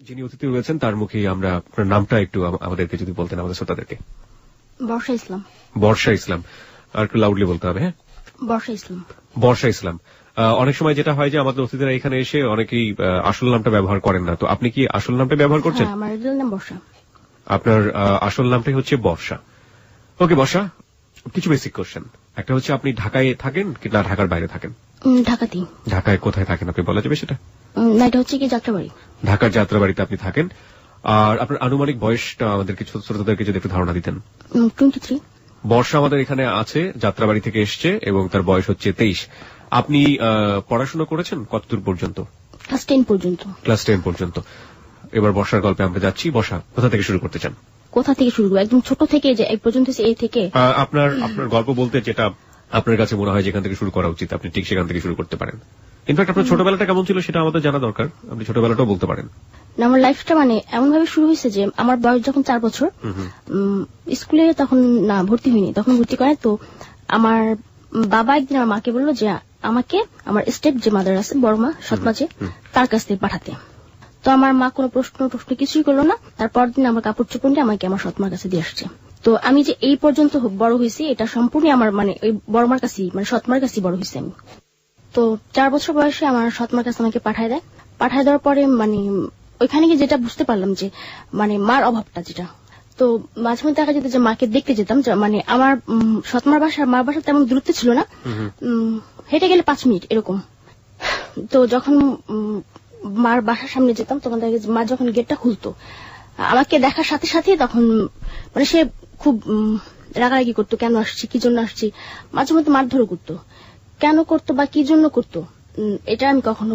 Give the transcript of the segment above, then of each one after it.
যিনি অতিথি রয়েছেন তার মুখেই আমরা আপনার নামটা একটু আমাদেরকে যদি বলতেন, আমাদের শ্রোতাদেরকে। বর্ষা ইসলাম। বর্ষা ইসলাম, আর একটু লাউডলি বলতে হবে। হ্যাঁ, বর্ষা ইসলাম। বর্ষা ইসলাম। অনেক সময় যেটা হয় যে আমাদের অতিথিরা এখানে এসে অনেকেই আসল নামটা ব্যবহার করেন না, তো আপনি কি আসল নামটা ব্যবহার করছেন? আমার রিয়েল নাম বর্ষা। আপনার আসল নামটাই হচ্ছে বর্ষা। ওকে বর্ষা, কিছু বেসিক কোশ্চেন। একটা হচ্ছে আপনি ঢাকায় থাকেন কি না ঢাকার বাইরে থাকেন? ঢাকাতেই। ঢাকায় কোথায় থাকেন আপনি বলা যাবে সেটা? না, এটা হচ্ছে কি যাত্রাবাড়ি। ঢাকার যাত্রাবাড়িতে আপনি থাকেন। আর আপনার আনুমানিক বয়সটা আমাদেরকে শ্রোতাদেরকে যদি একটু ধারণা দিতেন। 23। বর্ষা আমাদের এখানে আছে, যাত্রাবাড়ি থেকে এসছে এবং তার বয়স হচ্ছে 23। আপনি পড়াশোনা করেছেন কতদূর পর্যন্ত? ক্লাস 10 পর্যন্ত। ক্লাস 10 পর্যন্ত। এবার বর্ষার গল্পে আমরা যাচ্ছি। বর্ষা, কোথা থেকে শুরু করতে চান? কোথা থেকে শুরু করব? একদম ছোট থেকে যে এই পর্যন্ত এই থেকে? আপনার গল্প বলতে যেটা আপনার কাছে মনে হয় যেখান থেকে শুরু করা উচিত আপনি ঠিক সেখান থেকে শুরু করতে পারেন। ইনফ্যাক্ট আপনার ছোটবেলাটা কেমন ছিল সেটা আমাদের জানা দরকার, আপনি ছোটবেলাটাও বলতে পারেন। আমার লাইফটা এমন ভাবে শুরু হয়েছে যে আমার বয়স যখন 4 বছর, স্কুলে তখন না ভর্তি হয়নি, তখন ভর্তি করে। তো আমার বাবা একদিন আমার মাকে বললো যে আমাকে আমার স্টেপ যে মাদার আছে, বড় মা, সৎমা যে, তার কাছ থেকে পাঠাতে। তো আমার মা কোনো প্রশ্ন কিছুই করলো না। তারপর দিন আমার কাপড় চোপড় নিয়ে আমাকে আমার সৎমার কাছে দিয়ে আসছে। তো আমি যে এই পর্যন্ত বড় হয়েছি এটা সম্পূর্ণ আমার ওই বড়মার কাছেই, সৎমার কাছেই বড় হয়েছি আমি। তো 4 বছর বয়সে আমার সৎমার কাছে আমাকে পাঠায় দেয়। পাঠায় দেওয়ার পরে ওইখানে গিয়ে যেটা বুঝতে পারলাম যে মার অভাবটা যেটা। তো মাঝে মধ্যে দেখা যেত যে মাকে দেখতে যেতাম, আমার সৎমার বাসা মার বাসা তেমন দূরত্ব ছিল না, হেঁটে গেলে 5 মিনিট এরকম। তো যখন মার বাসার সামনে যেতাম তখন দেখা গেছে মা যখন গেটটা খুলতো আমাকে দেখার সাথে সাথে তখন সে খুব রাগারাগি করতো, কেন আসছি, কি জন্য আসছি, মাঝে মধ্যে মারধরও করতো। কেন করতো বা কি জন্য করতো এটা আমি কখনো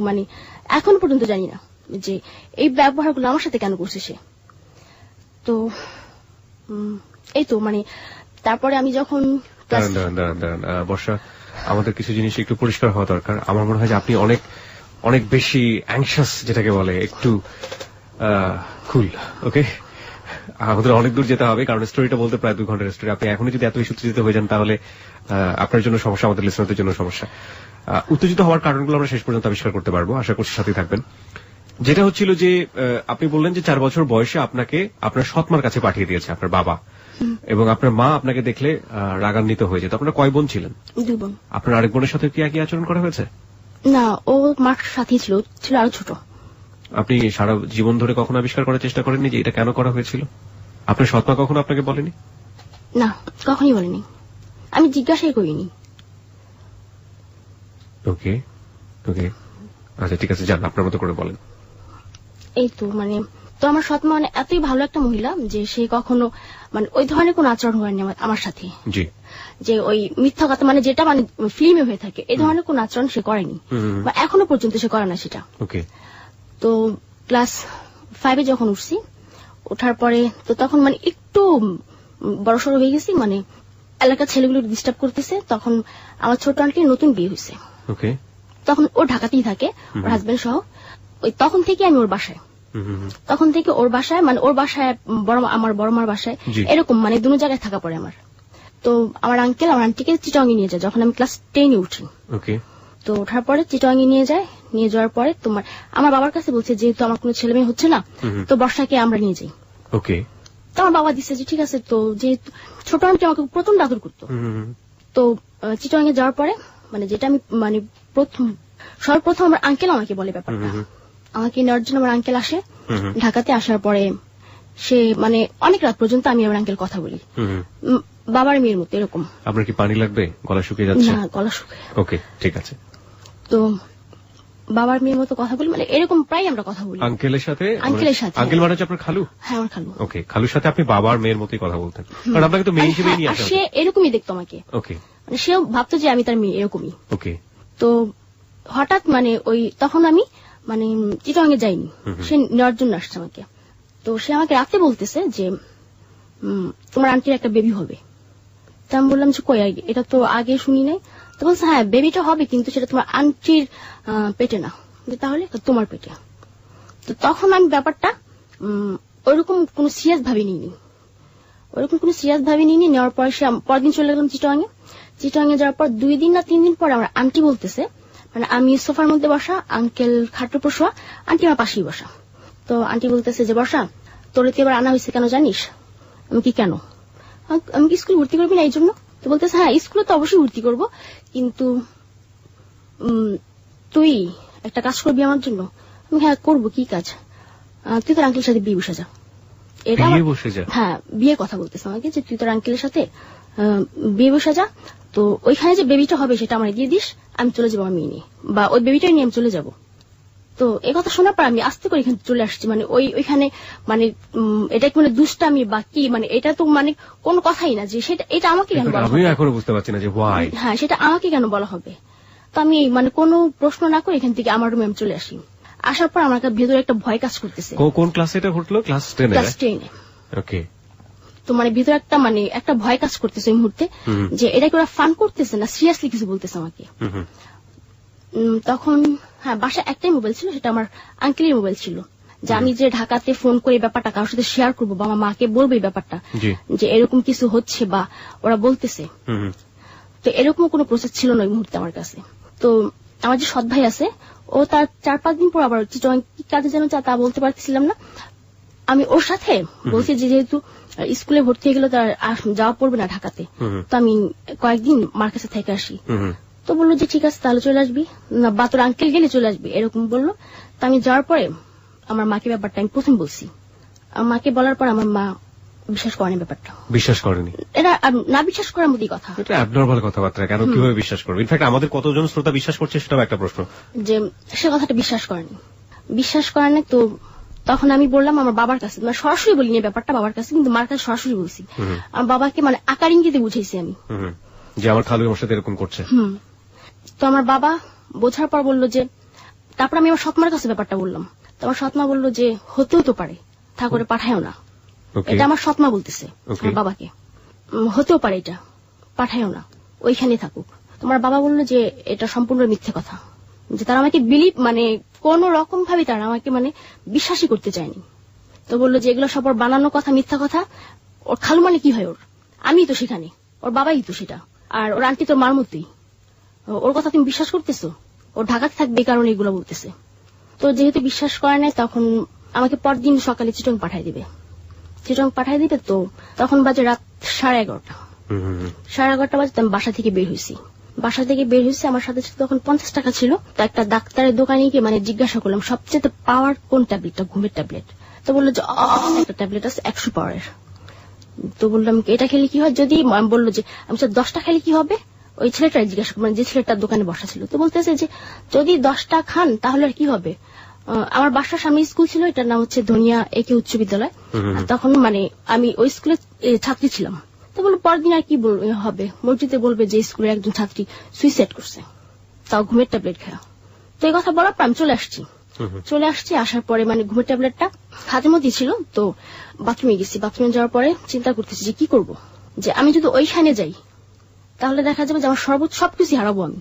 এখন পর্যন্ত জানি না যে এই ব্যবহারগুলো আমার সাথে কেন করছে সে। তো এই তো তারপরে আমি যখন বর্ষা, আমাদের কিছু জিনিস একটু পরিষ্কার হওয়া দরকার। আমার মনে হয় যে আপনি অনেক অনেক বেশি অ্যাংশাস, যেটাকে বলে একটু কুল। ওকে, আমাদের অনেক দূর যেতে হবে কারণ স্টোরিটা বলতে প্রায় 2 ঘন্টার স্টোরি। আপনি এখনই যদি এত বেশি উত্তেজিত হয়ে যান তাহলে আপনার জন্য সমস্যা, আমাদের লিসনারদের জন্য সমস্যা। উত্তেজিত হওয়ার কারণগুলো আমরা শেষ পর্যন্ত আবিষ্কার করতে পারবো, আশা করছি সাথে থাকবেন। যেটা হচ্ছিল যে আপনি বললেন যে 4 বছর বয়সে আপনাকে আপনার সৎমার কাছে পাঠিয়ে দিয়েছে আপনার বাবা, এবং আপনার মা আপনাকে দেখলে রাগান্বিত হয়ে যেত। আপনারা কয় বোন ছিলেন? 2 বোন। আপনার আরেক বোনের সাথে কি একই আচরণ করা হয়েছে? না, ও মার সাথেই ছিল আরো ছোট। আপনি সারা জীবন ধরে কখনো আবিষ্কার করার চেষ্টা করেননি যে এটা কেন করা হয়েছিল? আপনার সৎমা কখনো আপনাকে বলেনি? না, কখনই বলেনি, আমি জিজ্ঞাসাই করিনি। ওকে ওকে, আচ্ছা ঠিক আছে, যান আপনার মতো করে বলেন। এই তো তো আমার সৎমা এতই ভালো একটা মহিলা যে সে কখনো ওই ধরনের কোন আচরণ করেনি আমার সাথে। জি, যে ওই মিথ্যা কথা যেটা ফিল্মে হয়ে থাকে এই ধরনের কোন আচরণ সে করেনি, বা এখনো পর্যন্ত সে করে না সেটা। ওকে। তো ক্লাস 5 যখন উঠছি, ওঠার পরে তো তখন একটু বড়সড় হয়ে গেছি, এলাকার ছেলেগুলো ডিস্টার্ব করতেছে। তখন আমার ছোট আন্টির নতুন বিয়ে হয়েছে। ওকে। তখন ও ঢাকাতেই থাকে, ওর হাজবেন্ড সহ। ওই তখন থেকে আমি ওর বাসায়, তখন থেকে ওর বাসায় ওর বাসায় আমার বড়মার বাসায়, এরকম দুনো জায়গায় থাকা পড়ে আমার। তো আমার আঙ্কেল আমার আন্টিকে চিটাঙ্গি নিয়ে যায় যখন আমি ক্লাস 10 উঠি। ওকে। তো ওঠার পরে চিটাঙ্গি নিয়ে যাওয়ার পরে আমার বাবার কাছে বলছে যেহেতু আমার কোনো ছেলে মেয়ে হচ্ছে না, তো বর্ষাকে আমরা নিয়ে যাই। ওকে। তো আমার বাবা দিচ্ছে যে ঠিক আছে। তো যেহেতু ছোট আন্টি আমাকে প্রথম আদর করতো, তো চিটাঙ্গে যাওয়ার পরে যেটা আমি সর্বপ্রথম আমার আঙ্কেল আমাকে বলে ব্যাপারটা। আমাকে নেওয়ার জন্য আমার আঙ্কেল আসে ঢাকাতে। আসার পরে সে অনেক রাত পর্যন্ত আমি আমার আঙ্কেল কথা বলি, বাবার মেয়ের মতো এরকম। আপনার কি পানি লাগবে? গলা শুকিয়ে যাচ্ছে? না, গলা শুকিয়ে। ওকে, ঠিক আছে। তো বাবার মেয়ের মতো কথা বলি, এরকম প্রায় আমরা কথা বলি আঙ্কেলের সাথে। আঙ্কেল হচ্ছে আপনার খালু? হ্যাঁ, আমার খালু। ওকে, খালুর সাথে আপনি বাবার মেয়ের মতোই কথা বলতেন, কারণ আপনাকে তো মেয়ে হিসেবেই নিয়ে আসা। সে এরকমই দেখতো আমাকে। ওকে। সেও ভাবতো যে আমি তার মেয়ে এরকমই। ওকে। তো হঠাৎ ওই তখন আমি চিটাঙ্গে যাইনি, সে নেওয়ার জন্য আসছে আমাকে। তো সে আমাকে রাতে বলতেছে যে তোমার আন্টির একটা বেবি হবে। তো আমি বললাম যে কই, এটা তো আগে শুনি নাই। তো বলছে হ্যাঁ, বেবিটা হবে কিন্তু সেটা তোমার আন্টির পেটে না। তাহলে তোমার পেটে। তো তখন আমি ব্যাপারটা ওইরকম কোনো সিরিয়াস ভাবে নিইনি, নেওয়ার পর সে পরদিন চলে গেলাম চিটাঙ্গে যাওয়ার পর 2 দিন না 3 দিন পর আমার আন্টি বলতেছে, আমি সোফার মধ্যে বসা, আঙ্কেল খাটের উপর শোয়া, আন্টি আমার পাশেই বসা। তো তো আন্টি বলতেছে যে বর্ষা তোরে তো এবার আনা হয়েছে কেন জানিস? আমি কি কেন? আমি কি স্কুলে ভর্তি করবি না এই জন্য? তো বলতেছে হ্যাঁ স্কুলে তো অবশ্যই ভর্তি করবো, কিন্তু তুই একটা কাজ করবি আমার জন্য। আমি হ্যাঁ করবো, কি কাজ? তুই তোর আঙ্কেলের সাথে বিয়ে বসে যা। এটা হ্যাঁ বিয়ের কথা বলতেছে আমাকে, যে তুই তোর আঙ্কেলের সাথে বিয়ে বসে যা, তো ওইখানে যে বেবিটা হবে সেটা আমার দিয়ে দিস, আমি চলে যাবো আমি নিয়ে, বা ওই বেবিটাই নিয়ে আমি চলে যাবো। তো এই কথা শোনার পর আমি আস্তে করে এখানে চলে আসছি। মানে ওইখানে মানে এটা কি মানে দুষ্টামি বা কি, মানে এটা তো মানে কোনো কথাই না যে সেটা, এটা আমাকে কেন বলা হবে? আমি এখনো বুঝতে পারছি না যে হোয়াই। হ্যাঁ সেটা আমাকে কেন বলা হবে? তো আমি মানে কোনো প্রশ্ন না করে এখান থেকে আমার রুমে আমি চলে আসি। আসার পর আমার ভেতরে একটা ভয় কাজ করতেছে। কোন ক্লাসে এটা ঘটলো? ক্লাস 10 ক্লাস 10 এ। ওকে। তো মানে ভিতরে একটা ভয় কাজ করতেছে এই মুহূর্তে, যে এটা কি ওরা ফান করতেছে না সিরিয়াসলি কিছু বলতেছে আমাকে। তখন হ্যাঁ বাসায় একটাই মোবাইল ছিল, সেটা আমার আঙ্কেলের মোবাইল ছিল, যে আমি যে ঢাকাতে ফোন করে ব্যাপারটা কারোর সাথে শেয়ার করবো বা আমার মাকে বলবো এই ব্যাপারটা, যে এরকম কিছু হচ্ছে বা ওরা বলতেছে। তো এরকম কোনো প্রসেস ছিল না ওই মুহূর্তে আমার কাছে। তো আমার যে সৎ ভাই আছে, ও তার 4-5 দিন পর আবার কি কাজে যেন তা বলতে পারতেছিলাম না, আমি ওর সাথে বলছি যে যেহেতু স্কুলে ভর্তি হয়ে গেল তার যাওয়া পড়বে না ঢাকাতে, তো আমি কয়েকদিন মার কাছে থেকে আসি। তো বললো যে ঠিক আছে তাহলে চলে আসবি, না বা তোর আঙ্কেল গেলে চলে আসবি, এরকম বললো। তো আমি যাওয়ার পরে আমার মাকে ব্যাপারটা আমি প্রথম বলছি। মাকে বলার পর আমার মা বিশ্বাস করেনি ব্যাপারটা। বিশ্বাস করেনি? এটা না বিশ্বাস করার মতোই কথা। এটা অ্যাবনরমাল কথাবার্তা, কেন কিভাবে বিশ্বাস করবে? ইনফ্যাক্ট আমাদের কতজন শ্রোতা বিশ্বাস করছে সেটাও একটা প্রশ্ন। যে সে কথাটা বিশ্বাস করেনি। তো তখন আমি বললাম আমার বাবার কাছে, মানে সরাসরি বলিনি ব্যাপারটা বাবার কাছে, কিন্তু মার কাছে সরাসরি বলছি। আমার বাবাকে মানে আকার ইঙ্গিতে বুঝাইছি আমি, যে আমার খালু আমার সাথে এরকম করছে। তো আমার বাবা বোঝার পর বললো যে, তারপর আমি আমার সৎমার কাছে ব্যাপারটা বললাম। তো আমার সৎমা বললো যে হতেও তো পারে, ঠাকুরে পাঠায়ও না। এটা আমার সৎমা বলতেছে আমার বাবাকে, হতেও পারে এটা, পাঠায়ও না, ওইখানে থাকুক। তোমার বাবা বললো যে এটা সম্পূর্ণ মিথ্যে কথা, যে তারা আমাকে বিলিভ মানে কোন রকম ভাবে তারা আমাকে মানে বিশ্বাসই করতে চায়নি। তো বললো যে এগুলো সব ওর বানানো কথা, মিথ্যা কথা। ওর খালু মানে কি হয়? আমি তো সেখানে, ওর বাবাই তো সেটা, আর ওর আন্টি তোর মার মতোই। ওর কথা তুমি বিশ্বাস করতেছো? ও ঢাকাতে থাকবে এই কারণে এগুলো বলতেছে। তো যেহেতু বিশ্বাস করে নাই, তখন আমাকে পরদিন সকালে চিটং পাঠাই দিবে। তো তখন বাজে রাত 11:30। 11:30 বাজে আমি বাসা থেকে বের হয়েছি। আমার সাথে তখন 50 টাকা ছিল। তো একটা ডাক্তারের দোকানে গিয়ে মানে জিজ্ঞাসা করলাম সবচেয়ে পাওয়ার কোন ট্যাবলেটটা, ঘুমের ট্যাবলেট। তো বললো যে একটা ট্যাবলেট আছে 100 পাওয়ারের। তো বললাম এটা খেলে কি হয়? যদি বললো যে আমি 10টা খেলে কি হবে? ওই ছেলেটা জিজ্ঞাসা মানে যে ছেলেটার দোকানে বসা ছিল। তো বলতেছে যে যদি 10টা খান তাহলে আর কি হবে? আমার বাসার সামনে স্কুল ছিল, এটার নাম হচ্ছে ধনিয়া একে উচ্চ বিদ্যালয়। তখন মানে আমি ওই স্কুলে ছাত্রী ছিলাম। তো বললো পরদিন আর কি হবে? মসজিদে বলবে যে স্কুলের একজন ছাত্রী সুইসাইড করছে, তাও ঘুমের ট্যাবলেট খাওয়া। তো এই কথা বলার পর আমি চলে আসছি। আসার পরে মানে ঘুমের ট্যাবলেটটা হাতের মধ্যে ছিল। তো বাথরুমে গেছি। বাথরুমে যাওয়ার পরে চিন্তা করতেছি যে কি করব, যে আমি যদি ওইখানে যাই তাহলে দেখা যাবে যে আমার সবকিছু হারাবো আমি,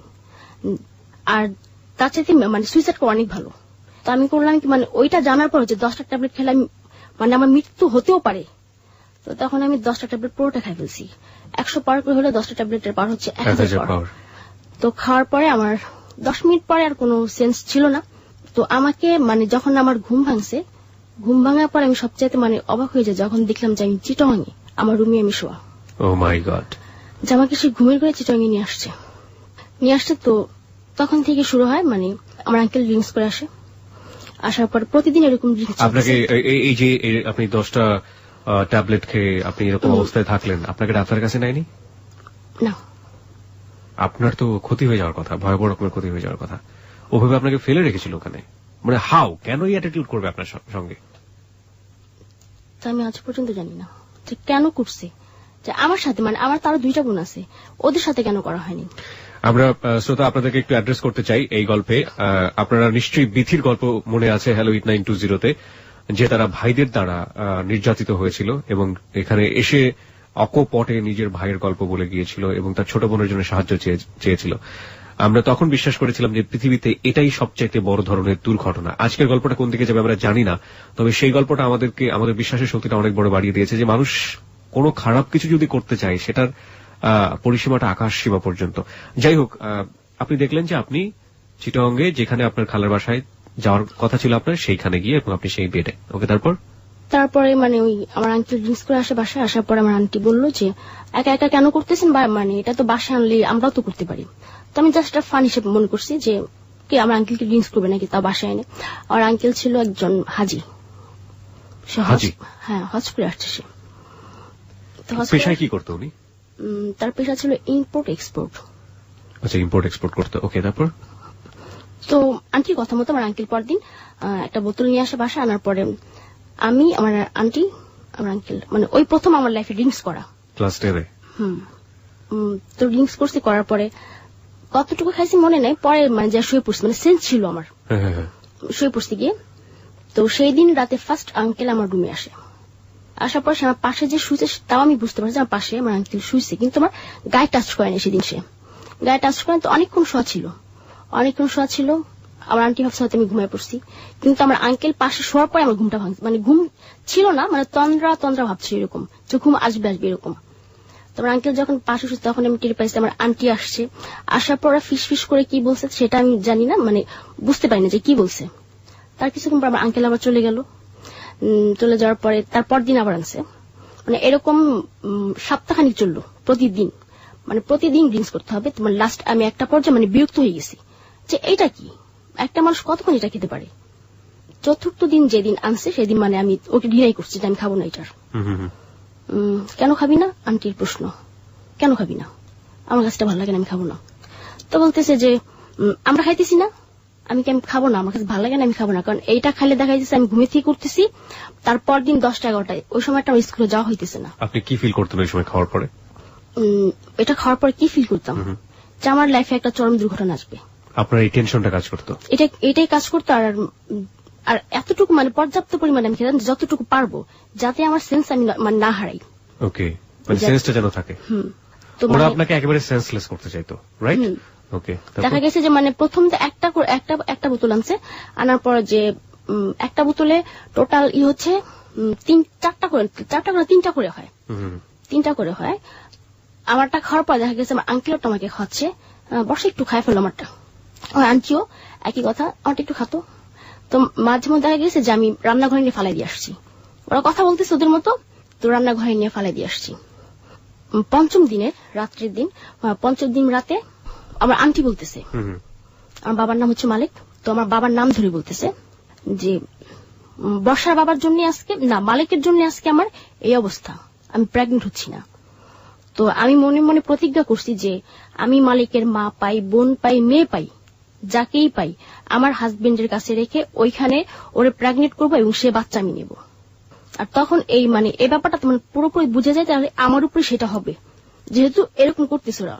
আর তার চাইতে মানে সুইসাইড করা অনেক ভালো। তো আমি করলাম কি মানে ওইটা জানার পর যে 10টা ট্যাবলেট খেলে আমি মানে আমার মৃত্যু হতেও পারে। তো তখন আমি 10টা ট্যাবলেট পুরোটা খাই ফেলছি। 100 পাওয়ার করে হলে 10টা ট্যাবলেটের পাওয়ার হচ্ছে 1000 পাওয়ার। তো খাওয়ার পরে আমার 10 মিনিট পরে আর কোনো সেন্স ছিল না। তো আমাকে মানে যখন আমার ঘুম ভাঙার পর আমি সবচাইতে মানে অবাক হয়ে যাই যখন দেখলাম যে আমি চিটংয়ে আমার রুমে আমি শোয়া। ও মাই গড! যে আমাকে সেই ঘুমের ঘরে চিটংয়ে নিয়ে আসছে। তো তখন থেকে শুরু হয় মানে আমার আঙ্কেল ড্রিঙ্কস করে আসার পর প্রতিদিন এরকম ড্রিঙ্কস। আপনাকে এই যে আপনি 10টা ট্যাবলেট খেয়ে আপনি এরকম অবস্থায় থাকলেন, আপনাকে ডাক্তারের কাছে নেয়নি? না। আপনার তো ক্ষতি হয়ে যাওয়ার কথা, ভয়াবহ রকমের ক্ষতি হয়ে যাওয়ার কথা। ওভাবে আপনাকে ফেলে রেখেছিল ওখানে, মানে কেন এই অ্যাটিটিউড করবে আপনার সঙ্গে? আমি আজ পর্যন্ত জানি না যে কেন করছে, যে আমার সাথে মানে আমার তারও 2টা বোন আছে, ওদের সাথে কেন করা হয়নি। আমরা শ্রোতা আপনাদেরকে একটু অ্যাড্রেস করতে চাই এই গল্পে। আপনারা নিশ্চয়ই বিথির গল্প মনে আছে হ্যালো 8920-তে, যে তারা ভাইদের দ্বারা নির্যাতিত হয়েছিল এবং এখানে এসে অকপটে নিজের ভাইয়ের গল্প বলে গিয়েছিল এবং তার ছোট বোনের জন্য সাহায্য চেয়েছিল। আমরা তখন বিশ্বাস করেছিলাম যে পৃথিবীতে এটাই সবচাইতে বড় ধরনের দুর্ঘটনা। আজকের গল্পটা কোন দিকে যাবে আমরা জানি না, তবে সেই গল্পটা আমাদের বিশ্বাসের শক্তিটা অনেক বড় বাড়িয়ে দিয়েছে, যে মানুষ কোনো খারাপ কিছু যদি করতে চায় সেটার পরিসীমাটা আকাশ সীমা পর্যন্ত। যাই হোক, আপনি দেখলেন যে আপনি চিটাগংয়ে যেখানে আপনার খালার বাসায় যাওয়ার কথা ছিল আপনার সেইখানে গিয়ে এবং আপনি সেই বেডে। ওকে, তারপরে মানে ওই আমার আঙ্কেল ড্রিঙ্কস করে আসে বাসায়। আসার পরে আমার আন্টি বললো যে একা একা কেন করতেছেন, বা মানে এটা তো বাসায় আনলে আমরাও তো করতে পারি। তো আমি জাস্ট ফান হিসেবে মনে করছি যে কি আমার আঙ্কেলকে ড্রিঙ্কস করবে নাকি, তাও বাসায় এনে। আর আঙ্কেল ছিল একজন হাজি, হ্যাঁ হজ করে আসছে সে। পেশায় কি করতো উনি? তার পেশা ছিল ইম্পোর্ট এক্সপোর্ট। আচ্ছা, ইম্পোর্ট এক্সপোর্ট করতো। ওকে, তারপর? তো আন্টির কথা মতো আমার আঙ্কেল পরদিন একটা বোতল নিয়ে আসে বাসা। আনার পরে আমি, আমার আন্টি, আমার আঙ্কেল, মানে ওই প্রথম আমার লাইফে ড্রিঙ্কস করা ক্লাস 10-এ। তো ড্রিঙ্কস করছি, করার পরে কতটুকু খাইছি মনে নাই। পরে মানে যা শুয়ে পড়ছি, মানে সেন্স ছিল আমার, শুয়ে পড়ছি গিয়ে। তো সেই দিন রাতে ফার্স্ট আঙ্কেল আমার রুমে আসে। আসার পর সে আমার পাশে যে শুয়েছে, তাও আমি বুঝতে পারছি আমার পাশে আমার আঙ্কেল শুয়েছে, কিন্তু আমার গায়ে টাচ করেনি সেদিন। সে গায়ে টাচ করেন। তো অনেকক্ষণ শোয়া ছিল। আমার আন্টি ভাবছে হয়তো আমি ঘুমায় পড়ছি, কিন্তু আমার আঙ্কেল পাশে শোয়ার পরে আমার ঘুমটা ভাঙছে। মানে ঘুম ছিল না, মানে তন্দ্রা ভাবছি এরকম, যে ঘুম আসবে এরকম। তোমার আঙ্কেল যখন পাশে শুচ্ছে তখন আমি টের পাইছি আমার আন্টি আসছে। আসার পর ফিস করে কি বলছে সেটা আমি জানি না, মানে বুঝতে পারিনি যে কি বলছে। তার কিছুক্ষণ পর আমার আঙ্কেল আবার চলে গেল। চলে যাওয়ার পরে তারপর দিন আবার আনছে। মানে এরকম সপ্তাহখানিক চললো, প্রতিদিন ড্রিঙ্কস করতে হবে। তোমার লাস্ট আমি একটা পর্যায়ে মানে বিরক্ত হয়ে গেছি যে এইটা কি, একটা মানুষ কতক্ষণ এটা খেতে পারে। চতুর্থ দিন যেদিন আনছে সেদিন মানে আমি ওকে ঘৃণাই করছি যে আমি খাবো না এটার। কেন খাবি না? আন্টির প্রশ্ন, কেন খাবি না? আমার কাছে ভালো লাগে না, আমি খাবো না। তো বলতেছে যে আমরা খাইতেছি না, আমি খাবো না, আমার কাছে ভালো লাগে না, আমি খাবো না। কারণ এইটা খাইলে দেখা যাচ্ছে আমি ঘুমে থেকে করতেছি। তারপর দিন 10টা-11টায়, ওই সময়টা আমার স্কুলে যাওয়া হইতেছে না। আপনি কি ফিল করতেন ওই সময় খাওয়ার পরে? এটা খাওয়ার পরে কি ফিল করতাম, যে আমার লাইফে একটা চরম দুর্ঘটনা আসবে। আপনার এই টেনশনটা কাজ করতো? এটাই কাজ করতো। আর এতটুকু মানে পর্যাপ্ত পরিমাণে আমি খেতাম যতটুকু পারবো, যাতে আমার সেন্স আমি মানে না হারাই। ওকে, মানে সেন্সটা যেন থাকে। তো ওরা আপনাকে একেবারে সেন্সলেস করতে চাইতো, রাইট? ওকে, দেখা গেছে যে মানে প্রথম তো একটা বোতল আনছে। আনার পর যে একটা বোতলে টোটাল হচ্ছে 3-4টা করে 3টা করে হয়। 3টা করে হয়। আমারটা খাওয়ার পর দেখা গেছে আমার আঙ্কেলটা আমাকে খাচ্ছে, বসে একটু খাই ফেললো আমারটা। আমার আন্টিও একই কথা, আমারটা একটু খাতো। তো মাঝে মধ্যে দেখা গেছে যে আমি রান্নাঘরে নিয়ে ফালাই দিয়ে আসছি। ওরা কথা বলতেছে ওদের মতো, তো রান্নাঘরে নিয়ে ফালাই দিয়ে আসছি। পঞ্চম দিনের রাত্রের দিন, পঞ্চম দিন রাতে আমার আন্টি বলতেছে, আমার বাবার নাম হচ্ছে মালিক, তো আমার বাবার নাম ধরে বলতেছে যে বর্ষার বাবার জন্য আজকে না, মালিকের জন্য আজকে আমার এই অবস্থা, আমি প্রেগনেন্ট হচ্ছি না। তো আমি মনে মনে প্রতিজ্ঞা করছি যে আমি মালিকের মা পাই, বোন পাই, মেয়ে পাই, যাকেই পাই আমার হাজবেন্ডের কাছে রেখে ওইখানে ওরে প্রেগনেন্ট করবো এবং সে বাচ্চা আমি নেব। আর তখন এই ব্যাপারটা তোমার পুরোপুরি বুঝে যায়, তাহলে আমার উপরে সেটা হবে, যেহেতু এরকম করতেছে ওরা।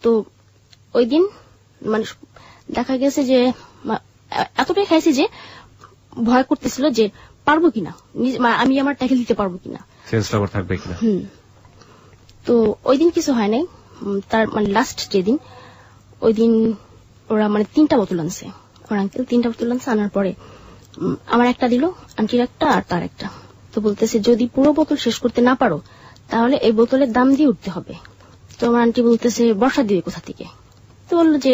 তো ওই দিন মানে দেখা গেছে যে এতটাই খাইছি যে ভয় করতেছিল যে পারবো কিনা, আমি আমার ট্যাকেল দিতে পারবো কিনা, সেন্সটা আমার থাকবে কিনা। তো ওই দিন কিছু হয় নাই। তার মানে লাস্ট যেদিন, ওই দিন ওরা মানে 3টা বোতল আনছে, আমার আঙ্কেল 3টা বোতল আনছে। আনার পরে আমার একটা দিল, আন্টির একটা আর তার একটা। তো বলতেছে যদি পুরো বোতল শেষ করতে না পারো তাহলে এই বোতলের দাম দিয়ে উঠতে হবে। তো আমার আন্টি বলতেছে বর্ষা দিবে কোথা থেকে? তো বললো যে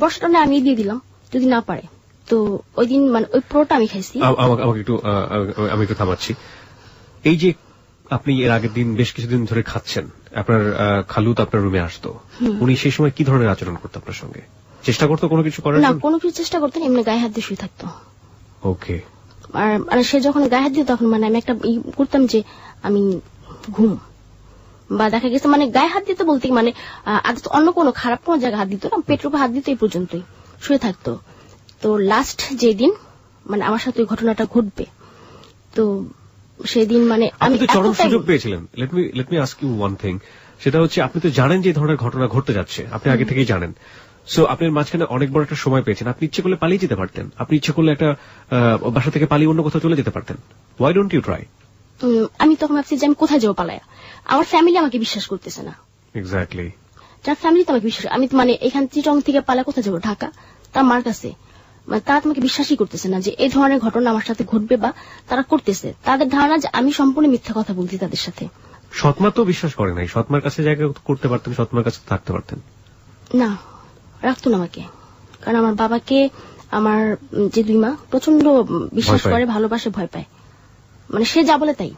বর্ষাটা না আমি দিয়ে দিলাম যদি না পারে। তো ওই দিন মানে ওই পুরোটা আমি খাইছি। আমি একটু থামাচ্ছি। এই যে আপনি এর আগের দিন বেশ কিছুদিন ধরে খাচ্ছেন, আপনার খালু তো আপনার রুমে আসতো, উনি সেই সময় কি ধরনের আচরণ করতো আপনার সঙ্গে? চেষ্টা করতো কোনো কিছু করার? না, কোনো কিছু চেষ্টা করতেন, এমনি গায়ে হাত দিয়ে শুয়ে থাকতো। ওকে। আর সে যখন গায়ে হাত দিত তখন মানে আমি একটা করতাম যে আমি ঘুম, বা দেখা গেছে মানে গায়ে হাত দিত বলতে মানে আজ অন্য কোনো খারাপ কোনো জায়গায় হাত দিত না, পেটের উপর হাত দিত, এই পর্যন্তই শুয়ে থাকতো। তো লাস্ট যেদিন মানে আমার সাথে ওই ঘটনাটা ঘটবে, তো সেদিন মানে আমি তো চরম সুযোগ পেয়েছিলেন। Let me ask you one thing, সেটা হচ্ছে আপনি তো জানেন যে এই ধরনের ঘটনা ঘটতে যাচ্ছে, আপনি আগে থেকেই জানেন। সো আপনার মাঝখানে অনেক বড় একটা সময় পেয়েছেন, আপনি ইচ্ছে করলে পালিয়ে যেতে পারতেন, আপনি ইচ্ছে করলে একটা বাসা থেকে পালিয়ে অন্য কোথাও চলে যেতে পারতেন। Why don't you try? আমি তখন ভাবছি যে আমি কোথায় যাবো পালায়া, আমার ফ্যামিলি আমাকে বিশ্বাস করতেছে না। এক্স্যাক্টলি, যার ফ্যামিলি তো আমাকে বিশ্বাস, আমি মানে এখান চিটং থেকে পালা কোথায় যাবো, ঢাকা, তার মার কাছে, মানে তারা তোমাকে বিশ্বাসই করতেছে না যে এই ধরনের ঘটনা আমার সাথে ঘটবে, বা তারা করতেছে। তাদের ধারণা যে আমি সম্পূর্ণ মিথ্যা কথা বলছি তাদের সাথে। সৎমা তো বিশ্বাস করে নাই, সৎমার কাছে জায়গা করতে পারতেন, সৎমার কাছে থাকতে পারতেন। না, রাখতো না আমাকে, কারণ আমার বাবাকে আমার যে 2 মা প্রচন্ড বিশ্বাস করে, ভালোবাসে, ভয় পায়, মানে সে যা বলে তাই।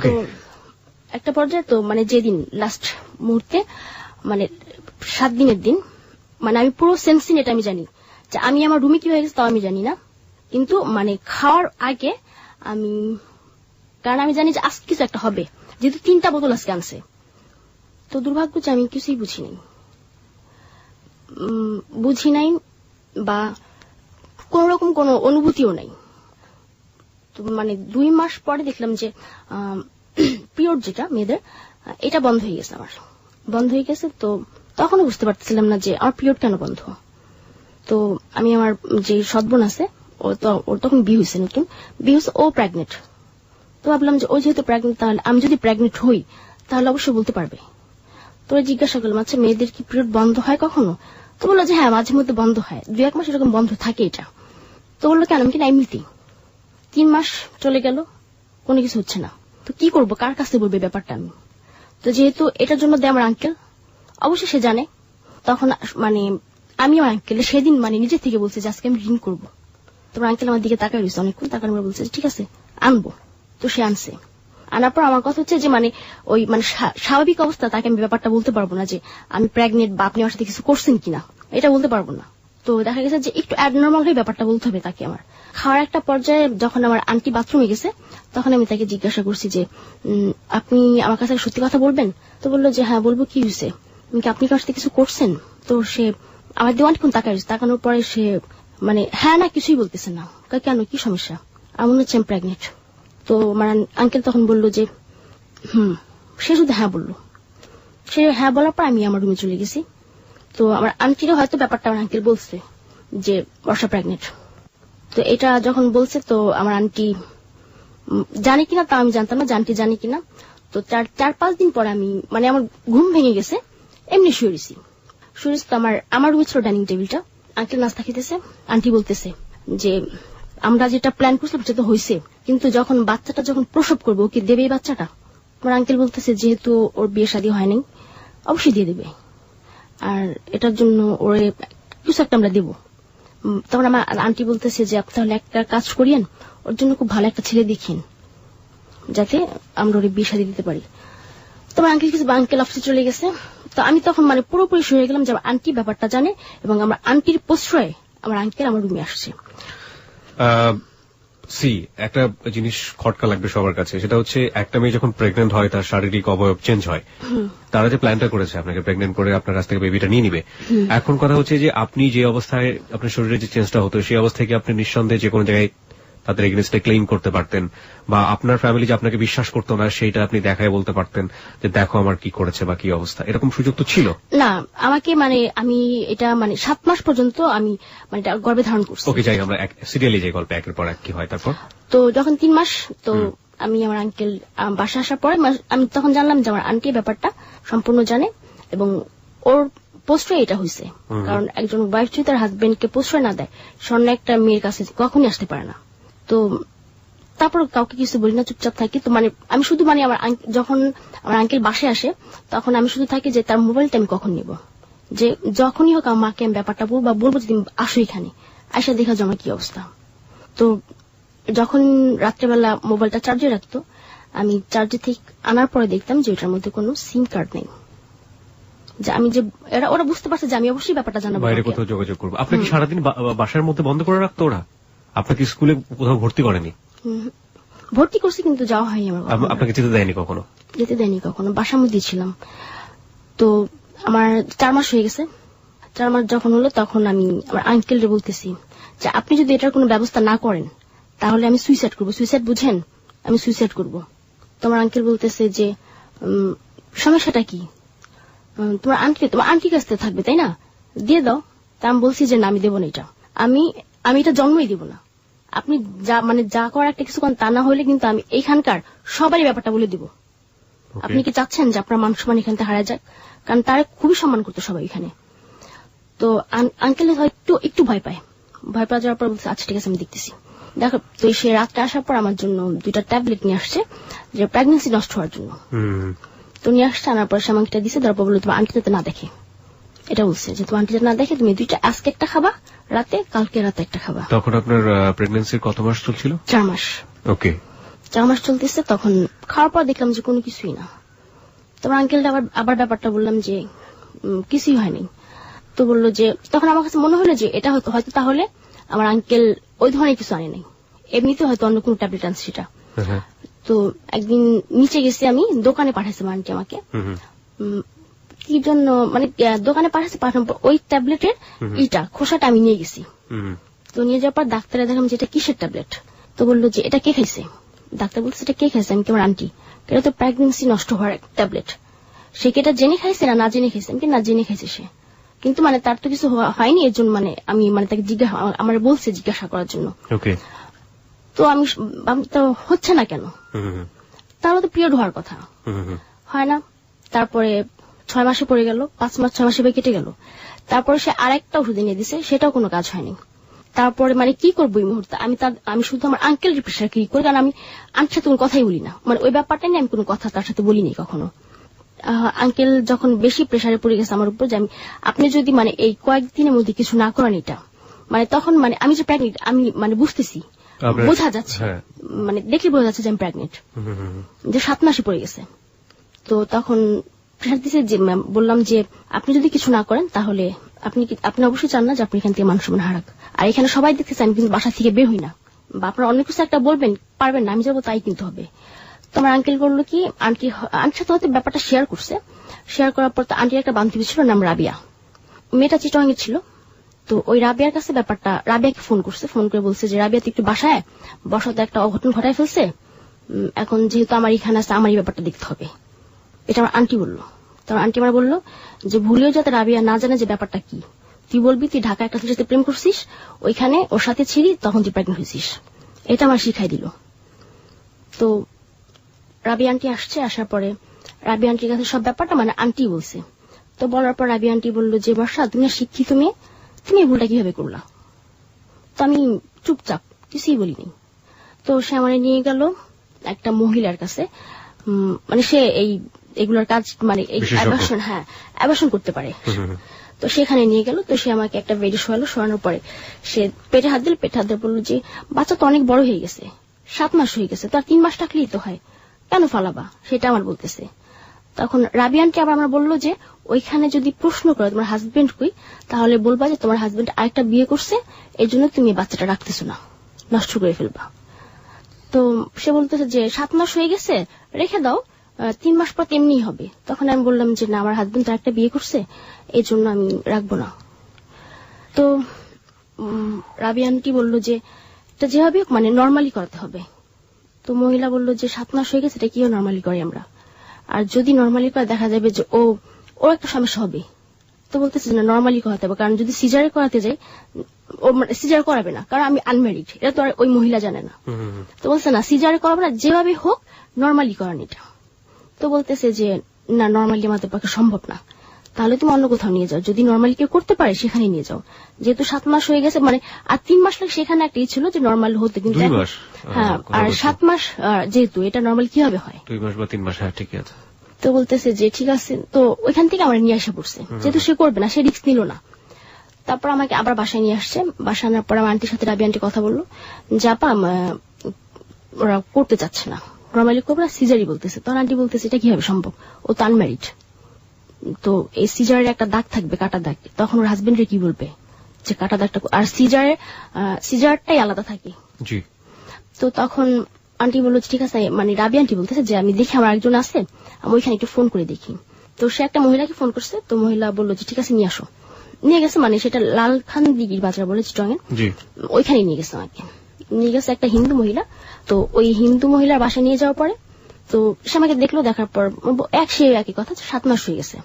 তো একটা পর্যায়ে তো মানে যেদিন লাস্ট মুহূর্তে মানে 7 দিনের দিন, মানে আমি পুরো সেন্সিন এটা আমি জানি যে আমি আমার রুমে কি হয়ে গেছে তাও আমি জানি না, কিন্তু মানে খাওয়ার আগে আমি, কারণ আমি জানি যে আজকে কিছু একটা হবে, যেহেতু 3টা বোতল আজকে আনছে। তো দুর্ভাগ্য যে আমি কিছুই বুঝি নাই বা কোন রকম কোন অনুভূতিও নাই। তো মানে 2 মাস পরে দেখলাম যে পিরিয়ড যেটা মেয়েদের, এটা বন্ধ হয়ে গেছে, আমার বন্ধ হয়ে গেছে। তো তখনও বুঝতে পারছিলাম না যে আমার পিরিয়ড কেন বন্ধ। তো আমি আমার যে সৎবোন আছে, ওর তখন বিয়ে হয়েছে, নতুন বিয়ে হয়েছে, ও প্রেগনেন্ট। তো ভাবলাম যে ও যেহেতু প্রেগনেন্ট, তাহলে আমি যদি প্রেগনেন্ট হই তাহলে অবশ্যই বলতে পারবে। তো জিজ্ঞাসা করলাম, আচ্ছা মেয়েদের কি পিরিয়ড বন্ধ হয় কখনো? তো বললো যে হ্যাঁ, মাঝে মধ্যে বন্ধ হয়, 2-1 মাস এরকম বন্ধ থাকে এটা। তো বললো কেন? আমি কিনা এমনিতেই। 3 মাস চলে গেল, কোনো কিছু হচ্ছে না। তো কি করবো, কার কাছে বলবে ব্যাপারটা আমি? তো যেহেতু এটার জন্য দেয় আমার আঙ্কেল, অবশ্যই সে জানে। তখন মানে আমি আমার আঙ্কেল সেদিন মানে নিজে থেকে বলছে যে আজকে আমি রিং করবো। তোমার আঙ্কেল আমার দিকে তাকায় রয়েছে অনেকক্ষণ, তাকার পর বলছে ঠিক আছে আনবো। তো সে আনছে। আনার পর আমার কথা হচ্ছে যে মানে ওই মানে স্বাভাবিক অবস্থা তাকে আমি ব্যাপারটা বলতে পারবো না যে আমি প্রেগনেন্ট বা আপনি আমার সাথে কিছু করছেন কিনা, এটা বলতে পারবো না। তো দেখা গেছে যে একটু অ্যাবনর্মাল হয়ে ব্যাপারটা বলতে হবে তাকে আমার। খাওয়ার একটা পর্যায়ে যখন আমার আন্টি বাথরুমে গেছে, তখন আমি তাকে জিজ্ঞাসা করছি যে আপনি আমার কাছে সত্যি কথা বলবেন? তো বললো যে হ্যাঁ বলবো, কি হয়েছে, আপনি কার সাথে কিছু করছেন? তো সে আমার দিয়ে অনেকক্ষণ তাকানোর পরে সে মানে হ্যাঁ না কিছুই বলতেছে না। কেন, কি সমস্যা? আমার মনে হচ্ছে আমি প্রেগনেন্ট। তো আমার আঙ্কেল তখন বললো যে সে শুধু হ্যাঁ বললো। সে হ্যাঁ বলার পর আমি আমার রুমে চলে গেছি। তো আমার আন্টিরও হয়তো ব্যাপারটা আমার আঙ্কেল বলছে যে বর্ষা প্রেগনেন্ট। তো এটা যখন বলছে, তো আমার আন্টি জানে কিনা তা আমি জানতাম না, আন্টি জানে কিনা। তো 4-5 দিন পরে আমি মানে আমার ঘুম ভেঙে গেছে, এমনি শুয়েছি। তো আমার রুমে ছিল ডাইনিং টেবিলটা, আঙ্কেল নাস্তা খেতেছে, আন্টি বলতেছে যে আমরা যেটা প্ল্যান করছিলাম সেটা হয়েছে, কিন্তু যখন বাচ্চাটা যখন প্রসব করবো ওকে দেবে এই বাচ্চাটা? আমার আঙ্কেল বলতেছে যেহেতু ওর বিয়ে শাদী হয় নাই, অবশ্যই দিয়ে দেবে, আর এটার জন্য ওরে কিছু একটা আমরা দেবো। তখন আমার আন্টি বলতেছে যে আপনি তাহলে একটা কাজ করিয়েন, ওর জন্য খুব ভালো একটা ছেলে দেখিন যাতে আমরা ওরে বিয়ে শাদী দিতে পারি। তোমার আঙ্কেল অফিসে চলে গেছে। তো আমি তখন মানে পুরোপুরি সরে গেলাম যে আমার আন্টি ব্যাপারটা জানে, এবং আমার আন্টির প্রশ্রয়ে আমার আঙ্কেল আমার রুমে আসছে। একটা জিনিস খটকা লাগবে সবার কাছে, সেটা হচ্ছে একটা মেয়ে যখন প্রেগনেন্ট হয় তার শারীরিক অবয়ব চেঞ্জ হয়। তারা যে প্ল্যানটা করেছে আপনাকে প্রেগনেন্ট করে আপনার কাছ থেকে বেবিটা নিয়ে নিবে, এখন কথা হচ্ছে যে আপনি যে অবস্থায় আপনার শরীরে যে চেঞ্জটা হতো সেই অবস্থায় কি আপনি নিঃসন্দেহে যে কোনো জায়গায় তাদের এগেইনস্টে ক্লেইম করতে পারতেন, বা আপনার ফ্যামিলি যে আপনাকে বিশ্বাস করতো না সেইটা আপনি দেখায় বলতে পারতেন যে দেখো আমার কি করেছে বা কি অবস্থা, এরকম সুযোগ তো ছিল না? আমাকে মানে আমি এটা মানে 7 মাস পর্যন্ত আমি মানে গর্ভে ধারণ করছি। ওকে, যাই আমরা সিরিয়ালি যে গল্পে একের পর এক কি হয়। তারপর তো যখন 3 মাস, তো আমি আমার আঙ্কেল বাসা আসার পরে আমি তখন জানলাম যে আমার আন্টি ব্যাপারটা সম্পূর্ণ জানে, এবং ওর প্রশ্রয় এটা হয়েছে। কারণ একজন ওয়াইফ যদি তার হাজবেন্ডকে প্রশ্রয় না দেয়, স্বর্ণ একটা মেয়ের কাছে কখনই আসতে পারে না। তো তারপর কাউকে কিছু বলি না, চুপচাপ থাকি। তো মানে আমি শুধু মানে যখন আমার আঙ্কেল বাসায় আসে তখন আমি শুধু থাকি যে তার মোবাইলটা আমি কখন নিব, যে যখনই হোক আমার মাকে আমি ব্যাপারটা বলবো যদি আসো এখানে আসা দেখা যাও আমার কি অবস্থা। তো যখন রাত্রেবেলা মোবাইলটা চার্জে রাখতো, আমি চার্জে থেকে আনার পরে দেখতাম যে এটার মধ্যে কোনো সিম কার্ড নেই। যে আমি যে ওরা বুঝতে পারছে যে আমি অবশ্যই ব্যাপারটা জানাবো, বাইরে কোথাও যোগাযোগ করবো। আপনাকে সারাদিন বাসার মধ্যে বন্ধ করে রাখতো ওরা? আপনাকে স্কুলে কোথাও ভর্তি করেনি? ভর্তি করছি কিন্তু যাওয়া হয়নি আমার। আপনাকে যেতে দেয়নি কখনো? যেতে দেয়নি কখনো, বাসার মধ্যেই ছিলাম। তো আমার 4 মাস হয়ে গেছে। 4 মাস যখন হলো তখন আমি আমার আঙ্কেলরে বলতেছি যে আপনি যদি এটার কোনো ব্যবস্থা না করেন তাহলে আমি সুইসাইড করবো। সুইসাইড বুঝেন? আমি সুইসাইড করবো। তোমার আঙ্কেল বলতেছে যে সমস্যাটা কি, তোমার আন্টির কাছ থেকে থাকবে তাই না, দিয়ে দাও। তা আমি বলছি যে না, আমি দেবো না, এটা আমি এটা জন্মই দেবো না। আপনি যা করার একটা কিছু তা না হলে কিন্তু আমি এইখানকার সবারই ব্যাপারটা বলে দিব। আপনি কি চাচ্ছেন যে আপনার মান সম্মান এখান থেকে হারায় যাক? কারণ তারা খুবই সম্মান করতো সবাই এখানে। তো আঙ্কেল একটু ভয় পায় যাওয়ার পর বলছে আচ্ছা ঠিক আছে আমি দেখতেছি। দেখো, তো সে রাতটা আসার পর আমার জন্য 2টা ট্যাবলেট নিয়ে আসছে যে প্রেগন্যান্সি নষ্ট হওয়ার জন্য। তো নিয়ে আসছে, আনার পর সে আমাকে দিচ্ছে। তারপর বললো তোমার আন্টি যাতে না দেখে, এটা বলছে যে তোমার আন্টি যাতে না দেখে তুমি 2টা আজকে একটা খাবা, রাতে, কালকে রাতে একটা খাবা। তখন আপনার প্রেগন্যান্সির কত মাস চলছিল? 4 মাস। ওকে, 4 মাস চলতেছে। তখন খাওয়ার পর দেখলাম যে কোনো কিছুই না। তোমার আঙ্কেলটা আবার ব্যাপারটা বললাম যে কিছুই হয়নি। তো বললো যে, তখন আমার কাছে মনে হলো যে এটা হয়তো তাহলে আমার আঙ্কেল ওই ধরনের কিছু আনে নাই, এমনিতে হয়তো অন্য কোনো ট্যাবলেট আনছে সেটা। তো একদিন নিচে গেছি আমি, দোকানে পাঠাইছে আন্টি আমাকে, কি জন্য মানে দোকানে পাঠানোর পর ওই ট্যাবলেটের খোসাটা আমি নিয়ে গেছি। তো নিয়ে যাওয়ার পর ডাক্তারে দেখলাম যে এটা কিসের ট্যাবলেট। তো বললো যে এটা কে খাইছে। ডাক্তার বলছে এটা কে খাইছে। আমি তোমার আন্টি, এটা তো প্রেগন্যান্সি নষ্ট হওয়ার ট্যাবলেট। সে কি এটা জেনে খাইছে না জেনে খাইছে? আমি না জেনে খাইছে সে, কিন্তু মানে তার তো কিছু হয়নি, এর জন্য মানে আমি মানে তাকে আমার বলছে জিজ্ঞাসা করার জন্য। তো আমি তো হচ্ছে না কেন, তাহলে তো পিরিয়ড হওয়ার কথা, হয় না। তারপরে 6 মাসে পড়ে গেল, 5 মাস 6 মাসে কেটে গেল। তারপরে সে আরেকটা ওষুধ এনে দিছে, সেটাও কোনো কাজ হয়নি। তারপরে মানে কি করবো এই মুহূর্তে, আমি শুধু আমার আঙ্কেলের প্রেশার কি করি, কারণ আমি আন্টির সাথে কোনো কথাই বলি না, মানে ওই ব্যাপারটা নিয়ে আমি কোনো কথা তার সাথে বলিনি কখনো। আঙ্কেল যখন বেশি প্রেশারে পড়ে গেছে আমার উপর যে আপনি যদি মানে এই কয়েকদিনের মধ্যে কিছু না করেন এটা, মানে তখন মানে আমি যে প্রেগনেন্ট আমি মানে বুঝতেছি, বোঝা যাচ্ছে, মানে দেখলে বোঝা যাচ্ছে যে আমি প্রেগনেন্ট, যে 7 মাসে পড়ে গেছে। তো তখন প্রেশার দিছে যে বললাম যে আপনি যদি কিছু না করেন তাহলে আপনি অবশ্যই চান না যে আপনি এখান থেকে মান সম্মান হারাক, আর এখানে সবাই দেখতেছে আমি কিন্তু বাসা থেকে বের হই না, বা আপনারা অনেক কিছু একটা বলবেন পারবেন না, আমি যাবো তাই কিন্তু হবে। তোমার আঙ্কেল করলো কি, আন্টির সাথে হয়তো ব্যাপারটা শেয়ার করছে। শেয়ার করার পর আন্টির একটা বান্ধবী ছিল, নাম রাবিয়া, মেয়েটা চিটং এর ছিল। তো ওই রাবিয়ার কাছে ব্যাপারটা, রাবিয়াকে ফোন করছে, ফোন করে বলছে যে রাবিয়া তুই একটু বাসায় বসাতে একটা অঘটন ঘটায় ফেলছে, এখন যেহেতু আমার এখানে আছে আমার এই ব্যাপারটা দেখতে হবে। এটা আমার আন্টি বললো। তোমার আন্টি আমার বললো যে ভুলেও যাতে রাবিয়া না জানে যে ব্যাপারটা কি, তুই বলবি তুই ঢাকা একটা ছেলের সাথে প্রেম করছিস, ওইখানে ওর সাথে ছিলি, তখন তুই প্রেগনেন্ট হয়েছিস, এটা আমার শিখাই দিল। তো রাবিয়া আন্টি আসছে, আসার পরে রাবিয়া আন্টির কাছে সব ব্যাপারটা মানে আন্টি বলছে। তো বলার পর রাবিয়া আন্টি বললো যে বর্ষা তুমি শিক্ষিত মেয়ে, তুমি এই ভুলটা কিভাবে করলা। তো আমি চুপচাপ কিছুই বলিনি। তো সে আমার নিয়ে গেল একটা মহিলার কাছে, মানে সে এগুলোর কাজ মানে অ্যাবর্শন করতে পারে। তো সেখানে নিয়ে গেল। তো সে আমাকে একটা বেডে শোয়ালো, শোয়ানোর পরে সে পেটে হাত দিল, পেটে হাত দিয়ে বললো যে বাচ্চা তো অনেক বড় হয়ে গেছে, 7 মাস হয়ে গেছে, তার 3 মাস থাকলেই তো হয়, কেন ফালাবা, সেটা আমার বলতেছে। তখন রাবিয়ানকে আবার আমরা বললো যে ওইখানে যদি প্রশ্ন করো তোমার হাজবেন্ড কই, তাহলে বলবা যে তোমার হাজবেন্ড আরেকটা বিয়ে করছে, এই জন্য তুমি বাচ্চাটা রাখতেছো না, নষ্ট করে ফেলবা। তো সে বলতেছে যে 7 মাস হয়ে গেছে, রেখে দাও, 3 মাস পর তেমনি হবে। তখন আমি বললাম যে না, আমার হাজবেন্ড তো একটা বিয়ে করছে, এই জন্য আমি রাখবো না। তো রাবিয়ানটি বললো যে এটা যেভাবে মানে নর্মালি করাতে হবে। তো মহিলা বললো যে 7 মাস হয়ে গেছে, এটা কিও নর্মালি করি আমরা, আর যদি নর্মালি করে দেখা যাবে যে ওর একটা সমস্যা হবে। তো বলতেছে না নর্মালি করাতে হবে, কারণ যদি সিজারে করাতে যাই ও সিজার করাবে না, কারণ আমি আনম্যারিড, এটা তো আর ওই মহিলা জানে না। তো বলছে না সিজারে করাবে না, যেভাবে হোক নর্মালি করান এটা। তো বলতেছে যে না নর্মালি আমাদের পক্ষে সম্ভব না, তাহলে তুমি অন্য কোথাও নিয়ে যাও, যদি নর্মালি কেউ করতে পারে সেখানে নিয়ে যাও, যেহেতু 7 মাস হয়ে গেছে, মানে আর 3 মাস লাগে, সেখানে একটা ছিল যে নর্মাল হতে, কিন্তু হ্যাঁ আর 7 মাস যেহেতু এটা নর্মাল কিভাবে হয়, 2 মাস বা 3 মাস, হ্যাঁ ঠিক আছে। তো বলতেছে যে ঠিক আছে। তো ওইখান থেকে আমরা নিয়ে আসা পড়ছে, যেহেতু সে করবে না, সে রিস্ক নিল না। তারপর আমাকে আবার বাসায় নিয়ে আসছে। বাসায় আনার পর আমার আন্টির সাথে রাবি আন্টি কথা বললো যে আপা ওরা করতে চাচ্ছে না, নর্মালি করবে না, সিজারই বলতেছে। তখন আন্টি বলতেছে এটা কিভাবে সম্ভব, ও তো আনম্যারিড, তো এই সিজারের একটা দাগ থাকবে, কাটা দাগ, তখন ওর হাজবেন্ডের কি বলবে যে কাটা দাগটা, আর সিজারটাই আলাদা থাকে। তো তখন আন্টি বললো ঠিক আছে, মানে রাবি আন্টি বলতেছে যে আমি দেখি আমার একজন আছে, আমি ওইখানে একটু ফোন করে দেখি। তো সে একটা মহিলাকে ফোন করছে। তো মহিলা বললো যে ঠিক আছে নিয়ে আসো। নিয়ে গেছে, মানে সেটা লালখান দিঘির বাজার বলে চিটং এর, ওইখানে নিয়ে গেছে আমাকে। নিয়ে গেছে একটা হিন্দু মহিলা। তো ওই হিন্দু মহিলার বাসায় নিয়ে যাওয়ার পরে তো সে আমাকে দেখলো, দেখার পর একই কথা, 7 মাস হয়ে গেছে,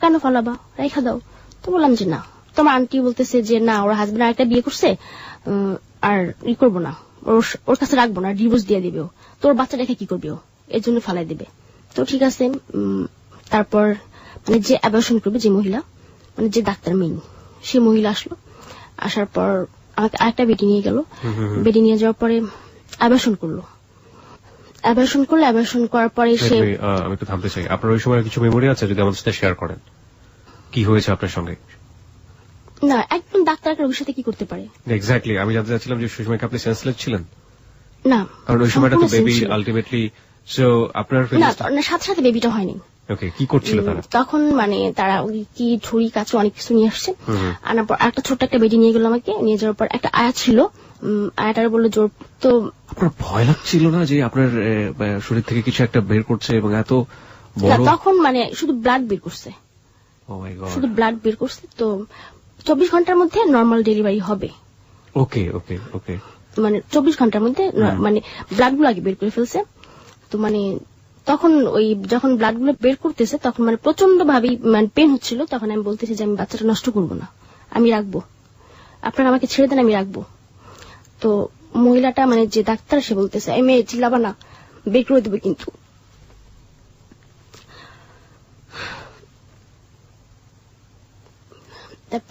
কেন ফালাবা, রেখা দাও। তো বললাম যে না। তোমার আন্টি বলতেছে যে না, ওর হাজবেন্ড আরেকটা বিয়ে করছে, আর ই করবো না, ওর কাছে রাখবো না, ডিভোর্স দিয়ে দিবে, তোর বাচ্চা রেখে কি করবে, এর জন্য ফালাই দেবে। তো ঠিক আছে। তারপর মানে যে অ্যাবর্শন করবে, যে মহিলা, মানে যে ডাক্তার মেইন, সে মহিলা আসলো। আসার পর আমাকে আরেকটা বেডি নিয়ে গেল। বেডি নিয়ে যাওয়ার পরে অ্যাবর্শন করলো। অ্যাবর্শন করার পরে সে, আমি একটু থামতে চাই, আপনার ওই সময় কিছু মেমোরি আছে যদি আমাদের সাথে শেয়ার করেন, কি হয়েছে আপনার সঙ্গে? না, একদম ডাক্তার একটা রোগীর সাথে কি করতে পারে? এক্স্যাক্টলি, আমি জানতে চাচ্ছিলাম যে সুষমাকে আপনি সেন্সলেস ছিলেন? না, কারণ ওই সময়টা তো বেবি আলটিমেটলি, সো আপনার না, সাথে সাথে বেবিটা হয়নি। ওকে, কি করছিল তারা তখন? মানে তারা ওই কি ছুরি কাছে অনেক কিছু নিয়ে আসছে, আনার পর একটা ছোট্ট একটা বেডি নিয়ে গেল আমাকে। নিয়ে যাওয়ার পর একটা আয়া ছিল, আয়াটার বললো জোর। তো আপনার ভয় লাগছিল না যে আপনার শরীর থেকে কিছু একটা বের করছে এবং এত বড়? তখন মানে শুধু ব্লাড বের করছে, শুধু ব্লাড বের করছে। তো 24 ঘন্টার মধ্যে নর্মাল ডেলিভারি হবে। ওকে ওকে ওকে, মানে 24 ঘন্টার মধ্যে মানে ব্লাড গুলো আগে বের করে ফেলছে। তো মানে তখন ওই যখন ব্লাড গুলো বের করতেছে তখন মানে প্রচন্ড ভাবে মানে পেন হচ্ছিল। তখন আমি বলতেছি যে আমি বাচ্চাটা নষ্ট করবো না, আমি রাখবো, আপনারা আমাকে ছেড়ে দেন, আমি রাখবো। তো মহিলাটা মানে যে ডাক্তার সে বলতেছে এই মেয়ে চিল্লাবা না, বের করে দেবে কিন্তু।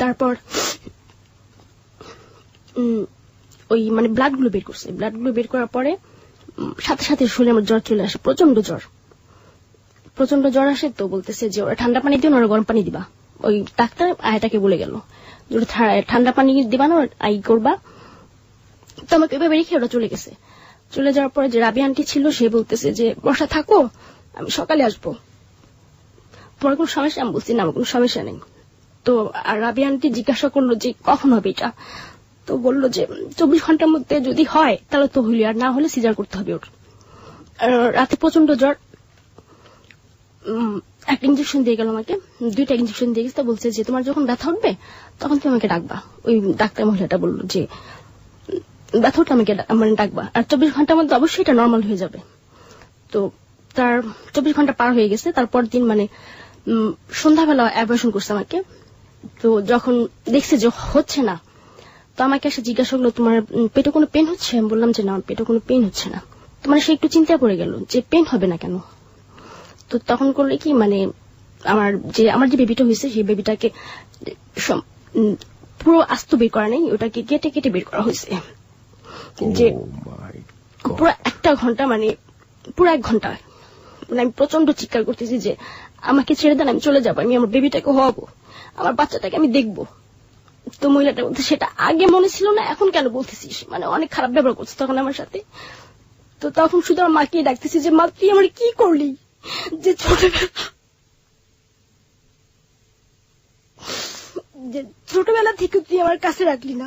তারপর ওই মানে ব্লাড গুলো বের করছে। ব্লাড গুলো বের করার পরে সাথে সাথে শরীরে আমার জ্বর চলে আসে, প্রচন্ড জ্বর আসে। তো বলতেছে যে ওরা ঠান্ডা পানি দিও না, ওরা গরম পানি দিবা। ওই ডাক্তার আয়টাকে বলে গেল যে ঠান্ডা পানি দিবা না, আই করবা। তো আমাকে এভাবে রেখে ওরা চলে গেছে। চলে যাওয়ার পরে যে রাবি আন্টি ছিল সে বলতেছে যে বসা থাকো, আমি সকালে আসবো, তোমার কোনো সমস্যা? আমি বলছি না, আমার কোনো সমস্যা নেই। তো আর রাবি আন্টি জিজ্ঞাসা করলো যে কখন হবে এটা? তো বললো যে 24 ঘন্টার মধ্যে যদি হয় তাহলে তো হইলি, আর না হলে সিজার করতে হবে ওর। রাতে প্রচন্ড জ্বর, একটা ইঞ্জেকশন দিয়ে গেল আমাকে, 2টা ইঞ্জেকশন দিয়ে গেছে। বলছে যে তোমার যখন ব্যথা উঠবে তখন তুমি আমাকে ডাকবা। ওই ডাক্তার মহিলাটা বললো যে ব্যথা উঠলে আমাকে মানে ডাকবা, আর 24 ঘন্টার মধ্যে অবশ্যই এটা নর্মাল হয়ে যাবে। তো তার 24 ঘন্টা পার হয়ে গেছে। তারপর দিন মানে সন্ধ্যাবেলা অ্যাবর্শন করছে আমাকে। তো যখন দেখছে যে হচ্ছে না, তো আমাকে এসে জিজ্ঞাসা করলো তোমার পেটে কোনো পেন হচ্ছে? আমি বললাম যে না, পেটে কোনো পেন হচ্ছে না। তো মানে সে একটু চিন্তা পড়ে গেল যে পেন হবে না কেন। তো তখন করলে কি মানে আমার যে বেবিটা হয়েছে সেই বেবিটাকে পুরো আস্ত বের করা নেই, ওটাকে কেটে কেটে বের করা হয়েছে। যে পুরো 1 ঘন্টা মানে পুরো 1 ঘন্টা মানে আমি প্রচন্ড চিৎকার করতেছি যে আমাকে ছেড়ে দেন, আমি চলে যাবো, আমি আমার বেবিটাকে হওয়াবো, আমার বাচ্চাটাকে আমি দেখবো। তো মহিলাটা বলতে সেটা আগে মনে ছিল না, এখন কেন বলতেছিস? মানে অনেক খারাপ ব্যবহার করছে তখন আমার সাথে। তো তখন শুধু আমার মাকে ডাকতেছি যে মা তুই আমার কি করলি, যে ছোটবেলা থেকে তুই আমার কাছে রাখলি না,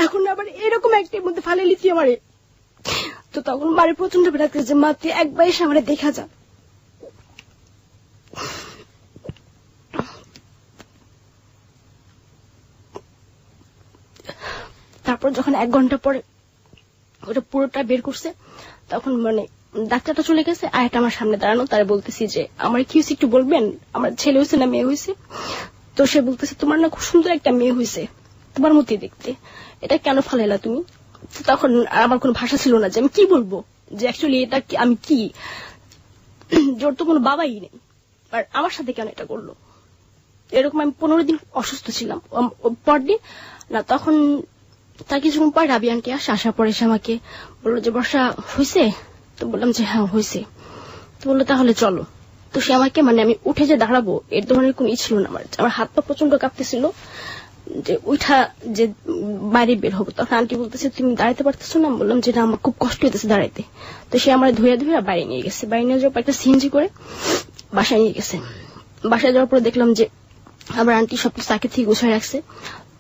এখন আবার এরকম একটার মধ্যে ফালাইলি তুই আমারে। তো তখন মারে প্রচন্ড ডাকতেছে যে মা তুই একবার এসে আমারে দেখা যা। তারপর যখন 1 ঘন্টা পরে ওটা পুরোটা বের করছে তখন মানে ডাক্তারটা চলে গেছে, আয়াটা আমার সামনে দাঁড়ানো। তারা বলতেছি যে আমার কি হয়েছে একটু বলবেন, আমার ছেলে হয়েছে না মেয়ে হয়েছে? তো সে বলতেছে তোমার না খুব সুন্দর একটা মেয়ে হয়েছে, তোমার মতোই দেখতে, এটা কেন ফালাইলা তুমি? তখন আমার কোনো ভাষা ছিল না যে আমি কি বলবো, যে অ্যাকচুয়ালি এটা আমি কি, জোর তো কোনো বাবাই নেই, আর আমার সাথে কেন এটা করলো? এরকম আমি 15 দিন অসুস্থ ছিলাম। পরদিন না, তখন তার কিছুক্ষণ পর রাবি আন্টি আসার পরে এসে আমাকে বললো যে বর্ষা হয়েছে? তো বললাম যে হ্যাঁ হয়েছে। তো বললো তাহলে চলো। তো সে আমাকে মানে আমি উঠে যে দাঁড়াবো এর ধরনের কোনো ছিল না আমার হাত পা প্রচন্ড কাঁপতেছিল যে উঠা যে বাইরে বের হবো। তখন আন্টি বলতেছে তুমি দাঁড়াতে পারতেছো না? বললাম যে না, আমার খুব কষ্ট হইতেছে দাঁড়াইতে। তো সে আমার ধুয়ে বাইরে নিয়ে গেছে। বাইরে নিয়ে যাওয়ার পর একটা সিএনজি করে বাসায় নিয়ে গেছে। বাসায় যাওয়ার পরে দেখলাম যে আমার আন্টি সবকিছু আগে থেকে গোছায় রাখছে।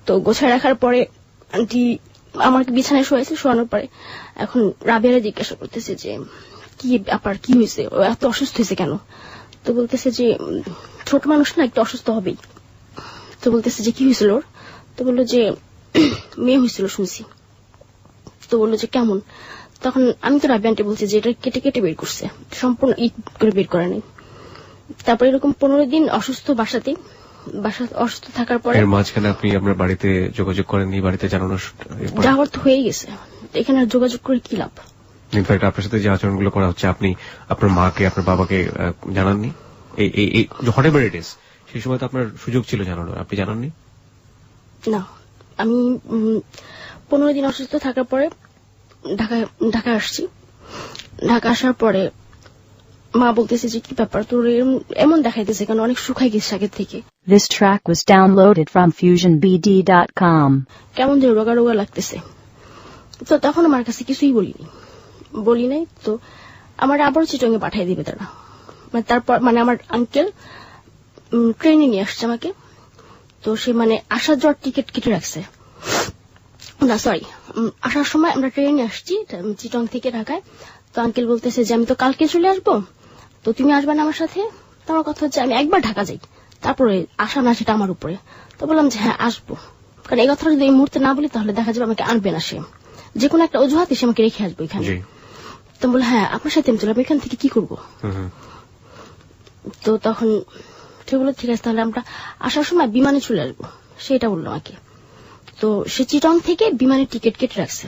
তো গোছায় রাখার পরে আন্টি আমাকে বিছানায় শোয়াইছে। শোয়ানোর পরে এখন রাবিয়ারে জিজ্ঞাসা করতেছে যে কি ব্যাপার, কি হয়েছে, ও এত অসুস্থ হয়েছে কেন? তো বলতেছে যে ছোট মানুষ না, একটু অসুস্থ হবেই। তো বলতেছে যে কি হয়েছিল ওর? তো বললো যে মেয়ে হয়েছিল শুনছি। তো বললো যে কেমন? তখন আমি তো রাবি আন্টি বলছি যে এটা কেটে কেটে বের করছে, সম্পূর্ণ ঈদ করে বের করা নেই। তারপর এরকম 15 দিন অসুস্থ বাসাতে, অসুস্থ থাকার পরে মাঝখানে আপনি আপনার বাড়িতে যোগাযোগ করেননি? বাড়িতে জানানোর যাওয়ার তো হয়ে গেছে, এখানে আর যোগাযোগ করে কি লাভ? ইনফ্যাক্ট আপনার সাথে যে আচরণগুলো করা হচ্ছে আপনি আপনার মাকে আপনার বাবাকে জানাননি? এই হোয়াটএভার ইট ইজ, সেই সময় তো আপনার সুযোগ ছিল জানানোর, আপনি জানাননি? না, আমি 15 দিন অসুস্থ থাকার পরে ঢাকা আসছি। ঢাকা আসার পরে মা বলতেছে যে কি ব্যাপার তোর এমন দেখাইতেছে কেন, অনেক শুকাই গেছে আগের থেকে। This track was downloaded from FusionBD.com. কেমন যেন রোগা রোগা লাগতেছে। তো তখন আমার কাছে কিছুই বলি নাই। তো আমার আবার চিটংয়ে পাঠিয়ে দিবে তারা। মানে তারপর মানে আমার আঙ্কেল ট্রেনে নিয়ে আসছে আমাকে। তো সে মানে আসার যাওয়ার টিকিট কেটে রাখছে। না সরি, আসার সময় আমরা ট্রেনে আসছি চিটং থেকে ঢাকায়। তো আঙ্কেল বলতেছে যে আমি তো কালকে চলে আসবো, তো তুমি আসবে না আমার সাথে? তো আমার কথা হচ্ছে আমি একবার ঢাকা যাই, তারপরে আসা না সেটা আমার উপরে। তো বললাম যে হ্যাঁ আসবো, কারণ এই কথাটা যদি এই মুহূর্তে না বলি তাহলে দেখা যাবে আমাকে আনবে না, সে যে কোনো একটা অজুহাতে সে আমাকে রেখে আসবো এখানে। তো বলে হ্যাঁ আপনার সাথে আমি চললাম, এখান থেকে কি করবো? তো তখন ঠিক বলে ঠিক আছে তাহলে আমরা আসার সময় বিমানে চলে আসবো, সেটা বললো আমাকে। তো সে চিটং থেকে বিমানের টিকিট কেটে রাখছে।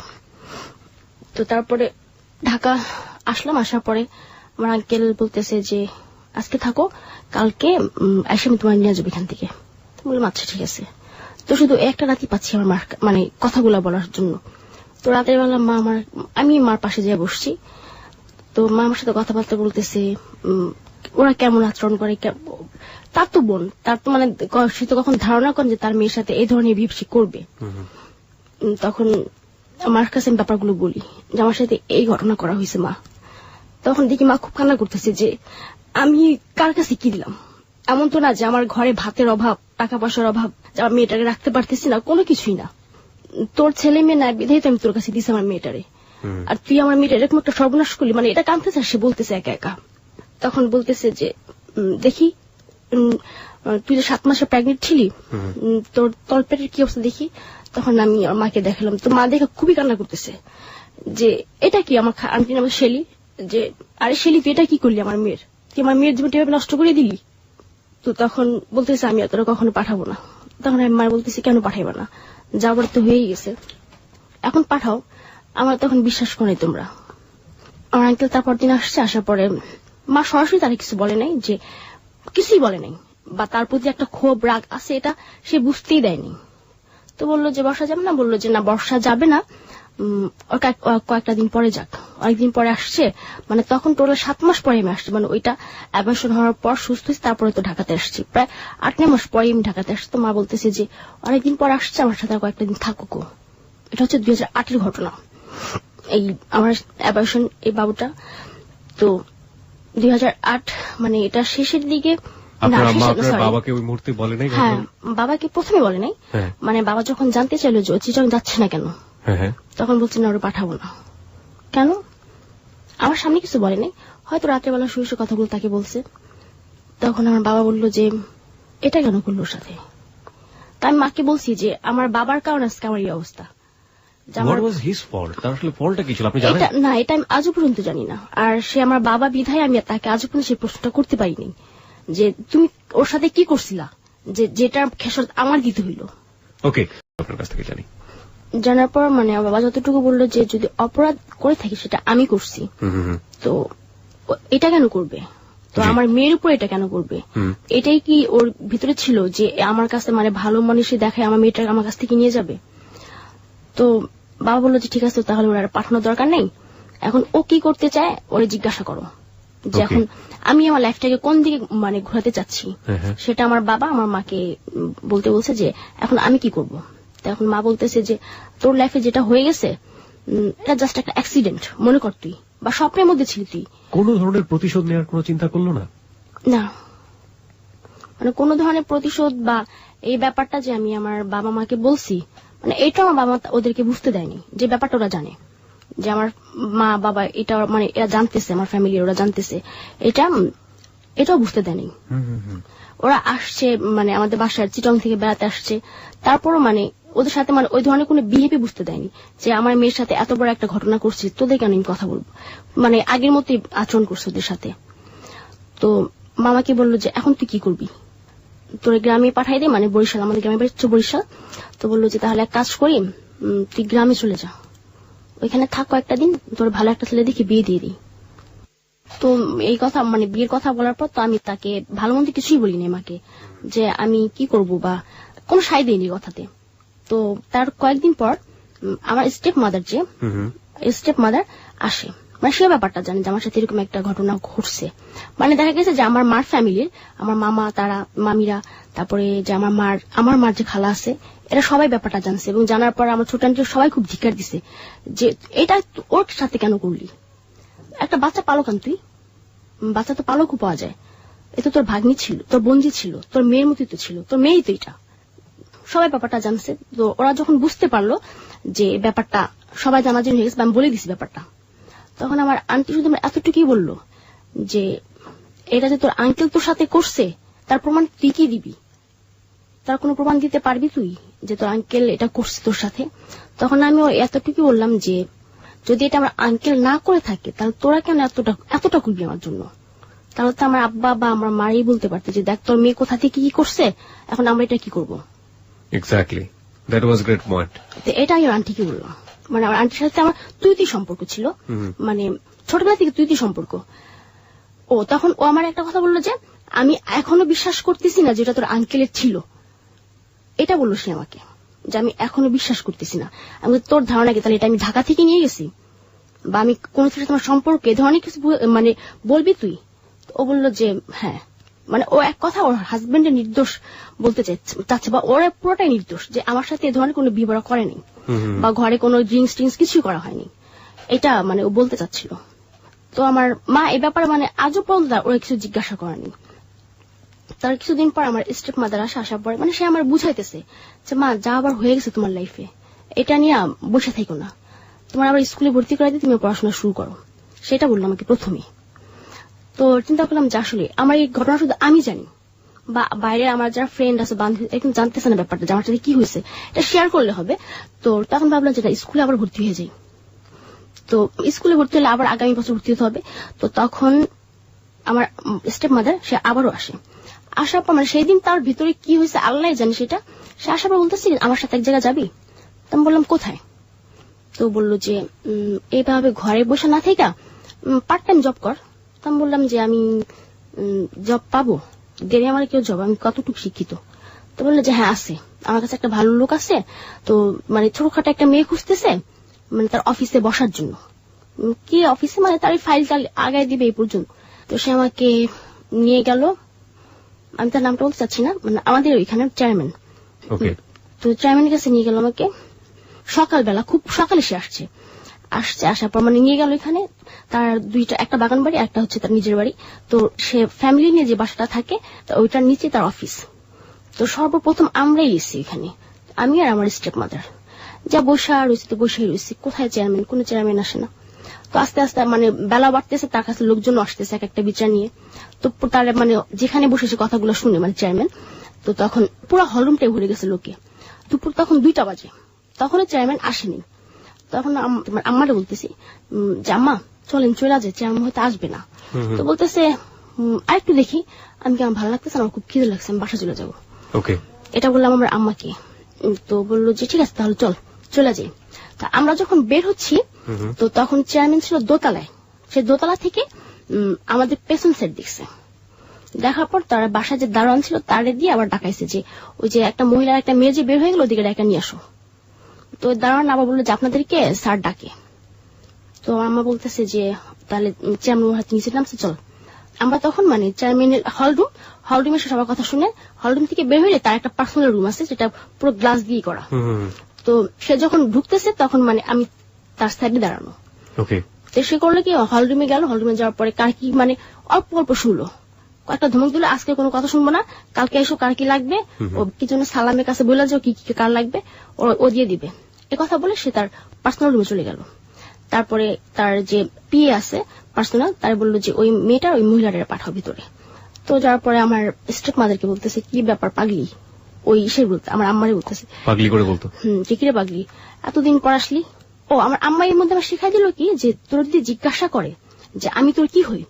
তো তারপরে ঢাকা আসলাম। আসার পরে আমার আঙ্কেল বলতেছে যে আজকে থাকো, কালকে এসে আমি তোমার নিয়ে যাবো এখান থেকে। বললাম আচ্ছা ঠিক আছে। তো শুধু একটা রাতই পাচ্ছি আমার মার মানে কথাগুলো বলার জন্য। তো রাতের বেলা আমি মার পাশে যেয়ে বসছি। তো মা আমার সাথে কথাবার্তা বলতেছে, ওরা কেমন আচরণ করে, তার তো বোন, তার তো মানে সে তো কখন ধারণা করেন যে তার মেয়ের সাথে এই ধরনের বিহেভ সে করবে। তখন আমার কাছে আমি ব্যাপারগুলো বলি যে আমার সাথে এই ঘটনা করা হয়েছে মা। তখন দেখি মা খুব কান্না করতেছে যে আমি কার কাছে কি দিলাম, এমন তো না যে আমার ঘরে ভাতের অভাব, টাকা পয়সার অভাব, যে আমার মেয়েটাকে রাখতে পারতেছি না, কোনো কিছুই না। তোর ছেলে মেয়ে নাই বিধাই তো আমি তোর কাছে দিছি আমার মেয়েটারে, আর তুই আমার মেয়েটা এরকম একটা সর্বনাশ করলি, মানে এটা কাঁদতে চাস, সে বলতেছে একা একা। তখন বলতেছে যে দেখি তুই যে 7 মাসে প্রেগনেন্ট ছিলি, তোর তলপেটের কি অবস্থা দেখি। তখন আমি আমার মাকে দেখালাম। তো মা দেখে খুবই কান্না করতেছে যে এটা কি, আমার আন্টি নামে শেলি, যে আরে শেলি তুই এটা কি করলি আমার মেয়ের, তুই আমার মেয়ের জীবনটা এভাবে নষ্ট করে দিলি। তো তখন বলতেছে আমি তোরা কখনো পাঠাবো না। তখন আমি মা বলতেছি কেন পাঠাইবা না, যাবার তো হয়েই গেছে, এখন পাঠাও। আমার তখন বিশ্বাস করে তোমরা। আমার আঙ্কেল তারপর দিন আসছে। আসার পরে মা সরাসরি তারা কিছু বলে নাই, যে কিছুই বলে নাই, বা তার প্রতি একটা ক্ষোভ রাগ আছে এটা সে বুঝতেই দেয়নি। তো বললো যে বর্ষা যাবে না, বললো যে না বর্ষা যাবে না, কয়েকটা দিন পরে যাক। অনেকদিন পরে আসছে, মানে তখন টোটাল 7 মাস পরে আমি আসছি, মানে ওইটা অ্যাবর্শন হওয়ার পর সুস্থ হয়েছে, তারপরে তো ঢাকাতে আসছি, প্রায় 8-9 মাস পরে আমি ঢাকাতে আসছি। তো মা বলতেছে যে অনেকদিন পর আসছে, আমার সাথে কয়েকটা দিন থাকুক। এটা হচ্ছে 2008-এর ঘটনা, এই আমার অ্যাবর্শন এই বাবুটা। তো 2008 মানে এটা শেষের দিকে। বাবাকে ওই মুহূর্তে বলে নাই? হ্যাঁ, বাবাকে প্রথমে বলে নাই। মানে বাবা যখন জানতে চাইলো যে চিটং যাচ্ছে না কেন, তখন বলছে না ওরা পাঠাবো না। কেন? আমার সামনে কিছু বলে নাই, হয়তো রাতের বেলা শুয়ে শুয়ে কথাগুলো তাকে বলছে। তখন আমার বাবা বললো যে এটা কেন করলো ওর সাথে। তাই আমি মাকে বলছি যে আমার বাবার কারণে আজকে আমার এই অবস্থা। না, এটা আমি আজও পর্যন্ত জানি না। আর সে আমার বাবা বিধায় আমি তাকে আজও পর্যন্ত সেই প্রশ্নটা করতে পারিনি যে তুমি ওর সাথে কি করছিলা, যে যেটা খেসারত আমার দিতে হইল। ওকে, আপনার কাছ থেকে জানি। জানার পর মানে বাবা যতটুকু বললো যে যদি অপরাধ করে থাকি সেটা আমি করছি, তো এটা কেন করবে, তো আমার মেয়ের উপর এটা কেন করবে, এটাই কি ওর ভিতরে ছিল যে আমার কাছে মানে ভালো মানুষই দেখায় আমার মেয়েটা আমার কাছ থেকে নিয়ে যাবে। তো বাবা বললো যে ঠিক আছে তাহলে ওরা পাঠানোর দরকার নেই, এখন ও কি করতে চায় ওরে জিজ্ঞাসা করো, যে এখন আমি আমার লাইফটাকে কোন দিকে মানে ঘোরাতে চাচ্ছি সেটা আমার বাবা আমার মাকে বলতে বলছে যে এখন আমি কি করব। এখন মা বলতেছে যে তোর লাইফে যেটা হয়ে গেছে এটা জাস্ট একটা অ্যাক্সিডেন্ট মনে কর, তুই বা স্বপ্নের মধ্যে ছিলি, তুই কোনো ধরনের প্রতিশোধ নেওয়ার কোনো চিন্তা করলো না? না, মানে কোনো ধরনের প্রতিশোধ বা এই ব্যাপারটা যে আমি আমার বাবা মাকে বলছি, মানে এটা আমার বাবা ওদেরকে বুঝতে দেয়নি, যে ব্যাপারটা ওরা জানে যে আমার মা বাবা এটা মানে এরা জানতেছে, আমার ফ্যামিলি ওরা জানতেছে, এটাও বুঝতে দেয়নি। ওরা আসছে মানে আমাদের বাসার চিটং থেকে বেড়াতে আসছে, তারপরও মানে ওদের সাথে মানে ওই ধরনের কোনো বিহেভি বুঝতে দেয়নি যে আমার মেয়ের সাথে এত বড় একটা ঘটনা করছে, তোদের কেন আমি কথা বলবো, মানে আগের মতোই আচরণ করছে ওদের সাথে। তো মামাকে বললো যে এখন তুই কি করবি, তোর গ্রামে পাঠাই দে, মানে বরিশাল, আমাদের গ্রামে বাড়ি বরিশাল। তো বললো যে তাহলে এক কাজ করি, তুই গ্রামে চলে যা, ওইখানে থাক কয়েকটা দিন, তোর ভালো একটা ছেলে দেখে বিয়ে দিয়ে দিই। তো এই কথা মানে বিয়ের কথা বলার পর তো আমি তাকে ভালো মন্দ কিছুই বলিনি মাকে, যে আমি কি করব বা কোনো সায় দিইনি কথাতে। তো তার কয়েকদিন পর আমার স্টেপ মাদার আসে, মানে সে ব্যাপারটা জানে যে আমার সাথে এরকম একটা ঘটনা ঘটছে। মানে দেখা গেছে যে আমার মার ফ্যামিলির, আমার মামা, তারা মামিরা, তারপরে যে আমার মার যে খালা আছে, এরা সবাই ব্যাপারটা জানছে, এবং জানার পর আমার ছোট আন্টি সবাই খুব ধিক্কার দিছে যে এটা ওর সাথে কেন করলি, একটা বাচ্চা পালকান তুই, বাচ্চা তো পালকও পাওয়া যায়, এ তো তোর ভাগ্নি ছিল, তোর বন্ধু ছিল, তোর মেয়ের মতোই তো ছিল, তোর মেয়েই তো এটা। সবাই ব্যাপারটা জানছে। তো ওরা যখন বুঝতে পারলো যে ব্যাপারটা সবাই জানাজানি হয়ে গেছে, আমি বলে দিছি ব্যাপারটা, তখন আমার আন্টি শুধু এতটুকুই বললো যে এটা যে তোর আঙ্কেল তোর সাথে করছে তার প্রমাণ তুই কি দিবি, তার কোনো প্রমাণ দিতে পারবি তুই যে তোর আঙ্কেল এটা করছে তোর সাথে? তখন আমি এতটুকু বললাম যে যদি এটা আমার আঙ্কেল না করে থাকে তাহলে তোরা কেন এতটা করবি আমার জন্য? তাহলে তো আমার আব্বা বা আমার মাই বলতে পারতে যে দেখ তোর মেয়ে কোথা থেকে কি করছে, এখন আমরা এটা কি করবো। Exactly, that was great point. এটা আমি আন্টিকে বললাম, মানে আমার আন্টির সাথে আমার তুই সম্পর্ক ছিল, মানে ছোটবেলা থেকে তুই সম্পর্ক। ও তখন ও আমার একটা কথা বললো যে আমি এখনো বিশ্বাস করতেছি না যেটা তোর আঙ্কেলের ছিল, এটা বললো সে আমাকে, যে আমি এখনো বিশ্বাস করতেছি না। আমি তোর ধারণা কি তাহলে এটা আমি ঢাকা থেকে নিয়ে গেছি, বা আমি কোন সাথে তোমার সম্পর্কে এ ধরনের কিছু মানে বলবি তুই? ও বললো যে হ্যাঁ, মানে ও এক কথা ওর হাজবেন্ডের নির্দোষ বলতে চাচ্ছে, বা ওরা পুরোটাই নির্দোষ যে আমার সাথে এ ধরনের কোনো বিবরণ করেনি, বা ঘরে কোনো ড্রিঙ্কস টিঙ্কস কিছুই করা হয়নি, এটা মানে ও বলতে চাচ্ছিল। তো আমার মা এই ব্যাপারে মানে আজও পর্যন্ত ওরা কিছু জিজ্ঞাসা করেনি। তার কিছুদিন পর আমার স্টেপ মাদার আসার পরে মানে সে আমার বুঝাইতেছে যে মা যা আবার হয়ে গেছে তোমার লাইফে, এটা নিয়ে বসে থাকো না, তোমার আবার স্কুলে ভর্তি করে দিয়ে তুমি পড়াশোনা শুরু করো, সেটা বললো আমাকে প্রথমে। তো চিন্তা করলাম যে আসলে আমার এই ঘটনা শুধু আমি জানি, বা বাইরে আমার যারা ফ্রেন্ড আছে বান্ধবী এখন জানতেছে না ব্যাপারটা যে আমার সাথে কি হয়েছে, এটা শেয়ার করলে হবে। তো তখন ভাবলাম যে স্কুলে আবার ভর্তি হয়ে যাই। তো স্কুলে ভর্তি হলে আবার আগামী বছর ভর্তি হতে হবে। তো তখন আমার স্টেপ মাদার সে আবারও আসার পর মানে সেই দিন তার ভিতরে কি হয়েছে আল্লাহ জানি সেটা, সে আসার পর বলতেছি আমার সাথে এক জায়গায় যাবি? তো আমি বললাম কোথায়? তো বললো যে এইভাবে ঘরে বসে না থেকে পার্ট টাইম জব কর। তো আমি বললাম যে আমি জব পাবো, দেবে আমার কেউ জব, আমি কতটুকু শিক্ষিত? তো বললো যে হ্যাঁ আছে, আমার কাছে একটা ভালো লোক আছে, তো মানে ছোটখাটো একটা মেয়ে খুঁজতেছে মানে তার অফিসে বসার জন্য। কি অফিসে? মানে তার ফাইল টাইল আগায় দিবে এই পর্যন্ত। তো সে আমাকে নিয়ে গেল, আমি তার নামটা বলতে চাচ্ছি না, মানে আমাদের ওইখানে চেয়ারম্যান। তো চেয়ারম্যানের কাছে নিয়ে গেল আমাকে সকালবেলা, খুব সকালে সে আসার পর মানে নিয়ে গেল এখানে তার একটা বাগান বাড়ি, একটা হচ্ছে তার নিজের বাড়ি। তো সে ফ্যামিলি নিয়ে যে বাসাটা থাকে ওইটার নিচে তার অফিস। তো সর্বপ্রথম আমরাই এসেছি এখানে, আমি আর আমার স্টেপ মাদার, যা বসে রয়েছি, কোথায় চেয়ারম্যান? কোনো চেয়ারম্যান আসে না। তো আস্তে আস্তে মানে বেলা বাড়তেছে, তার কাছে লোকজন আসতেছে এক একটা বিচার নিয়ে। তো তার মানে যেখানে বসেছে কথাগুলো শুনে মানে চেয়ারম্যান, তো তখন পুরো হলরুমটাই ভরে গেছে লোকে। দুপুর তখন 2টা বাজে, তখনও চেয়ারম্যান আসেনি। তখন আম্মারে বলতেছি যে আম্মা চলেন চলে যায়, চেয়ারম্যান হয়তো আসবে না। তো বলতেছে আরেকটু দেখি। আমি কি আমার ভালো লাগতেছে, আমার খুব খিদে লাগছে, আমি বাসা চলে যাবো, এটা বললাম আমার আম্মাকে। তো বললো যে ঠিক আছে তাহলে চলে যাই। তা আমরা যখন বের হচ্ছি তো তখন চেয়ারম্যান ছিল দোতলায়, সে দোতলা থেকে আমাদের পেছন সাইড দেখছে। দেখার পর তারা বাসায় যে দারোয়ান ছিল তারে দিয়ে আবার ডাকাইছে যে ওই যে একটা মহিলার একটা মেয়ে যে বের হয়ে গেল ওদিকে ডাকা নিয়ে আসো। তো দারোয়ান আবার বললো যে আপনাদেরকে স্যার ডাকে। তো আম্মা বলতেছে যে তাহলে চেয়ারম্যান হাতে নিচে নামছে, চল। আমরা তখন মানে চেয়ারম্যানের হলরুমে সবার কথা শুনে হলরুম থেকে বের হইলে তার একটা পার্সোনাল রুম আছে যেটা পুরো গ্লাস দিয়ে করা। তো সে যখন ঢুকতেছে তখন মানে আমি তার সাইডে দাঁড়ানো। তো সে করলো কি হলরুমে গেল, হলরুমে যাওয়ার পরে কার কি মানে অল্প শুনলো, একটা ধমক দিল আজকে কোনো কথা শুনবো না, কালকে এসো কার কি লাগবে, ও কি জন্য সালামের কাছে বলে যাও কি কার লাগবে ও দিয়ে দিবে, এ কথা বলে সে তার পার্সোনাল রুমে চলে গেল। তারপরে তার যে পিএ আছে পার্সোনাল, তার বললো যে ওই মেয়েটা ওই মহিলাটা পাঠাও ভিতরে। তো যাওয়ার পরে আমার স্টেপ মাদারকে বলতেছে কি ব্যাপার পাগলি, ওই সে বলতে আমার আম্মারে বলতেছে পাগলি করে বলতো যে কিরে পাগলি এতদিন পর আসলি। ও আমার আম্মা এর মধ্যে আমার শিখাই দিল কি যে তোর যদি জিজ্ঞাসা করে যে আমি তোর কি হই,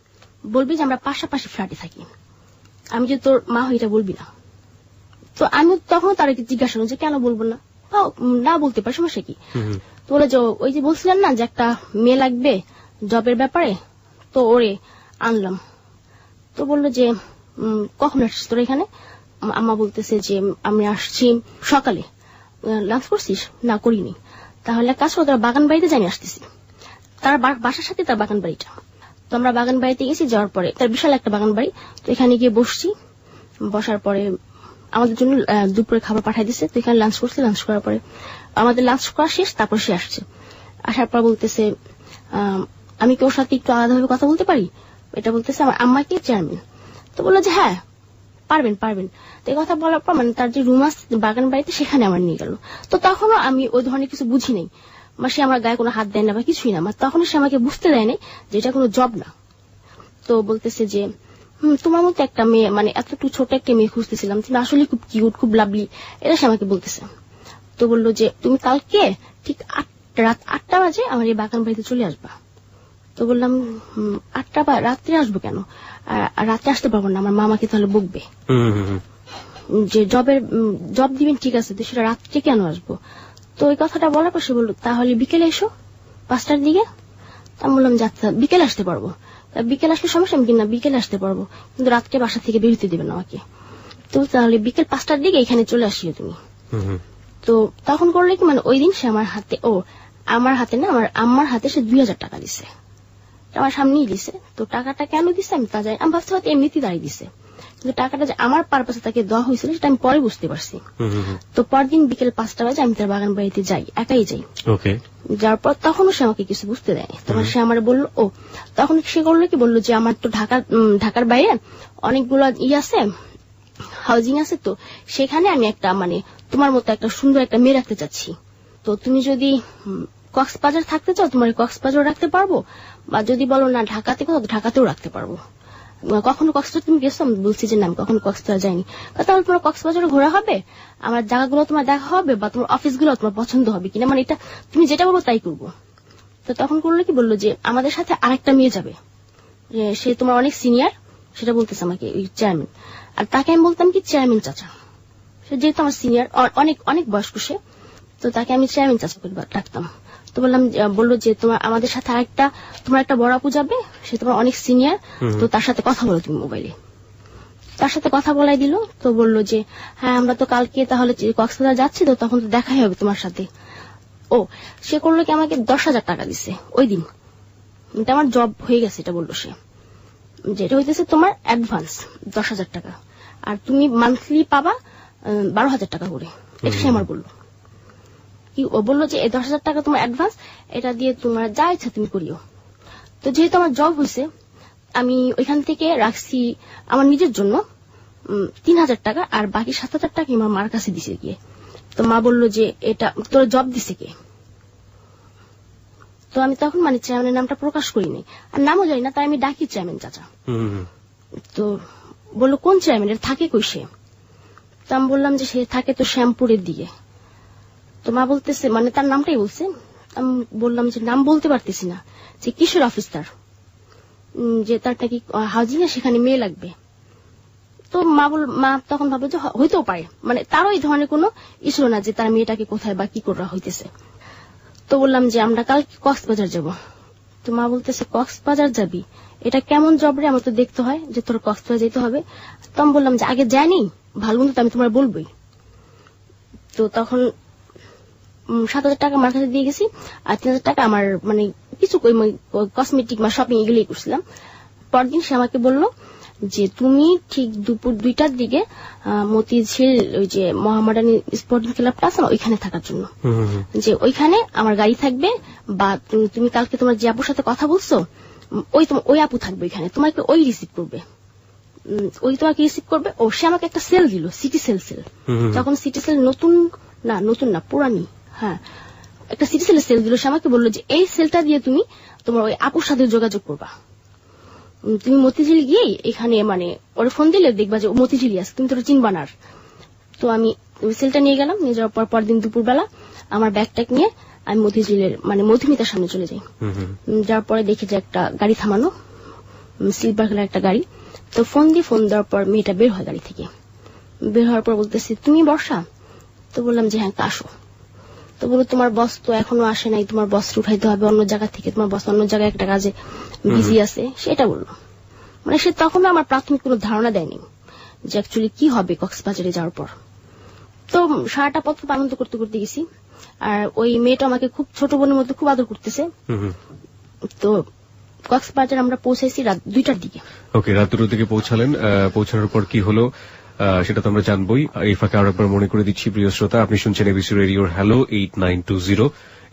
বলবি যে আমরা পাশাপাশি ফ্ল্যাটে থাকি, আমি যে তোর মা হই এটা বলবি না। তো আমি তখন তার জিজ্ঞাসা করলাম যে কেন বলবো না, না বলতে পারি সমস্যা কি। তো বলে যে ওই যে বলছিলেন না যে একটা মেয়ে লাগবে জবের ব্যাপারে, তো ওরে আনলাম। তো বললো যে কখন আসছিস তোর এখানে? আম্মা বলতেছে যে আমি আসছি সকালে। লাঞ্চ করছিস? না করিনি। তাহলে কাজ করো, তোরা বাগান বাড়িতে জানি আসতেছি। তার বাসার সাথে তার বাগান বাড়িটা। তো আমরা বাগান বাড়িতে গেছি, যাওয়ার পরে তার বিশাল একটা বাগান বাড়ি। তো এখানে গিয়ে বসছি, বসার পরে আমাদের জন্য দুপুরে খাবার পাঠাই দিচ্ছে। তো এখানে লাঞ্চ করছি, লাঞ্চ করার পরে আমাদের লাঞ্চ করা শেষ, তারপর সে আসছে। আসার পর বলতেছে আমি কি ওর সাথে একটু আলাদাভাবে কথা বলতে পারি, এটা বলতেছে আমার আম্মাকে চেয়ারম্যান। তো বললো যে হ্যাঁ পারবেন পারবেন। তো এই কথা বলার পর মানে তার যে রুম আছে বাগান বাড়িতে সেখানে আমার নিয়ে গেল। তো তখনও আমি ওই ধরনের কিছু বুঝি নাই, সে আমার গায়ে কোনো হাত দেয় না বা কিছুই না, তখনও সে আমাকে বুঝতে দেয় নাই যে এটা কোনো জব না। তো বলতেছে যে তোমার মতো একটা মেয়ে, মানে এতটুকু ছোট একটা মেয়ে খুঁজতেছিলাম, তুমি আসলে খুব কিউট, খুব লাভলি, এটা সে আমাকে বলতেছে। তো বললো যে তুমি কালকে ঠিক রাত 8টা বাজে আমার এই বাগান বাড়িতে চলে আসবা। তো বললাম 8টা বা রাত্রে আসবো কেন, রাতে আসতে পারবো না, আমার মামাকে তাহলে বকবে যে জব দিবেন, ঠিক আছে, তো সেটা রাত্রে কেন আসবো। তো ওই কথাটা বলার পর সে বললো তাহলে বিকেলে এসো 5টার দিকে। আমি বললাম যাত্রা বিকেলে আসতে পারবো, বিকেল আসলে সমস্যা, আমি কিনা বিকেলে আসতে পারবো, কিন্তু রাত্রে বাসা থেকে বেরোতে দেবেন আমাকে। তো তাহলে বিকেল 5টার দিকে এখানে চলে আসিও তুমি। তো তখন করলে কি মানে ওই দিন সে আমার হাতে, আমার হাতে না, আমার আম্মার হাতে সে 2000 টাকা দিছে, আমার সামনেই দিছে। তো টাকাটা কেন দিছে আমি তা জানি, আমি ভাবছি হয়তো এমনিতেই দাঁড়িয়ে দিছে, কিন্তু টাকাটা যে আমার পারপাসে তাকে দেওয়া হয়েছিল সেটা আমি পরে বুঝতে পারছি। তো পরদিন বিকেল 5টা বাজে আমি তার বাগান বাড়িতে যাই, একাই যাই। যার পর তখনও সে আমাকে কিছু বুঝতে দেয়নি। তখন সে আমার বললো তখন সে করলো কি, বললো যে আমার তো ঢাকার বাইরে অনেকগুলো আছে, হাউজিং আছে, তো সেখানে আমি একটা মানে তোমার মতো একটা সুন্দর একটা মেয়ে রাখতে চাচ্ছি। তো তুমি যদি কক্সবাজার থাকতে চাও তোমার কক্সবাজার রাখতে পারবো, বা যদি বলো না ঢাকাতে কোথাও, ঢাকাতেও রাখতে পারবো। কখনো কক্সবাজার তুমি গেছো? আমি বলছি যে না, আমি কখনো কক্সবাজার যাইনি। তাহলে তোমার কক্সবাজারে ঘোরা হবে, আমার জায়গাগুলো তোমার দেখা হবে, বা তোমার অফিসগুলো তোমার পছন্দ হবে কিনা, মানে এটা তুমি যেটা বলবো তাই করবো। তো তখন করলো কি, বললো যে আমাদের সাথে আরেকটা মেয়ে যাবে, সে তোমার অনেক সিনিয়র, সেটা বলতেছে আমাকে ওই চেয়ারম্যান। আর তাকে আমি বলতাম কি চেয়ারম্যান চাচা, সে যেহেতু আমার সিনিয়র, অনেক অনেক বয়স্ক সে, তো তাকে আমি চেয়ারম্যান চাচা করে ডাকতাম। তো বললো যে তোমার আমাদের সাথে আরেকটা তোমার একটা বড় আপু যাবে, সে তোমার অনেক সিনিয়র, তো তার সাথে কথা বলো তুমি মোবাইলে। তার সাথে কথা বলাই দিল। তো বললো যে হ্যাঁ আমরা তো কালকে তাহলে কক্সবাজার যাচ্ছি, তো তখন তো দেখাই হবে তোমার সাথে। সে করলো কি আমাকে 10,000 টাকা দিছে ওই দিন, এটা আমার জব হয়ে গেছে, এটা বললো সে, যেটা হইতেছে তোমার অ্যাডভান্স 10,000 টাকা, আর তুমি মান্থলি পাবা 12,000 টাকা করে, এটা সে আমার বললো। কি ও বললো যে এই 10,000 টাকা তোমার অ্যাডভান্স, এটা দিয়ে তোমার যা ইচ্ছা তুমি করিও। তো যেহেতু আমার জব হয়েছে, আমি ওইখান থেকে রাখছি আমার নিজের জন্য 3,000 টাকা, আর বাকি 7,000 টাকা আমার মার কাছে দিছে গিয়ে। তো মা বললো যে এটা তোর জব দিছে কে। তো আমি তখন মানে চেয়ারম্যানের নামটা প্রকাশ করিনি, আর নামও জানি না, তাই আমি ডাকি চেয়ারম্যান চাচা। তো বললো কোন চেয়ারম্যান, এর থাকে কই সে। তো আমি বললাম যে সে থাকে তো শ্যামপুরের দিকে। তো মা বলতেছে, মানে তার নামটাই বলছে। আমি বললাম যে নাম বলতে পারতেছি না, যে কিসের অফিস তার, যে তার নাকি হাউজিং এ সেখানে মেয়ে লাগবে। তো মা তখন ভাবলো যে হইতেও পারে, মানে তারও এই ধরনের কোনো ইস্যু না যে তার মেয়েটাকে কোথায় বা কি করা হইতেছে। তো বললাম যে আমরা কাল কক্সবাজার যাব। তো মা বলতেছে কক্সবাজার যাবি, এটা কেমন জব রে, আমার তো দেখতে হয় যে তোর কক্সবাজার যেতে হবে। তো আমি বললাম যে আগে জানি ভালো মন্দ আমি তোমার বলবোই। তো তখন 7,000 টাকা আমার কাছে দিয়ে গেছি, আর 3,000 টাকা আমার মানে কিছু কসমেটিক বা শপিং এগুলোই করছিলাম। পরদিন সে আমাকে বললো যে তুমি ঠিক দুপুর 2টার দিকে মতিঝিল ওই যে মোহামেডান স্পোর্টিং ক্লাবটা আছে না, ওইখানে থাকার জন্য, যে ওইখানে আমার গাড়ি থাকবে, বা তুমি কালকে তোমার যে আপুর সাথে কথা বলছো ওই আপু থাকবে ওইখানে, তোমাকে ওই রিসিভ করবে, ওই তোমাকে রিসিভ করবে। সে আমাকে একটা সেল দিল, সিটি সেল। যখন সিটি সেল নতুন না পুরানি, হ্যাঁ একটা সিটি সেল দিল। সে আমাকে বললো যে এই সেলটা দিয়ে তুমি তোমার ওই আপুর সাথে যোগাযোগ করবা, তুমি মতিঝিল গিয়ে এখানে মানে ওরা ফোন দিলে দেখবা যে মতিঝিলি আছে, তুমি তোরা চিনবা না। তো আমি সেলটা নিয়ে গেলাম, নিয়ে যাওয়ার পরদিন দুপুরবেলা আমার ব্যাগট্যাগ নিয়ে আমি মতিঝিলের মানে মধুমিতার সামনে চলে যাই। যাওয়ার পরে দেখি যে একটা গাড়ি থামানো, সিলভার কালার একটা গাড়ি। তো ফোন দেওয়ার পর মেয়েটা বের হয় গাড়ি থেকে। বের হওয়ার পর বলতেছি তুমি বর্ষা? তো বললাম যে হ্যাঁ আসো। তো বলো তোমার বস তো এখনো আসে নাই, তোমার বস উঠাইতে হবে অন্য জায়গা থেকে, তোমার বস অন্য জায়গায় একটা কাজে বিজি আছে, সেটা বললো। মানে সে তখনও আমার প্রাথমিক কোনো ধারণা দেয়নি যে অ্যাকচুয়ালি কি হবে কক্সবাজারে যাওয়ার পর। তো সারাটা পথ আনন্দ করতে গেছি, আর ওই মেয়েটা আমাকে খুব ছোট বোনের মতো খুব আদর করতেছে। তো কক্সবাজার আমরা পৌঁছাইছি রাত 2টার দিকে। ওকে, রাত 2টার দিকে পৌঁছালেন। পৌঁছানোর পর কি হলো সেটা তো আমরা জানবই। এই ফাঁকে আরেকবার মনে করে দিচ্ছি প্রিয় শ্রোতা, আপনি শুনছেন এবিসি রেডিওর হ্যালো 8920।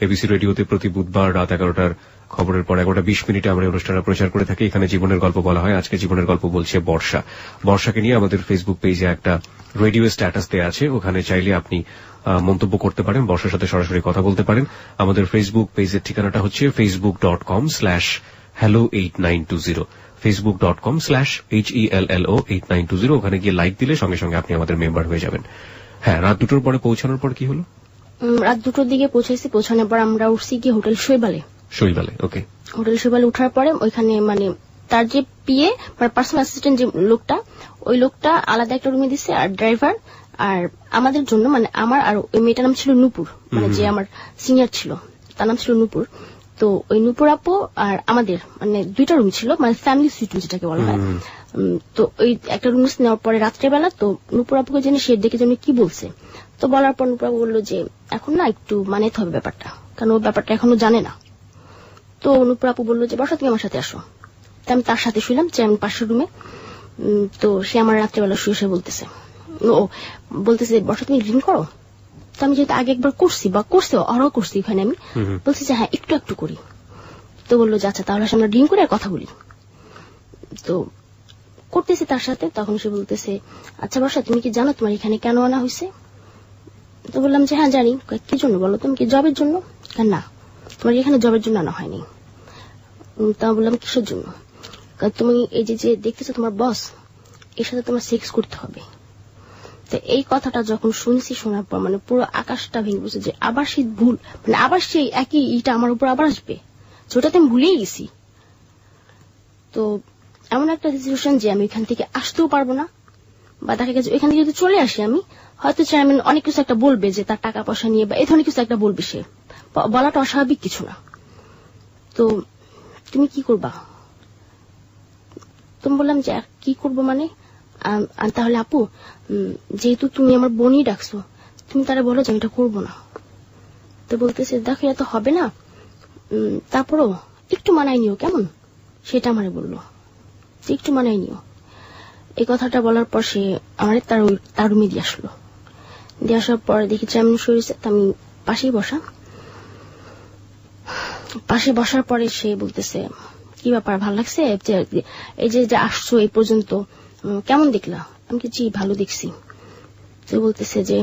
এবিসি রেডিওতে প্রতি বুধবার রাত 11টার খবরের পর 11:20 আমরা অনুষ্ঠানটা প্রচার করে থাকি। এখানে জীবনের গল্প বলা হয়। আজকে জীবনের গল্প বলছে বর্ষা। বর্ষাকে নিয়ে আমাদের ফেসবুক পেজে একটা রেডিও স্ট্যাটাস দেয়া আছে, ওখানে চাইলে আপনি মন্তব্য করতে পারেন, বর্ষার সাথে সরাসরি কথা বলতে পারেন। আমাদের ফেসবুক পেজের ঠিকানাটা হচ্ছে facebook.com/hello8920, facebook.com/HELLO8920। ওখানে গিয়ে লাইক দিলে সঙ্গে সঙ্গে আপনি আমাদের মেম্বার হয়ে যাবেন। হ্যাঁ, রাত 2টোর পরে পৌঁছানোর পর কি হলো? রাত 2টোর দিকে পৌঁছাইছি। পৌঁছানোর পর আমরা উঠছি গিয়ে হোটেল শৈবালে। ওকে। হোটেল শৈবালে উঠার পরে ওইখানে মানে তার যে পিএ মানে পার্সোনাল অ্যাসিস্ট্যান্ট যে লোকটা, ওই লোকটা আলাদা একটা রুমে দিচ্ছে, আর ড্রাইভার আর আমাদের জন্য মানে আমার আর ওই মেয়েটার নাম ছিল নূপুর, মানে যে আমার সিনিয়র ছিল তার নাম ছিল নূপুর। তো ওই নূপুর আপু আর আমাদের মানে 2টা রুম ছিল, মানে ফ্যামিলি সুইট যেটাকে বলা হয়। তো ওই একটা রুম নেওয়ার পরে রাত্রেবেলা তো নূপুর আপুকে জেনে সে দেখে যেন কি বলছে। তো বলার পর নূপুর আপু বললো যে এখন না একটু মানাতে হবে ব্যাপারটা, কারণ ও ব্যাপারটা এখনো জানে না। তো নূপুর আপু বললো যে বর্ষা তুমি আমার সাথে আসো। তো আমি তার সাথে শুইলাম যে আমি পাশের রুমে। তো সে আমার রাত্রেবেলা শুয়ে বলতেছে বর্ষা তুমি ড্রিঙ্ক করো? তো আমি যেহেতু আগে একবার করছি বা অরও করছি ওখানে, আমি বলছি যে হ্যাঁ একটু একটু করি। তো বললো যে আচ্ছা তাহলে আমরা ড্রিঙ্ক করে আর কথা বলি। তো করতেছি তার সাথে, তখন সে বলতেছে আচ্ছা বর্ষা তুমি কি জানো তোমার এখানে কেন আনা হয়েছে? তো বললাম যে হ্যাঁ জানি। কি জন্য বলো? তুমি কি জবের জন্য? না, তোমার এখানে জবের জন্য আনা হয়নি। তা বললাম কিসের জন্য? তুমি এই যে দেখতেছো তোমার বস, এর সাথে তোমার সেক্স করতে হবে। তো এই কথাটা যখন শুনছি, শোনার পর মানে পুরো আকাশটা ভেঙে পড়ছে যে আবার সেই ভুল, মানে আবার সেই একই ইটা আমার উপর আবার আসবে, যেটাতে আমি ভুলেই গেছি। তো এমন একটা সিচুয়েশন যে আমি এখান থেকে আসতেও পারবো না, বা দেখা গেছে এখান থেকে যদি চলে আসি আমি, হয়তো চেয়ারম্যান অনেক কিছু একটা বলবে যে তার টাকা পয়সা নিয়ে বা এই ধরনের কিছু একটা বলবে। সে বলাটা অস্বাভাবিক কিছু না। তো তুমি কি করবা? তুমি বললাম যে কি করবো মানে, তাহলে আপু যেহেতু তুমি আমার বোনই ডাকছো, তুমি তারা বলো যে আমি এটা করবো না। তো বলতেছে দেখো এটা তো হবে না, তারপরও একটু মানায় নিও কেমন, সেটা আমারে বললো যে একটু মানায় নিও। এই কথাটা বলার পর সে আমার তার রুমে দিয়ে আসলো। দিয়ে আসার পর দেখি চেয়ারম্যান শুয়েছে, আমি পাশেই বসা। পাশে বসার পরে সে বলতেছে কি ব্যাপার, ভালো লাগছে এই যে আসছো এই পর্যন্ত, কেমন দেখলা? আমি কি জি ভালো দেখছি। তো বলতেছে যে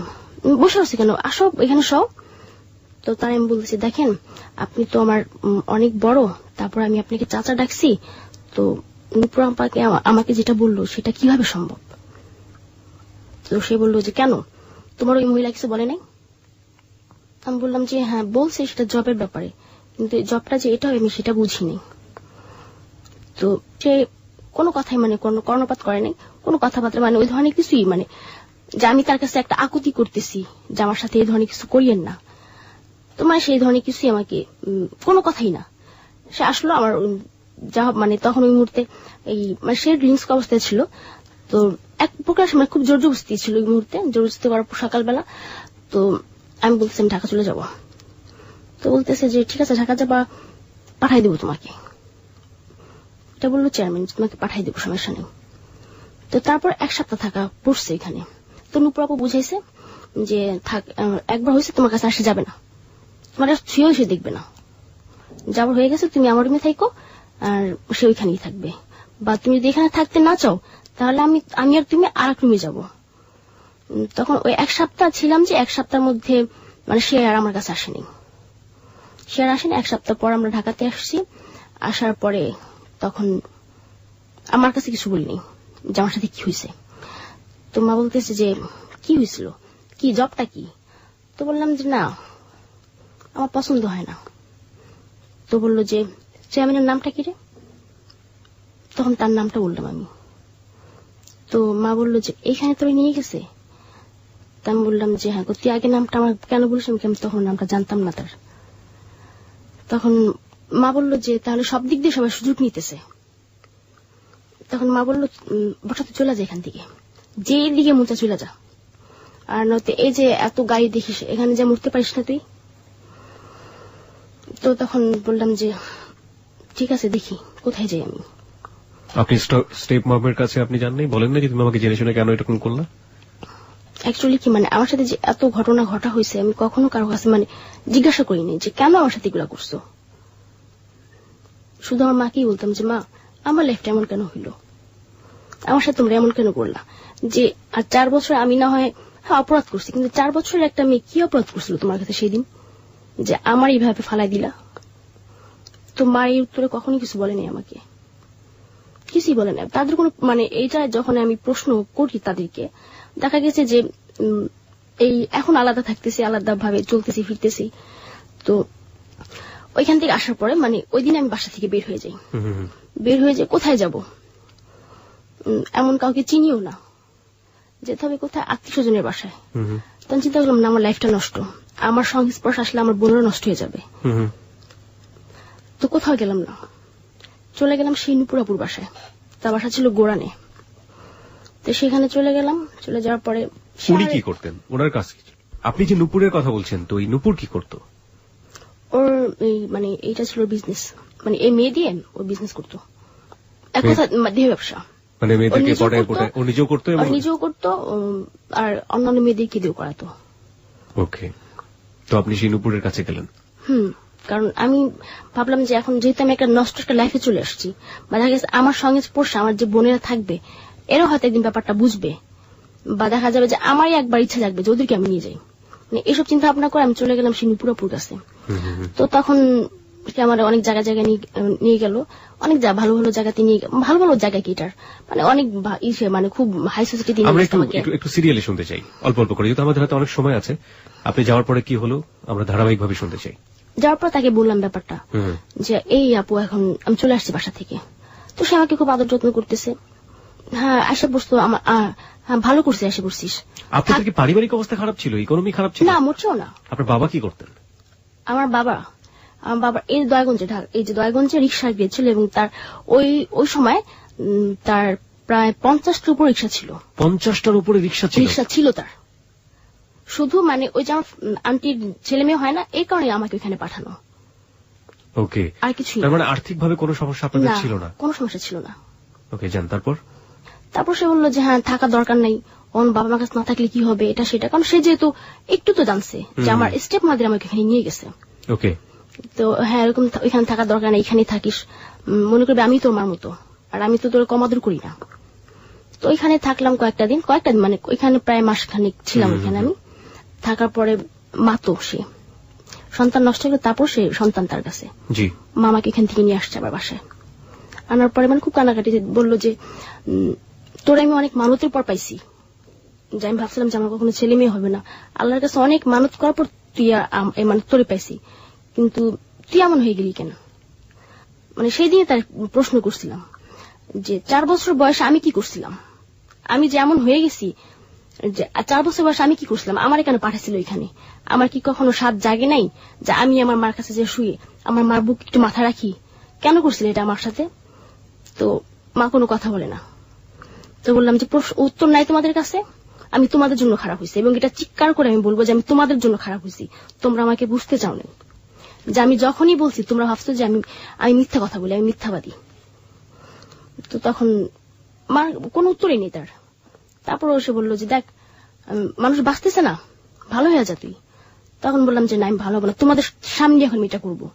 বসে আছি কেন, আসো এখানে সব। তো তার আমি বলতেছি দেখেন আপনি তো আমার অনেক বড়, তারপর আমি আপনাকে চাচা ডাকছি, তো নূপুর আপাকে আমাকে যেটা বললো সেটা কিভাবে সম্ভব? তো সে বললো যে কেন, তোমার ওই মহিলা কিছু বলে নাই? আমি বললাম যে হ্যাঁ বলছে, সেটা জবের ব্যাপারে, কিন্তু জবটা যে এটা আমি সেটা বুঝিনি। তো সে কোনো কথাই মানে কোনো কর্ণপাত করে নাই, কোনো কথাবার্তা মানে ওই ধরনের কিছুই, মানে যে আমি তার কাছে একটা আকুতি করতেছি যে আমার সাথে এই ধরনের কিছু করিয়েন না, তো মানে সেই ধরনের কিছুই আমাকে কোনো কথাই না। সে আসলো আমার যা মানে তখন ওই মুহূর্তে এই মানে সে ড্রিঙ্কস অবস্থায় ছিল, তো এক প্রকার মানে খুব জোর জবরদস্তি ছিল ওই মুহূর্তে, জবরদস্তি করার সকালবেলা। তো আমি বলতেছি আমি ঢাকা চলে যাব। তো বলতেছে যে ঠিক আছে ঢাকা যাবা, পাঠাই দেবো তোমাকে। এটা বললো চেয়ারম্যান, তোমাকে পাঠাই দেবো, সমস্যা নেই। তো তারপর 1 সপ্তাহ থাকা পড়ছে এখানে। তো নূপুর আপু বুঝাইছে যে থাক, একবার হয়েছে তোমার কাছে আসে যাবে না, তোমার ছুঁয়েও সে দেখবে না, যাবার হয়ে গেছে তুমি আমার রুমে থাকো আর সে ওইখানেই থাকবে, বা তুমি যদি এখানে থাকতে না চাও তাহলে আমি আর তুমি আর এক রুমে যাবো। তখন ওই 1 সপ্তাহ ছিলাম, যে 1 সপ্তাহের মধ্যে মানে সে আর আমার কাছে আসেনি, সে আর আসেনি। 1 সপ্তাহ পর আমরা ঢাকাতে আসছি। আসার পরে তখন আমার কাছে কিছু বলিনি যে আমার সাথে কি হয়েছে। তো মা বলতেছে যে কি হয়েছিল, কি জবটা কি? তো বললাম যে না আমার পছন্দ হয় না। তো বললো যে চেয়ারম্যানের নামটা কি রে? তখন তার নামটা বললাম আমি। তো মা বললো যে এইখানে তোরে নিয়ে গেছে। তা আমি বললাম যে হ্যাঁ, তুই আগে নামটা আমার কেন বলিস? আমি তখন নামটা জানতাম না তার। তখন মা বললো যে তাহলে সব দিক দিয়ে সবাই সুযোগ নিতেছে। তখন মা বললো বর্ষা তুই চলে যা এখান থেকে, যে দিকে মুচা চলে যা, আর নয়তো এই যে এত গাড়ি দেখিস এখানে যা মরতে পারিস না তুই। তো তখন বললাম যে ঠিক আছে দেখি কোথায় যাই আমি। আপনি স্টেপ মমের কাছে আপনি জান নাই, বলেন না যে তুমি আমাকে জেনে শুনে কেন এরকম করলা? অ্যাকচুয়ালি কি মানে আমার সাথে যে এত ঘটনা ঘটা হয়েছে আমি কখনো কারো কাছে মানে জিজ্ঞাসা করিনি যে কেন আমার সাথে এগুলা করছো। শুধু আমার মাকেই বলতাম যে মা আমার লাইফটা এমন কেন হইলো, আমার সাথে তোমরা এমন কেন করলা। যে আর 4 বছর আমি না হয় অপরাধ করছি, কিন্তু 4 বছরের একটা মেয়ে কি অপরাধ করছিল তোমার কাছে সেই দিন যে আমার এইভাবে ফালাই দিলা। তো মা এই উত্তরে কখনোই কিছু বলেনি, আমাকে কিছুই বলে না। তাদের কোনো মানে এইটা যখন আমি প্রশ্ন করি তাদেরকে, দেখা গেছে যে এই এখন আলাদা থাকতেছি, আলাদা ভাবে চলতেছি ফিরতেছি। তো ওইখান থেকে আসার পরে মানে ওই দিন আমি বাসা থেকে বের হয়ে যাই। বের হয়ে যাই কোথায় যাব, এমন কাউকে চিনিও না, যেতে হবে কোথায় আত্মীয় স্বজনের বাসায়। তখন চিন্তা করলাম না আমার লাইফটা নষ্ট, আমার সংস্পর্শ আসলে আমার বোনেরা নষ্ট হয়ে যাবে। তো কোথাও গেলাম না, চলে গেলাম সেই নুপুরাপুর বাসায়। তার বাসা ছিল গোড়ানে। তো সেখানে চলে গেলাম, চলে যাওয়ার পরে উনি কি করতেন, ওনার কাজ কি? আপনি যে নুপুরের কথা বলছেন, তো এই নুপুর কি করতো? ওর এই মানে এইটা ছিল বিজনেস, মানে এই মেয়ে দিয়ে ও বিজনেস করতো, এক কথা দেহ ব্যবসা। মানে মেয়েদেরকে পটায় পটায় ও নিজেও করতো? নিজেও করতো আর অন্যান্য মেয়েদেরকে দিয়েও করাতো। ওকে, তো আপনি সেই নুপুরের কাছে গেলেন? কারণ আমি ভাবলাম যে এখন যেহেতু আমি একটা নষ্ট একটা লাইফে চলে আসছি, বা দেখা গেছে আমার সঙ্গে পড়ছে আমার যে বোনেরা থাকবে এরা হয়তো একদিন ব্যাপারটা বুঝবে, বা দেখা যাবে যে আমারই একবার ইচ্ছা জাগবে যে ওদেরকে আমি নিয়ে যাই। মানে এইসব চিন্তা ভাবনা করে আমি চলে গেলাম সেই নুপুরাপুর কাছে। তো তখন আমার অনেক জায়গায় নিয়ে গেল, অনেক ভালো ভালো জায়গাতে নিয়ে, ভালো ভালো জায়গা কি এটার মানে অনেক মানে খুব হাই সোসাইটি। আমরা একটু সিরিয়ালি শুনতে চাই, অল্প অল্প করে, যেহেতু আমাদের হাতে অনেক সময় আছে। আপনি যাওয়ার পরে কি হলো আমরা ধারাবাহিক ভাবে শুনতে চাই। যাওয়ার পর তাকে বললাম ব্যাপারটা যে এই আপু এখন আমি চলে আসছি বাসা থেকে। তো সে আমাকে খুব আদর যত্ন করতেছে। হ্যাঁ আসে বসতো, হ্যাঁ ভালো করছে এসে বসছিস। আপনাদের কি পারিবারিক অবস্থা খারাপ ছিল, ইকোনমি খারাপ ছিল? না মোটেও না। আপনার বাবা কি করতেন? আমার বাবা এই দয়াগঞ্জে, এই যে দয়াগঞ্জে রিক্সা গিয়েছিল, এবং তার ওই সময় তার প্রায় 50টার উপর রিক্সা ছিল। 50টার উপরে রিক্সা ছিল তার। শুধু মানে ওই যে আমার আন্টির ছেলে মেয়ে হয় না, এই কারণে আমাকে ওখানে পাঠানো। ওকে, আর কিছু তার মানে আর্থিকভাবে কোনো সমস্যা আপনাদের ছিল না? কোনো সমস্যা ছিল না। ওকে, যান। তারপর সে বললো যে হ্যাঁ থাকা দরকার নাই, ওর বাবা মার কাছে না থাকলে কি হবে, এটা সেটা। কারণ সে যেহেতু একটু তো জানছে যে আমার স্টেপ মাদের আমাকে এখানে নিয়ে গেছে। ওকে, তো হ্যাঁ এরকম ওইখানে থাকার দরকার নেই, এখানে থাকিস, মনে করবে আমি তোর মার মতো, আর আমি তো তোর কম আদর করি না। তো ওইখানে থাকলাম কয়েকটা দিন মানে ওইখানে প্রায় মাসখানেক ছিলাম ওইখানে। আমি থাকার পরে মা তো সে সন্তান নষ্ট হলো, তারপর সে সন্তান তার কাছে মামাকে এখান থেকে নিয়ে আসছে আবার বাসায়। আনার পরে মানে খুব কান্নাকাটি বললো যে তোর আমি অনেক মানতের পর পাইছি, যে আমি ভাবছিলাম যে আমার কখনো ছেলে মেয়ে হবে না, আল্লাহর কাছে অনেক মানত করার পর তুই মানে তোরে পাইছি, কিন্তু তুই এমন হয়ে গেলি কেন। মানে সেই দিনে তার প্রশ্ন করছিলাম যে 4 বছর বয়সে আমি কি করছিলাম, আমি যে এমন হয়ে গেছি যে 4 বছর বয়সে আমি কি করছিলাম, আমার কেন পাঠাচ্ছিল এখানে। আমার কি কখনো স্বাদ জাগে নাই যে আমি আমার মার কাছে যে শুয়ে আমার মার বুক একটু মাথা রাখি, কেন করছিল এটা আমার সাথে। তো মা কোনো কথা বলে না। তো বললাম যে উত্তর নাই তোমাদের কাছে, আমি তোমাদের জন্য খারাপ হয়েছি, এবং এটা চিৎকার করে আমি বলবো যে আমি তোমাদের জন্য খারাপ হয়েছি, তোমরা আমাকে বুঝতে চাও না। যে আমি যখনই বলছি তোমরা ভাবছো যে আমি মিথ্যা কথা বলি, আমি মিথ্যাবাদী। তো তখন মার কোনো উত্তরই নেই তার। তারপর সে বললো যে দেখ মানুষ বাঁচতেছে না, ভালো হয়ে যা তুই। তখন বললাম যে না আমি ভালো হবো না, তোমাদের সামনে এখন এটা করবো,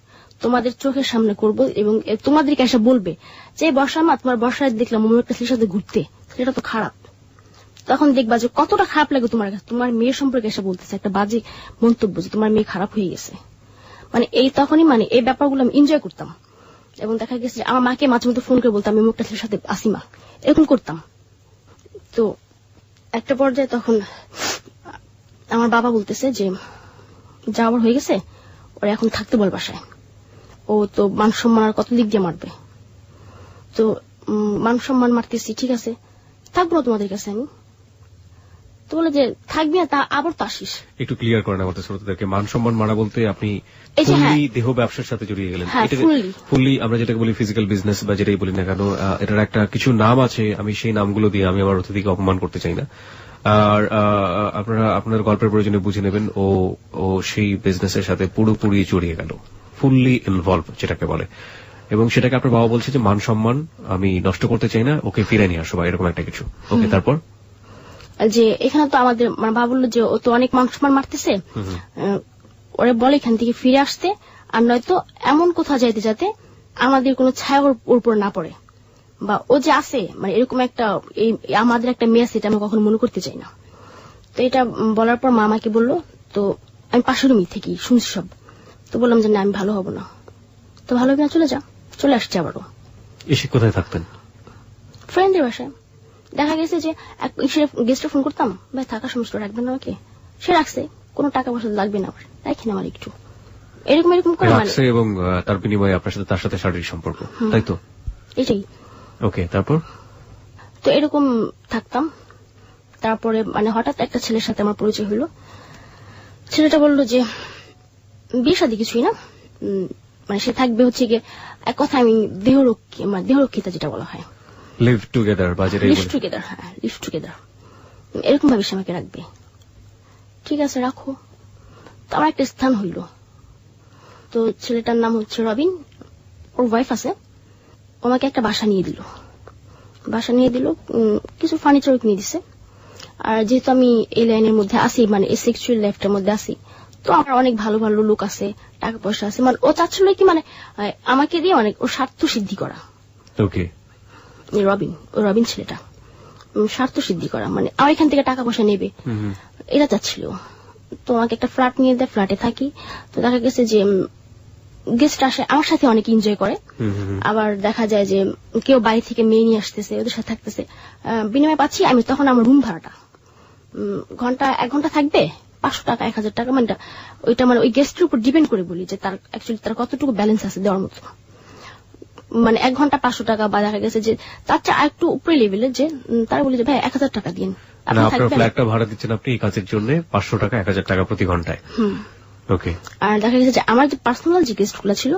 তোমাদের চোখের সামনে করবো, এবং তোমাদেরকে এসে বলবে যে বর্ষা মা তোমার বর্ষায় দেখলাম অন্য একটা ছেলের সাথে ঘুরতে, সেটা তো খারাপ। তখন দেখবা যে কতটা খারাপ লাগে তোমার কাছে, তোমার মেয়ের সম্পর্কে এসে বলতেছে একটা বাজে মন্তব্য যে তোমার মেয়ে খারাপ হয়ে গেছে। মানে তখনই মানে এই ব্যাপারগুলো আমি এনজয় করতাম, এবং দেখা গেছে আমার মাকে মাঝে মধ্যে ফোন করে বলতাম আমি অমুকটা ছেলের সাথে আসি মা, এরকম করতাম। তো একটা পর্যায়ে তখন আমার বাবা বলতেছে যে যা আবার হয়ে গেছে, ওরা এখন থাকতে বল বাসায়, ও তো মান সম্মান আর কত দিক দিয়ে মারবে। তো মান সম্মান মারতেছি, ঠিক আছে থাকবো না তোমাদের কাছে আমি। তো বলে যে থাকবি না, তা আবার তো আসিস। একটু ক্লিয়ার করেন আমাদের শ্রোতাদেরকে, মান সম্মান মারা বলতে আপনি দেহ ব্যবসার সাথে জড়িয়ে গেলেন। ফুললি আমরা যেটাকে বলি ফিজিক্যাল বিজনেস বা যেটাই বলি না কেন, এটার একটা কিছু নাম আছে, আমি সেই নামগুলো দিয়ে আমি আমার অতিথিকে অপমান করতে চাই না। আর আপনারা আপনার গল্পের প্রয়োজনে বুঝে নেবেন ও সেই বিজনেসের সাথে পুরোপুরি জড়িয়ে গেল, ফুললি ইনভলভ যেটাকে বলে। এবং সেটাকে আপনার বাবা বলছে যে মান সম্মান আমি নষ্ট করতে চাই না, ওকে ফিরে নিয়ে আসো বা এরকম একটা কিছু। ওকে, তারপর যে এখানে তো আমাদের মানে বাবা বললো যে ও তো অনেক মান সম্মান মারতেছে, ওরা বলে এখান থেকে ফিরে আসতে, আর নয়তো এমন কোথাও যাইতে যাতে আমাদের কোনো ছায়া ওর উপর না পড়ে, বা ও যে আছে মানে এরকম একটা আমাদের একটা মেয়ে আছে, এটা আমি কখনো মনে করতে চাই না। তো এটা বলার পর মা আমাকে বললো, তো আমি পাশের রুমই থেকে শুনছি সব, তো বললাম যে না আমি ভালো হব না। তো ভালো হবে না, চলে যা। চলে আসছে আবারও। এসে কোথায় থাকতেন? ফ্রেন্ডের বাসায়। দেখা গেছে যে গেস্টে ফোন করতাম, ভাই থাকার সমস্ত রাখবেন না আমাকে, সে রাখছে, কোনো টাকা পয়সা লাগবে না আমার, রাখেন আমার একটু, এরকম এরকম করে রাখছে। এবং তার বিনিময়ে আপনার সাথে তার সাথে শারীরিক সম্পর্ক, তাই তো? এটাই। ওকে, তারপর? তো এরকম থাকতাম। তারপরে মানে হঠাৎ একটা ছেলের সাথে আমার পরিচয় হলো। ছেলেটা বললো যে বিয়ে শাদী কিছুই না, মানে সে থাকবে হচ্ছে গিয়ে এক কথা আমি দেহরক্ষী, মানে দেহরক্ষিতা যেটা বলা হয়, লিভ টুগেদার বা যেটা লিভ টুগেদার। হ্যাঁ, লিভ টুগেদার, এরকম ভাবে সে আমাকে রাখবে। ঠিক আছে, রাখো। তো আমার একটা স্থান হইল। তো ছেলেটার নাম হচ্ছে রবিন, ওর ওয়াইফ আছে, আমাকে একটা বাসা নিয়ে দিল। কিছু ফার্নিচার কিনে দিছে। আর যেহেতু আমি এই লাইনের মধ্যে আছি, মানে এই সেক্সুয়াল লাইফটার মধ্যে আছি, তো আমার অনেক ভালো ভালো লোক আছে, টাকা পয়সা আছে, মানে ও চাচ্ছিল কি মানে আমাকে দিয়ে অনেক ওর স্বার্থ সিদ্ধি করা। ওকে, রবিন ছেলেটা স্বার্থ সিদ্ধি করা, মানে আমার এখান থেকে টাকা পয়সা নেবে, এটা চাচ্ছিল। তো আমাকে একটা ফ্ল্যাট নিয়ে দেয়, ফ্ল্যাটে থাকি। তো দেখা গেছে যে গেস্ট আসে, আমার সাথে অনেক এনজয় করে। আবার দেখা যায় যে কেউ বাড়ি থেকে মেয়ে নিয়ে আসতেছে, ওদের সাথে থাকতেছে, বিনিময়ে পাচ্ছি আমি তখন আমার রুম ভাড়াটা। ঘন্টা 1 ঘন্টা থাকবে 500 টাকা 1000 টাকা, মানে ওইটা মানে ওই গেস্টের উপর ডিপেন্ড করে বলি যে তার অ্যাকচুয়ালি তার কতটুকু ব্যালেন্স আছে দেওয়ার মতো। মানে 1 ঘন্টা 500 টাকা, বা দেখা গেছে যে তার চেয়ে একটু উপরে লেভেলের যে তারা বলে যে ভাই 1000 টাকা দিন। আপনার ফ্ল্যাটটা ভাড়া দিচ্ছেন আপনি এই কাজের জন্য 500 টাকা 1000 টাকা প্রতি ঘন্টায়। ওকে। আর দেখা গেছে যে আমার যে পার্সোনাল যে গেস্ট গুলো ছিল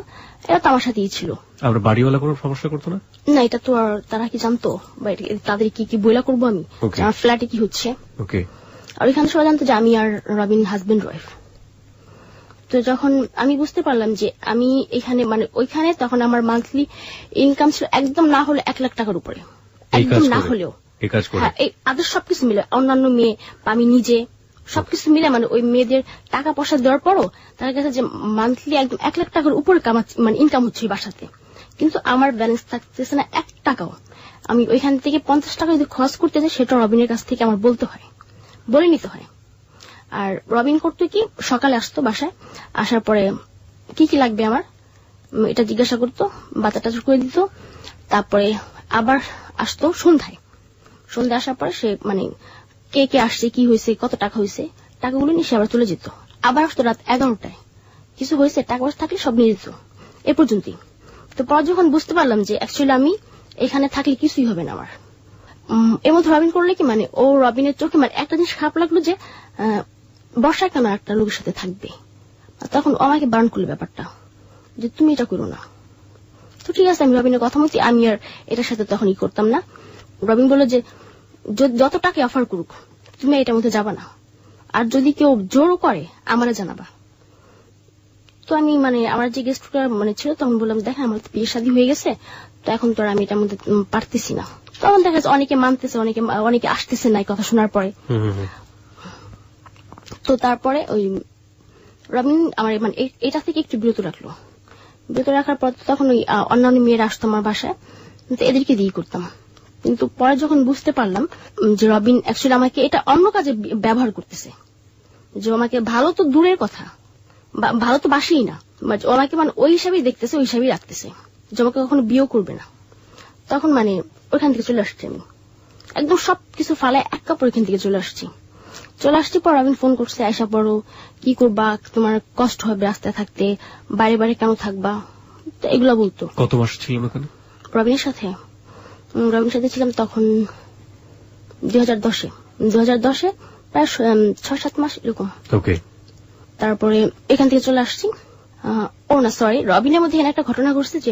এরা তো আমার সাথেই ছিল। আপনার বাড়িওয়ালা কোনো সমস্যা করতো না? না, এটা তো আর তারা কি জানতো, বা তাদের কি কি বইলা করবো আমি আমার ফ্ল্যাটে কি হচ্ছে। ওকে। আর ওইখানে সবাই জানতো যে আমি আর রবিন হাজবেন্ড ওয়াইফ। তো যখন আমি বুঝতে পারলাম যে আমি এখানে মানে ওইখানে, তখন আমার মান্থলি ইনকাম ছিল একদম না হলে 1 লাখ টাকার উপরে, একদম না হলেও। হ্যাঁ, এই আদার সবকিছু মিলে, অন্যান্য মেয়ে বা আমি নিজে সবকিছু মিলে, মানে ওই মেয়েদের টাকা পয়সা দেওয়ার পরও তার কাছে যে মান্থলি একদম 1 লাখ টাকার উপরে মানে ইনকাম হচ্ছে বাসাতে, কিন্তু আমার ব্যালেন্স থাকতেছে না 1 টাকাও। আমি ওইখান থেকে 50 টাকা যদি খরচ করতে চাই, সেটা রবিনের কাছ থেকে আমার বলে নিতে হয়। আর রবিন করতো কি, সকালে আসতো বাসায়, আসার পরে কি কি লাগবে আমার এটা জিজ্ঞাসা করতো, বাচ্চাটা করে দিত। তারপরে আবার আসতো সন্ধ্যায় আসার পরে সে মানে কে কে আসছে, কি হয়েছে, কত টাকা হয়েছে, টাকাগুলো নিয়ে সে আবার চলে যেত। আবার আসতো রাত 11টায়, কিছু হয়েছে, টাকা পয়সা থাকলে সব নিয়ে যেত, এ পর্যন্তই। তো পর যখন বুঝতে পারলাম যে অ্যাকচুয়ালি আমি এখানে থাকলে কিছুই হবে না আমার, এর মধ্যে রবিন করলে কি মানে ও রবিনের চোখে মানে একটা জিনিস খারাপ লাগলো যে বর্ষা কেন একটা লোকের সাথে থাকবে। তখন আমাকে বারণ করলো ব্যাপারটা যে তুমি এটা করো না। তো ঠিক আছে, আমি রবিনের কথা মতো আমি আর এটার সাথে তখন ই করতাম না। রবিন বললো যে যত টাকা অফার করুক তুমি এটার মধ্যে যাবা না, আর যদি কেউ জোরও করে আমারে জানাবা। তো আমি মানে আমার যে গেস্ট মানে ছিল তখন বললাম দেখেন আমার বিয়ে শাদী হয়ে গেছে, তো এখন তো আমি এটার মধ্যে পারতেছি না। তখন দেখা যাচ্ছে অনেকে মানতেছে, অনেকে আসতেছে না কথা শোনার পরে। তো তারপরে ওই রবিন আমার মানে এটা থেকে একটু বিরত রাখার পর তখন ওই অন্যান্য মেয়েরা আসতো আমার বাসায়, তো এদেরকে দিয়ে করতাম। কিন্তু পরে যখন বুঝতে পারলাম যে রবিন অ্যাকচুয়ালি আমাকে এটা অন্য কাজে ব্যবহার করতেছে, যে আমাকে ভালো তো দূরের কথা, ভালো তো বাসেই না, আমাকে মানে ওই হিসাবেই দেখতেছে, ওই হিসাবেই রাখতেছে, যে আমাকে কখনো বিয়েও করবে না। তখন মানে ওইখান থেকে চলে আসছি আমি, একদম সবকিছু ফালায় এক কাপড় ওইখান থেকে চলে আসছি পর রবিন ফোন করছে, আয়সা পড়ো, কি করবা, তোমার কষ্ট হবে রাস্তায় থাকতে, বাইরে কেন থাকবা, তো এগুলো বলতো। কত মাস ছিলাম ওখানে রবিনের সাথে ছিলাম তখন 2010-এ প্রায় 6-7 মাস এরকম। ওকে। তারপরে এখান থেকে চলে আসছি। রবিনের মধ্যে একটা ঘটনা ঘটছে যে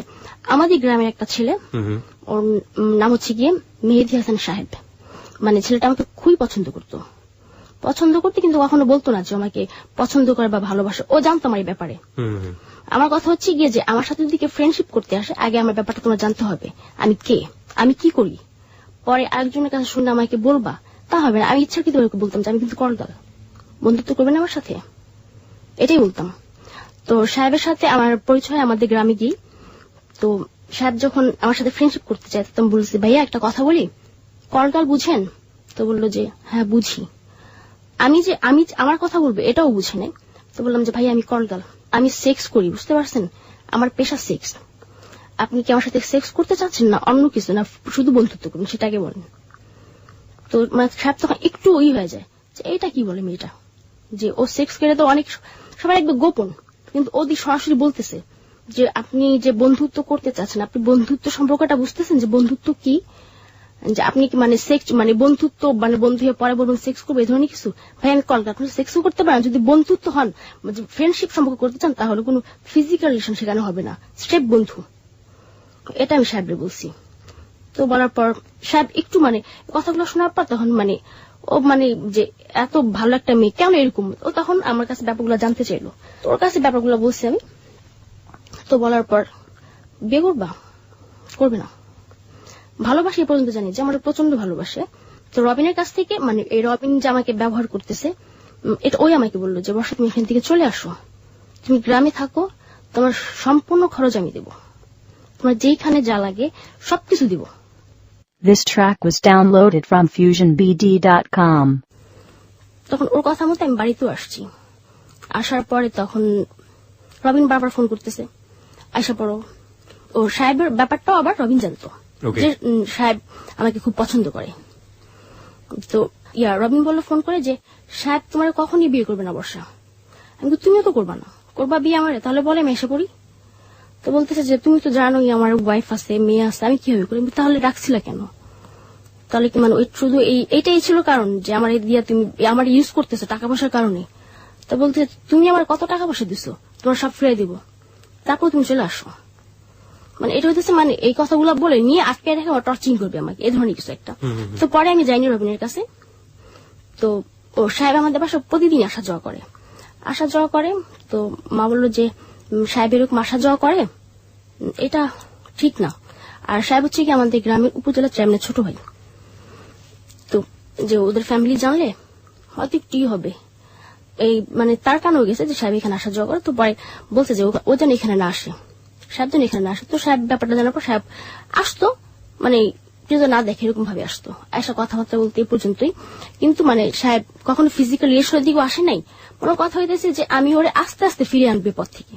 আমাদের গ্রামের একটা ছেলে, ওর নাম হচ্ছে গিয়ে মেহেদি হাসান সাহেব, মানে ছেলেটা আমাকে খুবই পছন্দ করতো, কিন্তু কখনো বলতো না যে আমাকে পছন্দ করে বা ভালোবাসে, ও জানতো আমার এই ব্যাপারে। আমার কথা হচ্ছে গিয়ে যে আমার সাথে যদি কেউ ফ্রেন্ডশিপ করতে আসে, আগে আমার ব্যাপারটা তোমার জানতে হবে, আমি কে, আমি কি করি, পরে আরেকজনের কাছে শুনে আমাকে বলবা, তা হবে না। আমি ইচ্ছা কি তোমাকে বলতাম যে আমি কিন্তু করদাল, বন্ধুত্ব করবে না আমার সাথে, এটাই বলতাম। তো সাহেবের সাথে আমার পরিচয় আমাদের গ্রামে গিয়ে, তো সাহেব যখন আমার সাথে ফ্রেন্ডশিপ করতে চায় তখন বলছি, ভাইয়া একটা কথা বলি, করদাল বুঝেন? তো বললো যে হ্যাঁ বুঝি। আমি আমার কথা বলবো এটাও বুঝে নেই। তো বললাম যে ভাই আমি করদাল, আমি সেক্স করি, বুঝতে পারছেন, আমার পেশা সেক্স। আপনি কি আমার সাথে সেক্স করতে চাচ্ছেন না অন্য কিছু, না শুধু বন্ধুত্ব করুন, সেটাকে বলেন। তো মানে সাহেব তখন একটু হয়ে যায় যে এটা কি বলে মেয়েটা, যে ও সেক্স করে তো অনেক সবাই একদম গোপন, কিন্তু ওদি সরাসরি বলতেছে যে আপনি যে বন্ধুত্ব করতে চাচ্ছেন, আপনি বন্ধুত্ব সম্পর্কটা বুঝতেছেন যে বন্ধুত্ব কি, যে আপনি কি মানে সেক্স মানে বন্ধুত্ব মানে বন্ধু হয়ে পরে বলবেন সেক্স করবো, এই ধরনের কিছু। ভাই আমি কল আপনি সেক্সও করতে পারেন, যদি বন্ধুত্ব হন ফ্রেন্ডশিপ সম্পর্ক করতে চান তাহলে কোনো ফিজিক্যাল রিলেশন সেখানে হবে না, স্টেপ বন্ধু। এটা আমি সাহেবরে বলছি। তো বলার পর সাহেব একটু মানে কথাগুলো শোনার পর তখন মানে ও মানে যে এত ভালো একটা মেয়ে কেন এরকম, ও তখন আমার কাছে ব্যাপারগুলো জানতে চাইলো। তো ওর কাছে ব্যাপারগুলো বলছি আমি। তো বলার পর বিয়ে করবা, করবে না, ভালোবাসে এ পর্যন্ত জানি যে আমার প্রচন্ড ভালোবাসে। তো রবিনের কাছ থেকে মানে এই রবিন যে আমাকে ব্যবহার করতেছে, এটা ওই আমাকে বললো যে বর্ষা তুমি এখান থেকে চলে আসো, তুমি গ্রামে থাকো, তোমার সম্পূর্ণ খরচ আমি দেবো, তোমার যেইখানে যা লাগে সবকিছু দিব। This track was downloaded from FusionBD.com. তখন ওর কথা মতো আমি বাড়িতেও আসছি। আসার পরে তখন রবিন বারবার ফোন করতেছে, আইসা পড়ো। ও সাহেবের ব্যাপারটাও আবার রবিন জানতো যে সাহেব আমাকে খুব পছন্দ করে। তো রবিন বললো ফোন করে যে সাহেব তোমার কখনই বিয়ে করবে না বর্ষা। আমি তুমিও তো করবা না, করবা বিয়ে আমার, তাহলে বলে আমি এসে পড়ি। তো বলতেছে যে তুমি তো জানোই আমার ওয়াইফ আছে, মেয়ে আছে, আমি কিভাবে করি। তাহলে রাখছিলা কেন? তাহলে কি মানে শুধু এইটাই ছিল কারণ যে আমার এই দিয়া তুমি আমার ইউজ করতেছো টাকা পয়সার কারণে? তো বলতে তুমি আমার কত টাকা পয়সা দিছো, তোমার সব ফিরিয়ে দিব, তারপর তুমি চলে আসো। মানে এটা হইতেছে মানে এই কথাগুলো বলে নিয়ে আটকে রেখে টর্চিং করবে আমাকে, এই ধরনের কিছু একটা। তো পরে আমি যাইনি রবিনের কাছে। তো ও সাহেব আমাদের বাসা প্রতিদিন আসা যাওয়া করে। তো মা বললো যে সাহেব এরকম আসা যাওয়া করে, এটা ঠিক না। আর সাহেব হচ্ছে কি আমাদের গ্রামের উপজেলা চেয়ারম্যানের ছোট ভাই। তো যে ওদের ফ্যামিলি জানলে হয়তো একটু হবে, এই মানে তার কারণে গেছে যে সাহেব এখানে আসা যাওয়া করে। তো পরে বলছে যে ও যেন এখানে না আসে, সাহেব যেন এখানে না আসে। তো সাহেব ব্যাপারটা জানার পর সাহেব আসতো, মানে কেউ না দেখে এরকম ভাবে আসতো, এসা কথাবার্তা বলতে এই পর্যন্তই। কিন্তু মানে সাহেব কখনো ফিজিক্যাল রিলেশনের দিকেও আসে নাই। ওনার কথা হইতেছে যে আমি ওরে আস্তে আস্তে ফিরে আনবে পথ থেকে,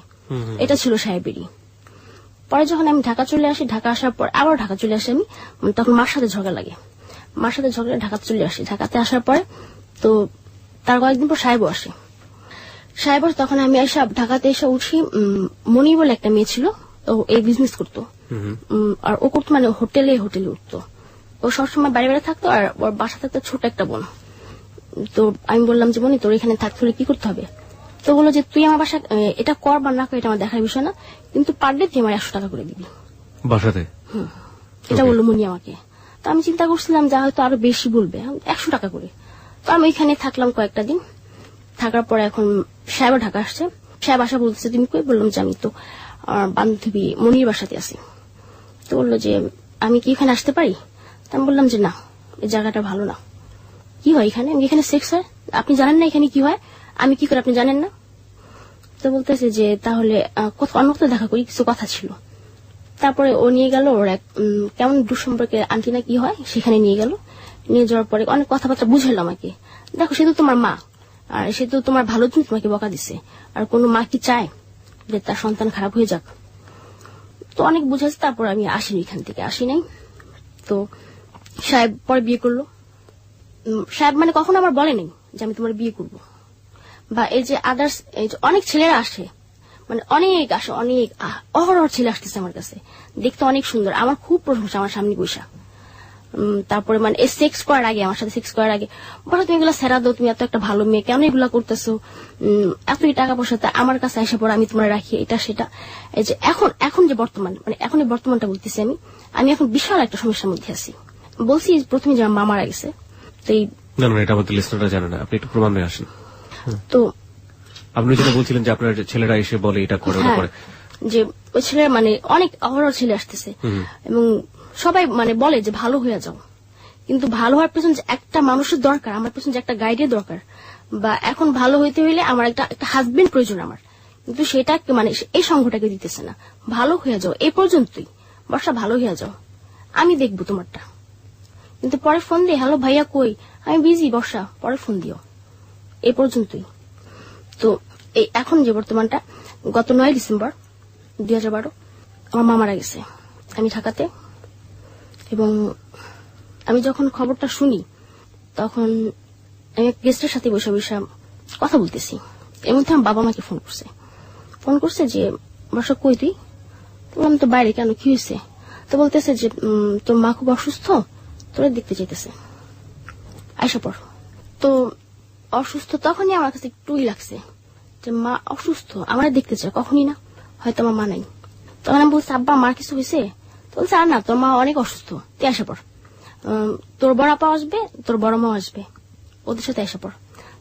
এটা ছিল সাহেবেরই। পরে যখন আমি ঢাকা চলে আসি, ঢাকা আসার পর আবার ঢাকা চলে আসি আমি, তখন মার সাথে ঝগড়া লাগে, মার সাথে ঝগড়া ঢাকাতে চলে আসি। ঢাকাতে আসার পরে তো তার কয়েকদিন পর সাহেবও আসে। তখন আমি ঢাকাতে এসে উঠি। মনি বলে একটা মেয়ে ছিল, ও এই বিজনেস করতো, আর ও করতো মানে হোটেলে উঠতো। ও সবসময় বাইরে বাইরে থাকতো, আর ওর বাসা থাকতো ছোট একটা বোন। তো আমি বললাম যে মনি তোর এখানে থাকতে হলে কি করতে হবে? তো বললো যে তুই আমার বাসা এটা কর বা না কর এটা আমার দেখার বিষয় না, কিন্তু পার ডে তুই আমার 100 টাকা করে দিবি বাসাতে। এটা বললো মনি আমাকে। তো আমি চিন্তা করছিলাম যা হয়তো আরো বেশি বলবে, 100 টাকা করে। তো আমি এখানে থাকলাম কয়েকটা দিন। থাকার পরে এখন সাহেব ঢাকা আসছে। সাহেব আসা বলতেছে তুমি কই? বললাম যে আমি তো বান্ধবী মনির বাসাতে আছি। তো বললো যে আমি কি এখানে আসতে পারি? আমি বললাম যে না, এই জায়গাটা ভালো না। কি হয় এখানে? এখানে সেক্স হয়, আপনি জানেন না এখানে কি হয়, আমি কি করে আপনি জানেন না? তো বলতেছে যে তাহলে অন্য কোথাও দেখা করি, কিছু কথা ছিল। তারপরে ও নিয়ে গেল ওর এক কেমন দুঃসম্পর্কে আন্টি না কি হয়, সেখানে নিয়ে গেল। নিয়ে যাওয়ার পরে অনেক কথাবার্তা বুঝাইল আমাকে। দেখো সে তো তোমার মা, আর সে তো তোমার ভালোর জন্য তোমাকে বকা দিছে, আর কোন মা কি চায় যে তার সন্তান খারাপ হয়ে যাক? তো অনেক বুঝাইছে। তারপর আমি আসিনি, এখান থেকে আসি নাই। তো সাহেব পরে বিয়ে করলো। সাহেব মানে কখনো আমার বলে নাই যে আমি তোমার বিয়ে করব, বা এই যে আদার্স এই যে অনেক ছেলেরা আসে, মানে অনেক আসে, অনেক অহরহ ছেলে আসতেছে আমার কাছে, দেখতে অনেক সুন্দর, আমার খুব প্রশংসা আমার সামনে বৈশা। তারপরে মানে সেক্স করার আগে, আমার সাথে সেক্স করার আগে বলো তুমি এগুলা সেরা দাও, তুমি এত একটা ভালো মেয়ে, কেন এগুলা করতেছো, এতই টাকা পয়সা আমার কাছে এসে পড়ে, আমি তোমার রাখি, এটা সেটা। এই যে এখন যে বর্তমান, মানে এখন এই বর্তমানটা বলতেছি আমি এখন বিশাল একটা সমস্যার মধ্যে আছি। বলছি প্রথমে যে আমার মা মারা গেছে, তো এই না এটা আমাদের লিসনাররা জানে না, আপনি একটু প্রমাণ নিয়ে আসেন। তো আপনি যেটা বলছিলেন যে আপনার ছেলেরা এসে বলে এটা করে ওটা করে, যে ওই ছেলে মানে অনেক অহরহ ছেলে আসতেছে এবং সবাই মানে বলে যে ভালো হয়ে যাও, কিন্তু ভালো হওয়ার পেছনে যে একটা মানুষের দরকার, আমার পেছনে যে একটা গাইডের দরকার, বা এখন ভালো হইতে হইলে আমার একটা হাজবেন্ড প্রয়োজন আমার, কিন্তু সেটা মানে এই সংঘটাকে দিতেছে না। ভালো হয়ে যাও এই পর্যন্তই, বর্ষা ভালো হয়ে যাও, আমি দেখবো তোমারটা। কিন্তু পরে ফোন দিয়ে হ্যালো ভাইয়া কই, আমি বিজি বর্ষা, পরে ফোন দিও, এই পর্যন্তই। তো এই এখন যে বর্তমানটা, গত 9 ডিসেম্বর 2012 আমার মা মারা গেছে, আমি ঢাকাতে। এবং আমি যখন খবরটা শুনি তখন আমি গেস্টের সাথে বসে বসে কথা বলতেছি, এর মধ্যে আমার বাবা মাকে ফোন করছে যে বর্ষা কই তুই? বললাম তো বাইরে, কেন কি হয়েছে? তো বলতেছে যে তোর মা খুব অসুস্থ, তোরা দেখতে চাইতেছে, আইসা পর। তো অসুস্থ তখনই আমার কাছে একটুই লাগছে যে মা অসুস্থ, আমার দেখতে চায়, কখনই না, হয়তো আমার মা নাই। তখন আমি বলছি আব্বা মার কিছু হয়েছে? তো বলছে আর না, তোর মা অনেক অসুস্থ, তুই আসা পর, তোর বড় আপা আসবে, তোর বড় মা আসবে, ওদের সাথে আসা পর।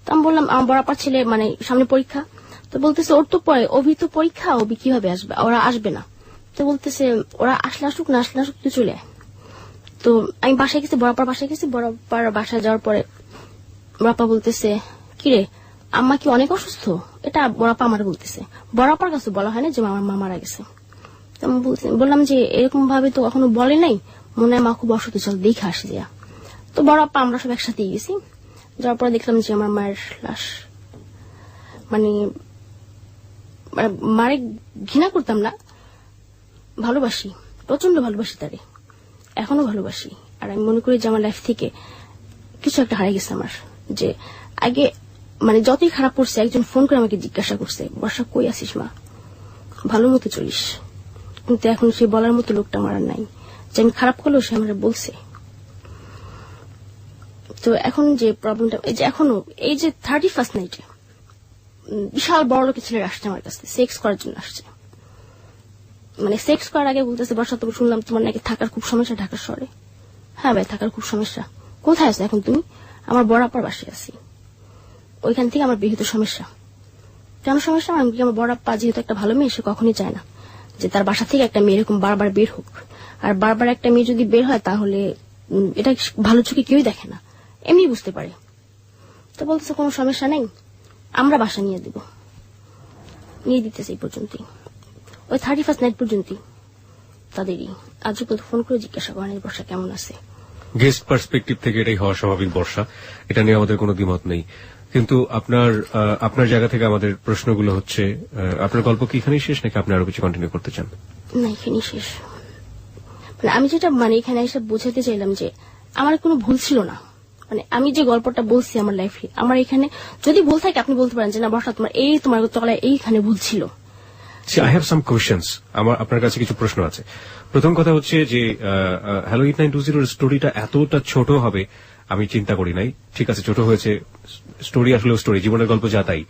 তো আমি বললাম আমার বড় আপার ছেলে মানে সামনে পরীক্ষা, তো বলতেছে ওর তো পরে অভি তো পরীক্ষা, অভি কিভাবে আসবে, ওরা আসবে না। তো বলতেছে ওরা আসলে আসুক, না আসলে আসুক, তুই চলে আয়। তো আমি বাসায় গেছি, বড় আপার বাসায় গেছি। বড় আপার বাসায় যাওয়ার পরে বড় আপা বলতেছে কিরে আম্মা কি অনেক অসুস্থ? এটা বড় আপা আমার বলতেছে, বড় আপার কাছে বলা হয় না যে আমার মা মারা গেছে। বললাম যে এরকম ভাবে তো কখনো বলে নাই, মনে হয় মা খুব অসুস্থ, চল দেখে আসি যা। তো বড় আপা আমরা সব একসাথে গেছি, যাওয়ার পরে দেখলাম যে আমার মায়ের লাশ। মানে মারে ঘৃণা করতাম না, ভালোবাসি, প্রচন্ড ভালোবাসি তারে, এখনো ভালোবাসি। আর আমি মনে করি যে আমার লাইফ থেকে কিছু একটা হারিয়ে গেছে আমার। যে আগে মানে যতই খারাপ করছে, একজন ফোন করে আমাকে জিজ্ঞাসা করছে বর্ষা কই আছিস মা, ভালো মতো চলিস। কিন্তু এখন সে বলার মতো লোকটা আমার নাই, যে আমি খারাপ করলেও সে আমার বলছে। তো এখন যে প্রবলেমটা, এই যে এখনো এই যে 31st নাইটে বিশাল বড় লোকের ছেলেরা আসছে আমার কাছে, সেক্স করার জন্য আসছে। মানে সেক্স করার আগে বলতেছে বর্ষা তুমি শুনলাম তোমার নাকি থাকার খুব সমস্যা ঢাকা শহরে। হ্যাঁ ভাই, থাকার খুব সমস্যা। কোথায় আছো এখন তুমি? আমার বড় আপার বাসায় আছি, ওইখান থেকে আমার বিহিত সমস্যা। কেন সমস্যা? আমার বড় আপা যেহেতু একটা ভালো মেয়ে, সে কখনই চায় না যে তার বাসা থেকে একটা মেয়ে এরকম বারবার বের হোক। আর বারবার একটা মেয়ে যদি বের হয় তাহলে এটা ভালো চোখে কেউই দেখে না, এমনি বুঝতে পারে। তো বলতেছে কোনো সমস্যা নেই, আমরা বাসা নিয়ে দেব, নিয়ে দিতেছে। এই পর্যন্তই, ওই 31st নাইট পর্যন্তই তাদেরই। আজ পর্যন্ত ফোন করে জিজ্ঞাসা করেন বর্ষা কেমন আছে। গেস্ট পার্সপেক্টিভ থেকে এটাই হওয়া স্বাভাবিক বর্ষা, এটা নিয়ে আমাদের কোনো দ্বিমত নেই। কিন্তু আপনার জায়গা থেকে আমাদের প্রশ্নগুলো হচ্ছে, আপনার গল্প কি এখানেই শেষ নাকি আপনি আরো কিছু কন্টিনিউ করতে চান? না, এখানেই শেষ। মানে আমি যেটা মানে এখানে এসে বোঝাতে চাইলাম যে আমার কোনো ভুল ছিল না। মানে আমি যে গল্পটা বলছি আমার লাইফে, আমার এখানে যদি ভুল থাকে আপনি বলতে পারেন যে না বর্ষা তোমার তলায় এইখানে ভুল ছিল। আই হ্যাভ সাম কোয়েশ্চেন্স, আমার আপনার কাছে কিছু প্রশ্ন আছে। প্রথম কথা হচ্ছে যে হ্যালো 8920 স্টোরিটা এতটা ছোট হবে আমি চিন্তা করি নাই। ঠিক আছে, ছোট হয়েছে, স্টোরি আসলে স্টোরি, জীবনের গল্প যা তাই।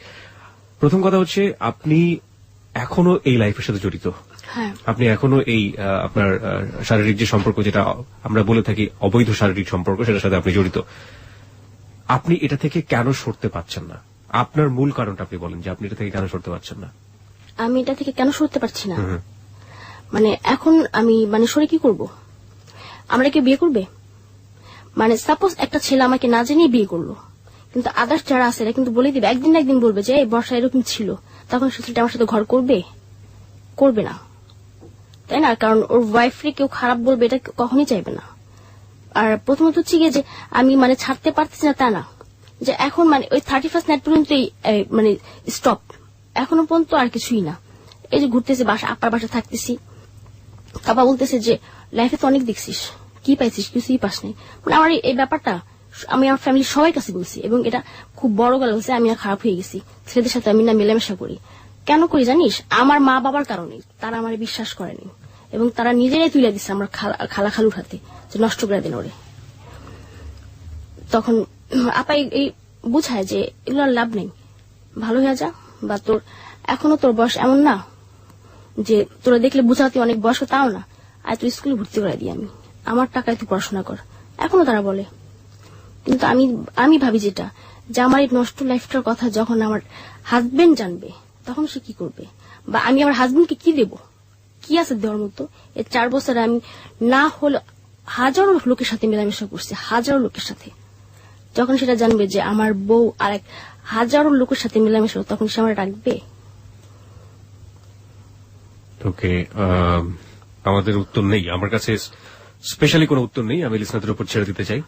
প্রথম কথা হচ্ছে আপনি এখনো এই লাইফের সাথে জড়িত, আপনি এখনো এই আপনার শারীরিক যে সম্পর্ক, যেটা আমরা বলে থাকি অবৈধ শারীরিক সম্পর্ক, সেটার সাথে আপনি জড়িত। আপনি এটা থেকে কেন সরতে পারছেন না? আপনার মূল কারণটা আপনি বলেন যে আপনি এটা থেকে কেন সরতে পারছেন না। আমি এটা থেকে কেন সরতে পারছি না? মানে এখন আমি মানে সরে কি করব? আমরা কি বিয়ে করবে? মানে সাপোজ একটা ছেলে আমাকে না জানিয়ে বিয়ে করলো, কিন্তু আদার্স যারা আছে এরা কিন্তু বলে দিবে, একদিন না একদিন বলবে যে বর্ষা এরকম ছিল, তখন সেটা আমার সাথে ঘর করবে না, তাই না? কারণ ওর ওয়াইফরে কেউ খারাপ বলবে এটা কখনই চাইবে না। আর প্রথমত হচ্ছে গিয়ে যে আমি মানে ছাড়তে পারতেছি না তা না, যে এখন মানে ওই 31st নাইট পর্যন্তই মানে স্টপ, এখনো পর্যন্ত আর কিছুই না। এই যে ঘুরতেছি, বাসা আপার বাসা থাকতেছি, বাবা বলতেছে যে লাইফে তো অনেক দেখছিস, কি পাইছিস? কিছুই পাস নাই। মানে আমার এই ব্যাপারটা আমি আমার ফ্যামিলির সবাই কাছে বলছি, এবং এটা খুব বড় গলা হচ্ছে আমি খারাপ হয়ে গেছি, ছেলেদের সাথে আমি না মেলামেশা করি। কেন করি জানিস? আমার মা বাবার কারণে। তারা আমার বিশ্বাস করেনি এবং তারা নিজেরাই তুলে দিচ্ছে আমার খালা খালুর হাতে যে নষ্ট করে দেন ওরে। তখন আপা এই বুঝায় যে এগুলো লাভ নেই, ভালো হয়ে যা, বা তোর এখনো তোর বয়স এমন না যে তোরা দেখলে বুঝাতে অনেক বয়স্ক, তাও না, আর তুই স্কুলে ভর্তি করে দিই আমি, আমার টাকায় তুই পড়াশোনা কর। এখনো তারা বলে। কিন্তু আমি ভাবি যেটা যে আমার এই নষ্ট লাইফটার কথা যখন আমার হাজবেন্ড জানবে তখন সে কি করবে, বা আমি আমার হাজবেন্ডকে কি দেব, কি আছে দেওয়ার মতো। এই 4 বছরে আমি না হলে হাজারো লোকের সাথে মেলামেশা করছি, হাজারো লোকের সাথে। যখন সেটা জানবে যে আমার বউ আর এক হাজারো লোকের সাথে মেলামেশা, তখন সে আমার রাখবে। ওকে, আমাদের উত্তর নেই, আমার কাছে স্পেশালি কোনো উত্তর নেই, আমি লিসনারদের উপর ছেড়ে দিতে চাই।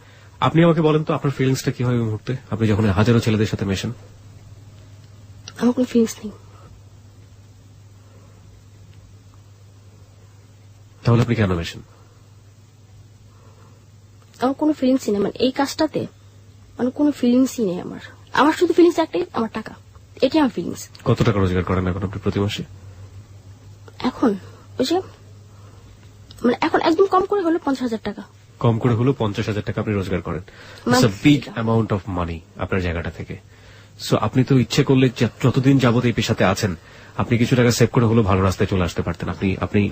আপনি আমাকে বলেন তো আপনার ফিলিংসটা কি হয় ওই মুহূর্তে, আপনি যখন হাজারো ছেলেদের সাথে মেশেন? আমার কোনো ফিলিংস নেই। তাহলে আপনি কেন মেশেন? আমার কোনো ফিলিংসই নেই, মানে এই কাজটাতে মানে কোনো ফিলিংসই নেই আমার শুধু ফিলিংস একটাই, আমার টাকা, এটাই আমার ফিলিংস। কত টাকা রোজগার করেন এখন আপনি প্রতি মাসে? এখন ওই যে মানে এখন একদম কম করে হলো 50,000 টাকা। কম করে হলো 50,000 টাকা আপনি রোজগার করেন। It's a big amount of money আপনার জায়গাটা থেকে। সো আপনি তো ইচ্ছে করলে যতদিন যাবত এই পেশাতে আছেন আপনি কিছু টাকা সেভ করে হলো ভালো রাস্তায় চলে আসতে পারতেন।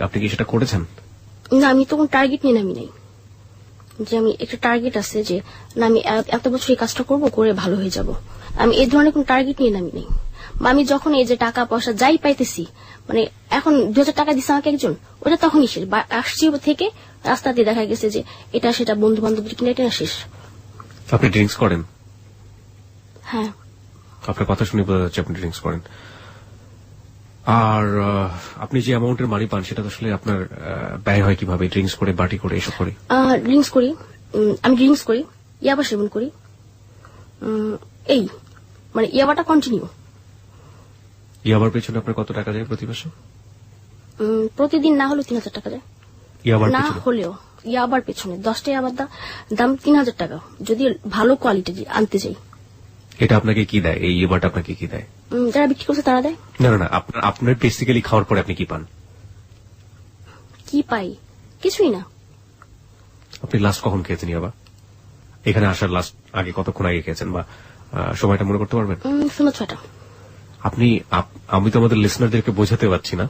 আপনি কি সেটা করেছেন? না, আমি তো কোনো টার্গেট নিয়ে নামি নাই, যে আমি একটা টার্গেট আছে যে না আমি এত বছর এই কাজটা করবো, করে ভালো হয়ে যাব। আমি এই ধরনের কোন টার্গেট নিয়ে নামি নাই। বা আমি যখন এই যে টাকা পয়সা যাই পাইতেছি, মানে এখন 2,000 টাকা দিচ্ছে আমাকে একজন, ওটা তখনই শেষ। আসছি থেকে রাস্তাতে দেখা গেছে যে এটা সেটা বন্ধু বান্ধবদের কিনে এটা শেষ। আপনি ড্রিঙ্কস করেন? হ্যাঁ, আপনার কথা শুনে বোঝা যাচ্ছে আপনি ড্রিঙ্কস করেন। আর আপনি যে অ্যামাউন্টের মানি পান সেটা আসলে আপনার ব্যয় হয় কিভাবে? ড্রিঙ্কস করে, বাটি করে, এসব করে? ড্রিঙ্কস করি, আমি ড্রিঙ্কস করি, ইয়াবা সেবন করি, এই মানে ইয়াবাটা কন্টিনিউ। ইয়াবার পেছনে আপনার কত টাকা যায় প্রতি মাসে? প্রতিদিন না হলেও 3,000 টাকা যায়। না হলেও ইয়াবার পেছনে 10টা ইয়াবার দাম 3,000 টাকা, যদি ভালো কোয়ালিটি আনতে যাই। এটা আপনাকে কি দেয়? এই ইয়াবারটা আপনাকে কি দেয়? যারা বিক্রি করছে তারা দেয়। না না, আপনার বেসিক্যালি খাওয়ার পরে আপনি কি পান? কি পাই? কিছুই না। আপনি লাস্ট কখন খেয়েছেন ইয়াবা? এখানে আসার লাস্ট আগে কতক্ষণ আগে খেয়েছেন, বা সময়টা মনে করতে পারবেন? 6টা। আমি তো আমাদের লিসনারদেরকে বোঝাতে পারছি না,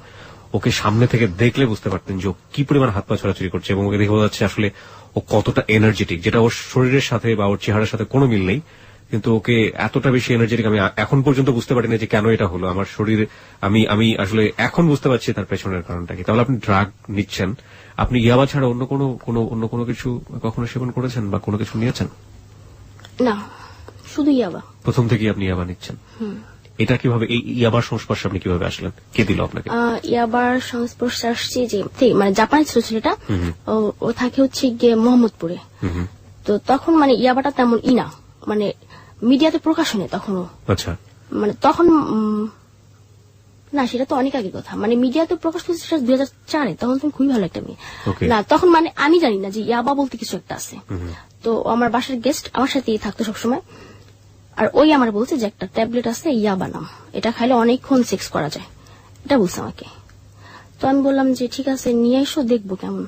ওকে সামনে থেকে দেখলে বুঝতে পারতেন যে ও কি পরিমাণ হাত পা ছড়াছড়ি করছে, এবং ওকে দেখে বোঝা যাচ্ছে আসলে ও কতটা এনার্জেটিক, যেটা ওর শরীরের সাথে বা ওর চেহারার সাথে কোনো মিল নেই, কিন্তু ওকে এতটা বেশি এনার্জেটিক আমি এখন পর্যন্ত বুঝতে পারি না যে কেন এটা হলো আমার শরীরে। আমি আসলে এখন বুঝতে পারছি তার পেছনের কারণটা কি। তাহলে আপনি ড্রাগ নিচ্ছেন, আপনি ইয়াবা ছাড়া অন্য কোনো কিছু কখনো সেবন করেছেন বা কোনো কিছু নিয়েছেন? না, শুধু ইয়াবা। প্রথম থেকেই আপনি ইয়াবা নিচ্ছেন? এটা কিভাবে, এই ইয়াবার সংস্পর্শে আপনি কিভাবে আসলেন? কে দিল আপনাকে? ইয়াবার সংস্পর্শে আসছে যে মানে জাপানি ছেলেটা, ও থাকে হচ্ছে গিয়ে মোহাম্মদপুরে। তো তখন মানে ইয়াবাটা তেমন না, মানে মিডিয়াতে প্রকাশ হয়নি তখনও। আচ্ছা, মানে তখন না, সেটা তো অনেক আগের কথা, মানে মিডিয়াতে প্রকাশ করছে সেটা 2004-এ, তখন তুমি খুবই ভালো একটা মেয়ে না, তখন মানে আমি জানি না যে ইয়াবা বলতে কিছু একটা আছে। তো আমার বাসার গেস্ট আমার সাথেই থাকতো সবসময়, আর ওই আমার বলছে যে একটা ট্যাবলেট আছে ইয়াবা নাম, এটা খাইলে অনেকক্ষণ সেক্স করা যায়, এটা বলছে আমাকে। তো আমি বললাম যে ঠিক আছে নিয়ে এসো, দেখবো কেমন।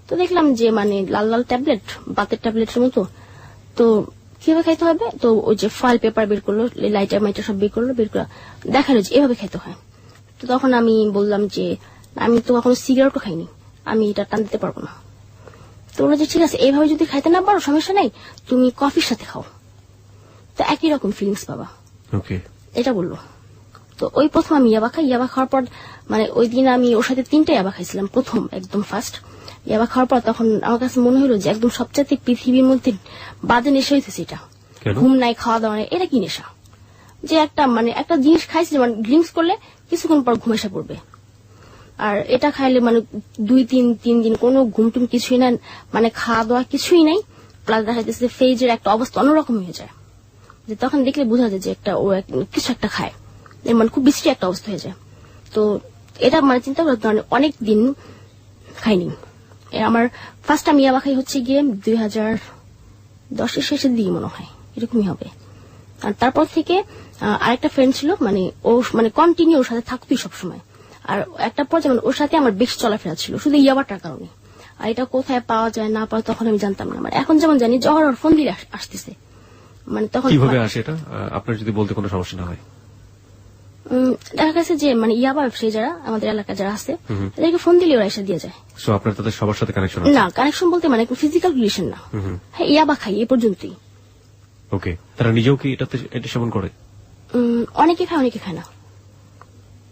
তো দেখলাম যে মানে লাল লাল ট্যাবলেট, বাতের ট্যাবলেটের মতো। তো কিভাবে খাইতে হবে, তো ওই যে ফয়েল পেপার বের করলো, লাইটার মাইটার সব বের করে দেখালো যে এভাবে খাইতে হয়। তো তখন আমি বললাম যে আমি তো কখনো সিগারেটও খাইনি, আমি এটা টান দিতে পারবো না। তো বললো যে ঠিক আছে, এইভাবে যদি খাইতে না পারো সমস্যা নাই, তুমি কফির সাথে খাও, তো একই রকম ফিলিংস পাবা, এটা বললো। তো ওই প্রথম আমি ইয়াবা খাই, ইয়াবা খাওয়ার পর মানে ওই দিন আমি ওর সাথে 3টা ইয়াবা খাইছিলাম, প্রথম একদম ফার্স্ট ইয়াবা খাওয়ার পর তখন আমার কাছে মনে হলো যে একদম সবচেয়ে পৃথিবীর মধ্যে বাজে নেশা হইতেছে এটা। ঘুম নাই, খাওয়া দাওয়া নাই, এটা কি নেশা? যে একটা জিনিস খাইছি, মানে ড্রিঙ্কস করলে কিছুক্ষণ পর ঘুম এসে পড়বে, আর এটা খাইলে মানে 2-3 দিন কোনো ঘুম টুম কিছুই না, মানে খাওয়া দাওয়া কিছুই নাই, প্লাস দেখা যাচ্ছে ফেজের একটা অবস্থা অন্যরকম হয়ে যায়, যে তখন দেখলে বোঝা যায় যে ও কিছু একটা খায়, মানে খুব বিশ্রী একটা অবস্থা হয়ে যায়। তো এটা মানে চিন্তা করতে অনেক দিন খাইনি। আমার ফার্স্ট আমি ইয়াবা খাই হচ্ছে গিয়ে 2010-এর শেষের দিকে মনে হয়, এরকমই হবে। আর তারপর থেকে আরেকটা ফ্রেন্ড ছিল, মানে ও মানে কন্টিনিউ ওর সাথে থাকতোই সবসময়, আর একটা পর্যায়ে মানে ওর সাথে আমার বেশ চলাফেরা ছিল শুধু ইয়াবাটার কারণে। আর এটা কোথায় পাওয়া যায় না পাওয়া তখন আমি জানতাম না, মানে এখন যেমন জানি জহর ফোন দিলে আসতেছে, মানে তখন কিভাবে আসে এটা আপনার যদি বলতে কোনো সমস্যা না হয়? দেখা গেছে যে মানে ইয়াবা ব্যবসায়ী যারা আমাদের এলাকায় যারা আছে তাদেরকে ফোন দিলে ওরা এসে দিয়ে যায়। সো আপনার তাদের সবার সাথে কানেকশন? না, কানেকশন বলতে মানে ফিজিক্যাল রিলেশন না, হ্যাঁ ইয়াবা খাই এ পর্যন্তই। ওকে, তারা নিজেও কি এটা সেবন করে? অনেকে খায়, অনেকে খায় না।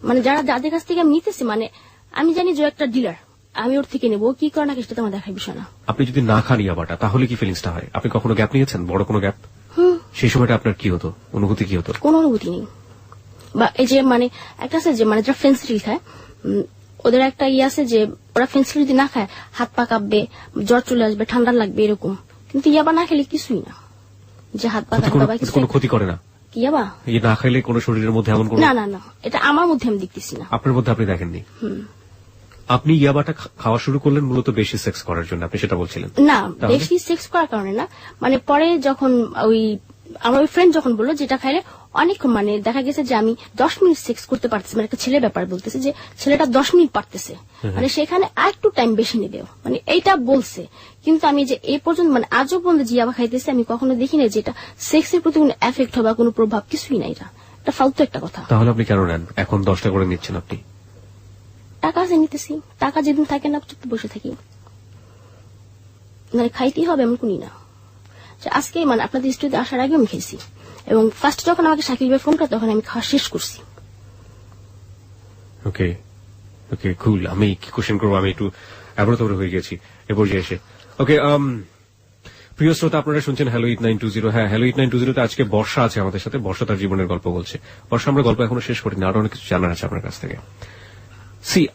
মানে যাদের কাছ থেকে আমি নিতেছি, মানে আমি জানি যে একটা ডিলার, আমি ওর থেকে নেবো, কি করে না সেটা আমার দেখার বিষয় না। আপনি যদি না খান ইয়াবাটা তাহলে কি ফিলিংসটা হয়? আপনি কখনো গ্যাপ নিয়েছেন, বড় কোনো গ্যাপ? সেই সময়টা আপনার কি হতো, অনুভূতি কি হতো? কোনো অনুভূতি নেই। বা এই যে মানে একটা আছে যে মানে যারা ফেন্সিডিল খায়, ওদের একটা ইয়ে আছে যে ওরা ফেন্সিডিল যদি না খায় হাত পা কাঁপবে, জ্বর চলে আসবে, ঠান্ডা লাগবে এরকম। কিন্তু ইয়াবা না খেলে কিছুই না, যে হাত পা কাঁপবে কোনো ক্ষতি করে না। কি ইয়াবা না খাইলে কোনো শরীরের মধ্যে এমন কোনো? না না না, এটা আমার মধ্যে আমি দেখতেছি না। আপনার মধ্যে আপনি দেখেননি? আপনি ইয়াবাটা খাওয়া শুরু করলেন মূলত বেশি সেক্স করার জন্য, আপনি সেটা বলছিলেন? না, বেশি সেক্স করার কারণে না, মানে পরে যখন ওই আমার ওই ফ্রেন্ড যখন বললো যেটা খাইলে অনেকক্ষণ, মানে দেখা গেছে যে আমি 10 মিনিট সেক্স করতে পারতেছি, মানে একটা ছেলে ব্যাপার বলতেছে যে ছেলেটা 10 মিনিট পারতেছে, মানে সেখানে আর একটু টাইম বেশি নেবে, মানে এইটা বলছে। কিন্তু আমি যে এই পর্যন্ত মানে আজও পর্যন্ত জিয়াবা খাইতেছি, আমি কখনো দেখি না যে এটা সেক্সের প্রতি কোনো এফেক্ট হবে, কোনো প্রভাব কিছুই না, এটা ফালতু একটা কথা। তাহলে আপনি কেন নেন এখন 10টা করে নিচ্ছেন? আপনি টাকা আছে নিতেছি, টাকা যেদিন থাকে না চুপ বসে থাকি, মানে খাইতেই হবে এমন কোনই না। আজকে মানে আপনাদের স্টুডিওতে আসার আগে আমি খেয়েছি, এবং ফার্স্ট যখন আমাকে শাকিল ভাই ফোন করে তখন আমি খাওয়া শেষ করছি। ওকে ওকে, কুল। আমি কি কোশ্চেন করবো, আমি একটু অ্যাবরতবর হয়ে গেছি এ পর্যায়ে এসে। ওকে, প্রিয় শ্রোতা, আপনারা শুনছেন হ্যালো 8920। হ্যাঁ, হ্যালো 8920 তে আজকে বর্ষা আছে আমাদের সাথে। বর্ষা তার জীবনের গল্প বলছে। বর্ষা, আমরা গল্প এখনো শেষ করিনি, আরো অনেক কিছু জানার আছে আপনার কাছ থেকে।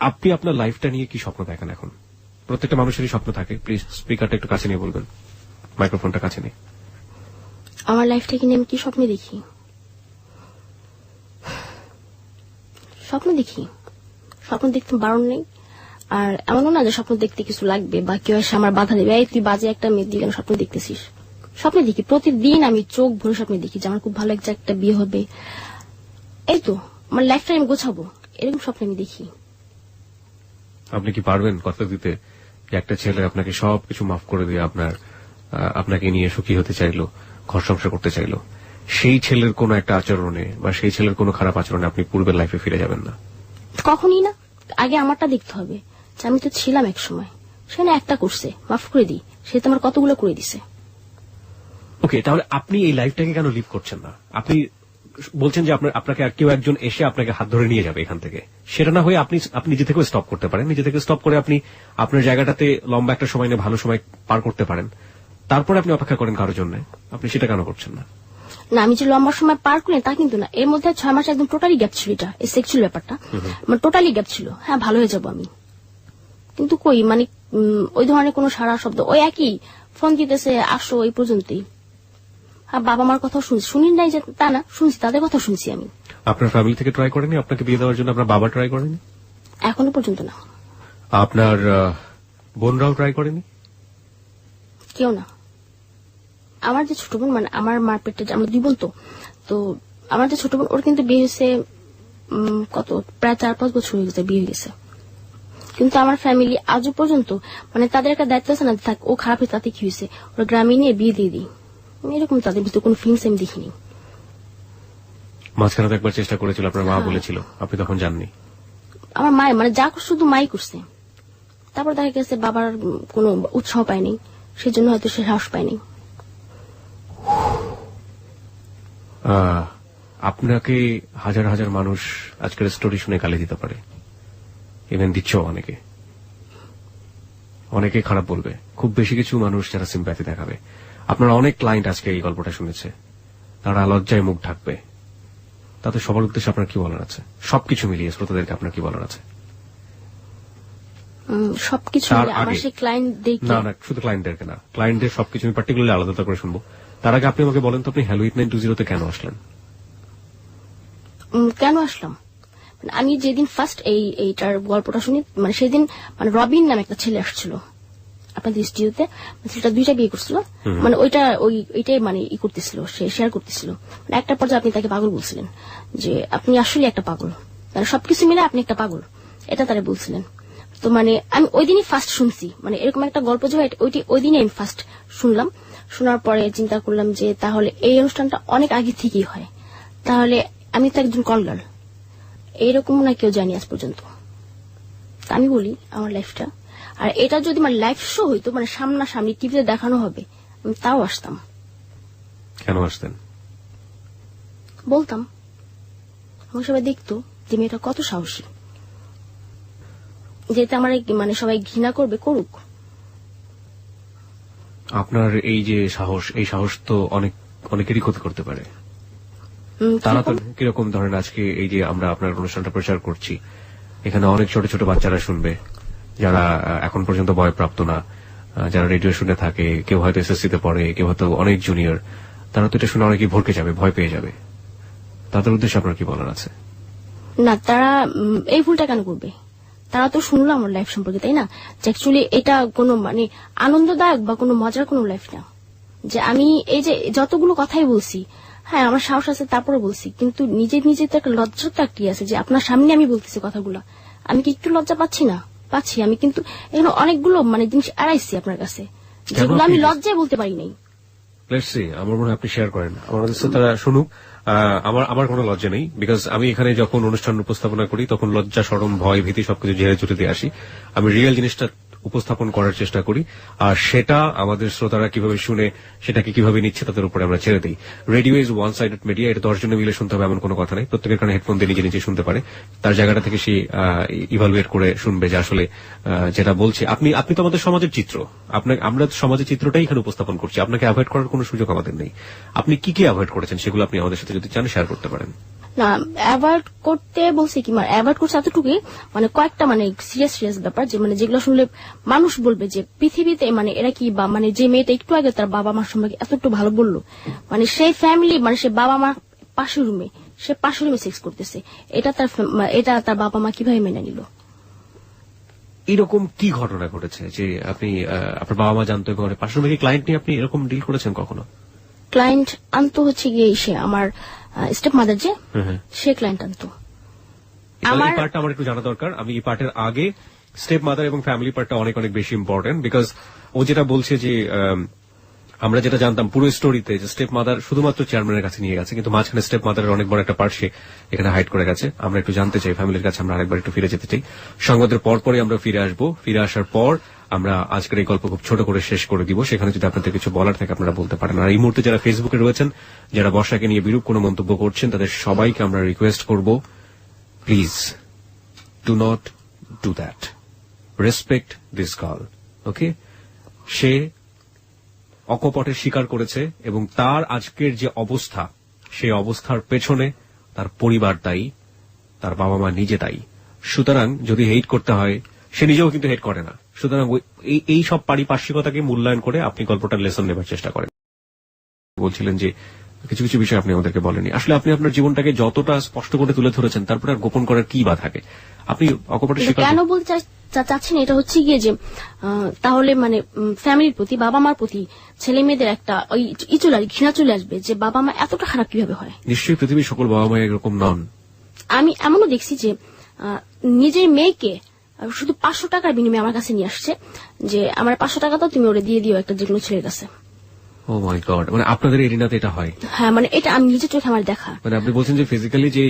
আপনি আপনার লাইফটা নিয়ে কি স্বপ্ন দেখেন এখন? প্রত্যেকটা মানুষেরই স্বপ্ন থাকে। প্লিজ স্পিকারটা একটু কাছে নিয়ে বলবেন, মাইক্রোফোনটা কাছে নিয়ে। আমার লাইফটাকে নিয়ে আমি কি স্বপ্ন দেখি? স্বপ্ন দেখতে বারণ নেই, আর এমনও না যে স্বপ্ন দেখতে কিছু লাগবে বা কেউ এসে আমার বাধা দেবে, এই তুই বাজে একটা মেয়ে দিয়ে স্বপ্ন দেখতেছিস। স্বপ্ন দেখি প্রতিদিন, আমি চোখ ভরে স্বপ্ন দেখি যে আমার খুব ভালো একটা বিয়ে হবে, এই তো আমার লাইফটা আমি গোছাবো, এরকম স্বপ্ন আমি দেখি। আপনি কি পারবেন কথা দিতে যে একটা ছেলে আপনাকে সবকিছু মাফ করে দিয়ে আপনাকে নিয়ে সুখী হতে চাইলো, ঘর সংসার করতে চাইলো, সেই ছেলের কোন একটা আচরণে বা সেই ছেলের কোন খারাপ আচরণে আপনি পূর্বের লাইফে ফিরে যাবেন না? কখনই না। আগে আমারটা দেখতে হবে যে আমি তো ছিলাম এক সময়, সে না একটা করছে, মাফ করে দিই, সে তো আমার কতগুলো করে দিছে। ওকে, তাহলে আপনি এই লাইফটাকে কেন লিভ করছেন না? আপনি বলছেন যে আপনাকে কেউ একজন এসে আপনাকে হাত ধরে নিয়ে যাবে এখান থেকে, সেটা না হয়ে আপনি নিজে থেকে স্টপ করতে পারেন। নিজে থেকে স্টপ করে আপনি আপনার জায়গাটাতে লম্বা একটা সময় নিয়ে ভালো সময় পার করতে পারেন, তারপরে আপনি অপেক্ষা করেন কারোর জন্য। আপনি সেটা কেন করছেন না? না, আমি যে লম্বা সময় পার করি তা কিন্তু না, এর মধ্যে 6 মাস একদম টোটালি গ্যাপ ছিল, এটা এই সেক্সুয়াল ব্যাপারটা মানে টোটালি গ্যাপ ছিল। হ্যাঁ, ভালো হয়ে যাবো আমি, কিন্তু কই মানে ওই ধরনের কোনো সারা শব্দ, ওই একই ফোন দিতেছে আসো, এই পর্যন্তই। হ্যাঁ, বাবা মার কথা শুনি নাই যে তা না, শুনছি, তাদের কথা শুনছি আমি। আপনার ফ্যামিলি থেকে ট্রাই করেনি আপনাকে বিয়ে দেওয়ার জন্য? আপনার বাবা ট্রাই করেনি? এখনো পর্যন্ত না। আপনার বোনরাও ট্রাই করেনি? কেউ না। আমার যে ছোট বোন, মানে আমার মার পেটে আমরা 2 বোন, তো আমার যে ছোট বোন, ওর কিন্তু বিয়ে হয়েছে কত প্রায় 4-5 বছর হয়ে গেছে বিয়ে হয়ে গেছে। কিন্তু আমার ফ্যামিলি আজও পর্যন্ত মানে তাদের একটা দায়িত্ব আছে না, থাক ও খারাপ হয়ে তাতে কি হয়েছে, ওরা গ্রামে নিয়ে বিয়ে দিয়ে দিই, এরকম তাদের ভিতরে কোনো ফিলিংস আমি দেখিনি। মাঝখানে তো একবার চেষ্টা করেছিল, আপনার মা বলেছিল, আপনি তখন জাননি? আমার মায়ের মানে যা শুধু মাই করছে, তারপর দেখা গেছে বাবার কোনো উৎসাহ পায়নি, সেজন্য হয়তো সে সাহস পায়নি। আপনাকে হাজার হাজার মানুষ আজকের স্টোরি শুনে গালি দিতে পারে, ইভেন দিচ্ছ অনেকে খারাপ বলবে, খুব বেশি কিছু মানুষ যারা সিম্প্যাথি দেখাবে। আপনার অনেক ক্লায়েন্ট আজকে এই গল্পটা শুনেছে, তারা লজ্জায় মুখ ঢাকবে, তাতে সবার উদ্দেশ্যে আপনার কি বলার আছে? সবকিছু মিলিয়ে শ্রোতাদেরকে আপনার কি বলার আছে? সবকিছু আমার সেই ক্লায়েন্ট দেখে না, শুধু ক্লায়েন্টদেরকে না, ক্লায়েন্টদের সবকিছু আমি পার্টিকুলারলি আলাদা করে শুনবো। তার আগে আপনি আমাকে বলেন তো, আপনি হ্যালো 8920 তে কেন আসলেন? কেন আসলাম মানে আমি যেদিন ফার্স্ট এইটার গল্পটা শুনি, মানে সেদিন মানে রবিন নামে একটা ছেলে আসছিল আপনাদের স্টুডিওতে, ছেলেটা 2টা বিয়ে করছিল, মানে ওইটাই মানে করতেছিল, সে শেয়ার করতেছিল। মানে একটা পর্যায়ে আপনি তাকে পাগল বলছিলেন, যে আপনি আসলে একটা পাগল, মানে সবকিছু মিলে আপনি একটা পাগল, এটা তারা বলছিলেন। তো মানে আমি ওই দিনই ফার্স্ট শুনছি, মানে এরকম একটা গল্প যে ওই দিনই আমি ফার্স্ট শুনলাম। শোনার পরে চিন্তা করলাম যে তাহলে এই অনুষ্ঠানটা অনেক আগে থেকেই হয়, তাহলে আমি তো একজন কল গার্ল, এইরকম না কেউ জানি আজ পর্যন্ত। আমি বলি আমার লাইফটা, আর এটা যদি মানে লাইভ শো হইতো, মানে সামনাসামনি টিভিতে দেখানো হবে, আমি তাও আসতাম। কেন আসতেন? বলতাম, আমার সবাই দেখতো যে মেয়েটা কত সাহসী, যেতে আমার মানে সবাই ঘৃণা করবে, করুক। আপনার এই যে সাহস, এই সাহস তো অনেকেরই ক্ষতি করতে পারে। তারা তো কিরকম ধরেন, আজকে এই যে আমরা আপনার অনুষ্ঠানটা প্রচার করছি, এখানে অনেক ছোট ছোট বাচ্চারা শুনবে, যারা এখন পর্যন্ত বয়প্রাপ্ত না, যারা রেডিও শুনে থাকে, কেউ হয়তো এসএসসি তে পড়ে, কেউ হয়তো অনেক জুনিয়র, তারা তো এটা শুনে অনেকেই ভরকে যাবে, ভয় পেয়ে যাবে। তাদের উদ্দেশ্যে আপনার কি বলার আছে? না, তারা এই ভুলটা কেন করবে? তারা তো শুনলো আমার লাইফ সম্পর্কে, তাই না? যে অ্যাকচুয়ালি এটা কোনো মানে আনন্দদায়ক বা কোনো মজার কোনো লাইফ না। যে আমি এই যে যতগুলো কথাই বলছি, হ্যাঁ আমার সাহস আছে, তারপরে বলছি, কিন্তু নিজে নিজে তো একটা লজ্জা তো একটি আছে যে আপনার সামনে আমি বলতেছি কথাগুলো। আমি কি একটু লজ্জা পাচ্ছি না? পাচ্ছি। আমি কিন্তু এখানে অনেকগুলো মানে জিনিস এড়াইছি আপনার কাছে, যেগুলো আমি লজ্জায় বলতে পারি নাই। লেটস সি, আমার মনে হয় আপনি শেয়ার করেন, আমাদের তারা শুনুক। আমার কোনো লজ্জা নেই, বিকজ আমি এখানে যখন অনুষ্ঠান উপস্থাপনা করি তখন লজ্জা, শরম, ভয়, ভীতি সবকিছু ঝেড়ে ঝুটে দিয়ে আসি। আমি রিয়েল জিনিসটা উপস্থাপন করার চেষ্টা করি, আর সেটা আমাদের শ্রোতারা কিভাবে শুনে, সেটাকে কিভাবে নিচ্ছে তাদের উপরে আমরা ছেড়ে দিই। Radio is one sided media, এটা 10 জনে মিলে শুনতে হবে এমন কোনো কথা নেই। প্রত্যেকের কারণে হেডফোন দিয়ে নিজে নিজে শুনতে পারে, তার জায়গাটা থেকে সে ইভালুয়েট করে শুনবে যে আসলে যেটা বলছে। আপনি তো আমাদের সমাজের চিত্র, আমরা সমাজের চিত্রটাই এখানে উপস্থাপন করছি, আপনাকে অ্যাভয়েড করার কোনো সুযোগ আমাদের নেই। আপনি কি কি অ্যাভয়েড করেছেন সেগুলো আপনি আমাদের সাথে যদি চান শেয়ার করতে পারেন। না, অ্যাভয়েড করতে বলছি কি, মানে অ্যাভয়েড করছে এতটুকুই, মানে কয়েকটা মানে সিরিয়াস ব্যাপার, যে মানে যেগুলো শুনলে মানুষ বলবে যে পৃথিবীতে মানে এরা কি, বা মানে যে মেয়েটা একটু আগে তার বাবা মার সম্পর্কে এতটুকু ভালো বললো, মানে সেই ফ্যামিলি, মানে সে বাবা মা পাশের রুমে সেক্স করতেছে, এটা তার বাবা মা কিভাবে মেনে নিল? এরকম কি ঘটনা ঘটেছে যে আপনি আপনার বাবা মা জানতো এবং পাশের রুমে ক্লায়েন্ট নিয়ে আপনি এরকম ডিল করেছেন কখনো? ক্লায়েন্ট আনতো হচ্ছে গিয়ে সে আমার স্টেপ মাদার, যে সে ক্লায়েন্ট আনতো। আমার পার্টটা আমার একটু জানা দরকার। আমি এই পার্টের আগে স্টেপ মাদার এবং ফ্যামিলি পার্টটা অনেক অনেক বেশি ইম্পর্টেন্ট, বিকজ ও যেটা বলছে যে আমরা যেটা জানতাম পুরো স্টোরিতে যে স্টেপ মাদার শুধুমাত্র চেয়ারম্যানের কাছে নিয়ে গেছে, কিন্তু মাঝখানে স্টেপ মাদারের অনেক বড় একটা পার্ট সে এখানে হাইড করে গেছে। আমরা একটু জানতে চাই, ফ্যামিলির কাছে আমরা আরেকবার একটু ফিরে যেতে চাই। সংবাদের পরপরই আমরা ফিরে আসবো। ফিরে আসার পর আমরা আজকের এই গল্প খুব ছোট করে শেষ করে দিব। সেখানে যদি আপনাদের কিছু বলার থাকে আপনারা বলতে পারেন। আর এই মুহূর্তে যারা ফেসবুকে রয়েছেন, যারা বর্ষাকে নিয়ে বিরূপ কোনো মন্তব্য করছেন, তাদের সবাইকে আমরা রিকোয়েস্ট করব, please do not do that, respect this girl. Okay, সে অকপটে স্বীকার করেছে এবং তার আজকের যে অবস্থা, সেই অবস্থার পেছনে তার পরিবার দায়ী, তার বাবা মা নিজে দায়ী। সুতরাং যদি হেট করতে হয়, সে নিজেও কিন্তু হেট করে না, সুতরাং এই সব পারিপার্শ্বিকতাকে মূল্যায়ন করে আপনি গল্পটার লেসন নেবার চেষ্টা করেন। বলছিলেন যে কিছু কিছু বিষয় আপনি আমাদেরকে বলেননি। আসলে আপনি আপনার জীবনটাকে যতটা স্পষ্ট করে তুলে ধরেছেন, তারপরে আর গোপন করার কি বা থাকে? আপনি অকপটে স্বীকার কেন বলতে চাচ্ছি না, এটা হচ্ছে গিয়ে যে তাহলে মানে ফ্যামিলির প্রতি, বাবা মার প্রতি ছেলে মেয়েদের একটা ঘৃণা চলে আসবে যে বাবা মা এতটা খারাপ কিভাবে হয়। নিশ্চয়ই পৃথিবীর সকল বাবা মা এরকম নন। আমি এমনও দেখছি যে নিজের মেয়েকে শুধু 500 টাকার বিনিময়ে আমার কাছে নিয়ে আসছে, যে আমার 500 টাকা তো তুমি ওরে দিয়ে দিও একটা যেগুলো ছেলের কাছে। ও মাই গড, মানে আপনাদের এরিনাতে এটা হয়? হ্যাঁ, মানে এটা আমি নিজের চোখে আমার দেখা। মানে আপনি বলছেন যে ফিজিক্যালি যে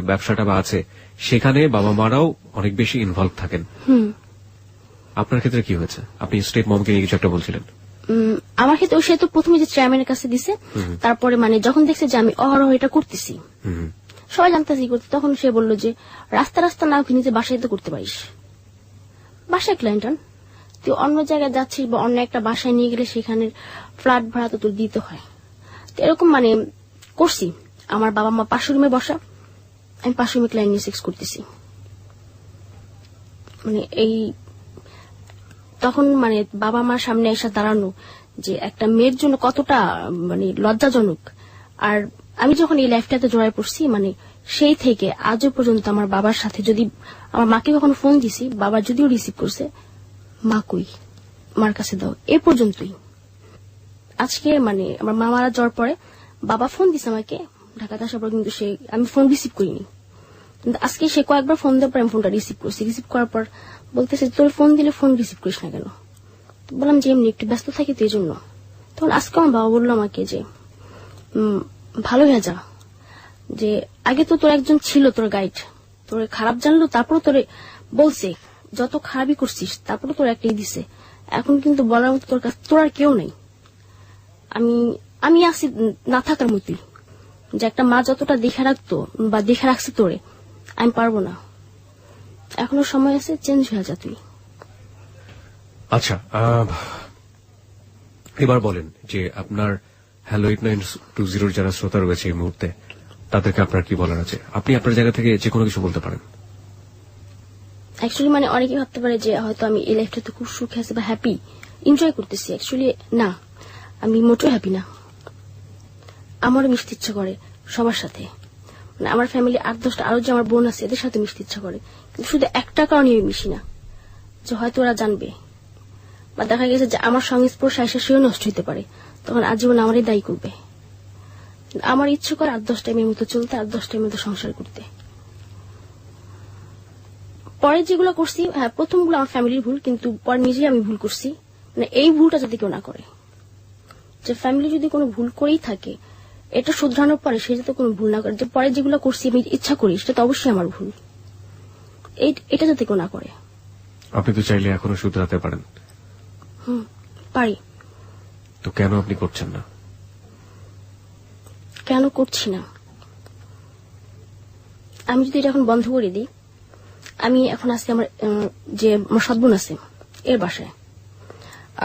ব্যবসাটা বা আছে সেখানে বাবা মারাও অনেক বেশি ইনভলভ থাকেন। আপনার ক্ষেত্রে কি হয়েছে? আপনি স্টেপ মমকে নিয়ে কিছু একটা বলছিলেন। আমার ক্ষেত্রে সে তো প্রথমে যে চেয়ারম্যানের কাছে দিছে, তারপরে মানে যখন দেখছে যে আমি অহরহ এটা করতেছি, সবাই জানতেছি করতে, তখন সে বলল যে রাস্তা রাস্তা না নিজে বাসায় তো করতে পারিস, বাসায় ক্লায়েন্ট আন, তুই অন্য জায়গায় যাচ্ছিস বা অন্য একটা বাসায় নিয়ে গেলে সেখানে ফ্ল্যাট ভাড়া তো তোর দিতে হয়। তো এরকম মানে করছি। আমার বাবা মা পাশের রুমে বসা, আমি পাশের রুমে ক্লায়েন্ট নিয়ে সেক্স করতেছি। মানে এই তখন মানে বাবা মার সামনে এসে দাঁড়ানো যে একটা মেয়ের জন্য কতটা মানে লজ্জাজনক। আর আমি যখন এই লাইফটাতে জড়ায় পড়ছি, মানে সেই থেকে আজও পর্যন্ত আমার বাবার সাথে, যদি আমার মাকে কখনো ফোন দিছি, বাবা যদিও রিসিভ করছে, মা কই, মার কাছে দাও, এ পর্যন্তই। আজকে মানে আমার মা মারা যাওয়ার পরে বাবা ফোন দিছে আমাকে ঢাকাতে আসার পর, কিন্তু আমি ফোন রিসিভ করিনি। কিন্তু আজকে সে কয়েকবার ফোন দেওয়ার পর আমি ফোনটা রিসিভ করছি। রিসিভ করার পর বলতেছে তোর ফোন দিলে ফোন রিসিভ করিস না কেন? বললাম যে এমনি একটু ব্যস্ত থাকি তো এই জন্য। তখন আজকে আমার বাবা বললো আমাকে যে ভালো হয়ে যা, যে আগে তো তোর একজন ছিল তোর গাইড, তোর খারাপ জানলো, তারপর তোরে বলছে যত খারাপই করছিস, তারপরে তোর একটাই দিছে, এখন কিন্তু বলার মতো তোর কাছে তোর আর কেউ নেই। আমি আমি আছি না থাকার মতোই, যে একটা মা যতটা দেখে রাখতো বা দেখে রাখছে তোরে, আমি পারবো না। এখনো সময় আছে, চেঞ্জ হয়ে যা তুই। আচ্ছা, এবার বলেন যে আপনার হ্যালো 8920 যারা শ্রোতা রয়েছে এই মুহূর্তে, তাদেরকে আপনার কি বলার আছে? আপনি আপনার জায়গা থেকে যে কোনো কিছু বলতে পারেন। অ্যাকচুয়ালি মানে অনেকে ভাবতে পারে যে হয়তো আমি এই লাইফটাতে খুব সুখে আছি বা হ্যাপি এনজয় করতেছি। অ্যাকচুয়ালি না, আমি মোটেও হ্যাপি না। আমারও মিশতে ইচ্ছা করে সবার সাথে, মানে আমার ফ্যামিলি 8-10টা আরো যে আমার বোন আছে এদের সাথে মিশতে ইচ্ছা করে, কিন্তু শুধু একটা কারণে আমি মিশি না, যে হয়তো ওরা জানবে বা দেখা গেছে যে আমার সংস্পর্শ এসে সেও নষ্ট হতে পারে, তখন আজীবন আমারই দায়ী করবে। আমার ইচ্ছে করে 8-10 টাইমের মতো চলতে, 8-10 টাইমের মতো সংসার করতে। পরে যেগুলো করছি, হ্যাঁ প্রথমগুলো আমার ফ্যামিলির ভুল, কিন্তু পরে নিজেই আমি ভুল করছি। মানে এই ভুলটা যাতে কেউ না করে, যে ফ্যামিলি যদি কোনো ভুল করেই থাকে এটা শুধরানোর পরে সে যাতে কোনো ভুল না করে, যে পরে যেগুলো করছি আমি ইচ্ছা করি সেটা তো অবশ্যই আমার ভুল, এটা যাতে কেউ না করে। আপনি তো চাইলে এখনো শুধরাতে পারেন। পারি। তো কেন আপনি করছেন না? কেন করছি না? আমি যদি এটা এখন বন্ধ করে দিই, আমি এখন আছি আমার যে আমার সৎবোন আছে এর বাসায়,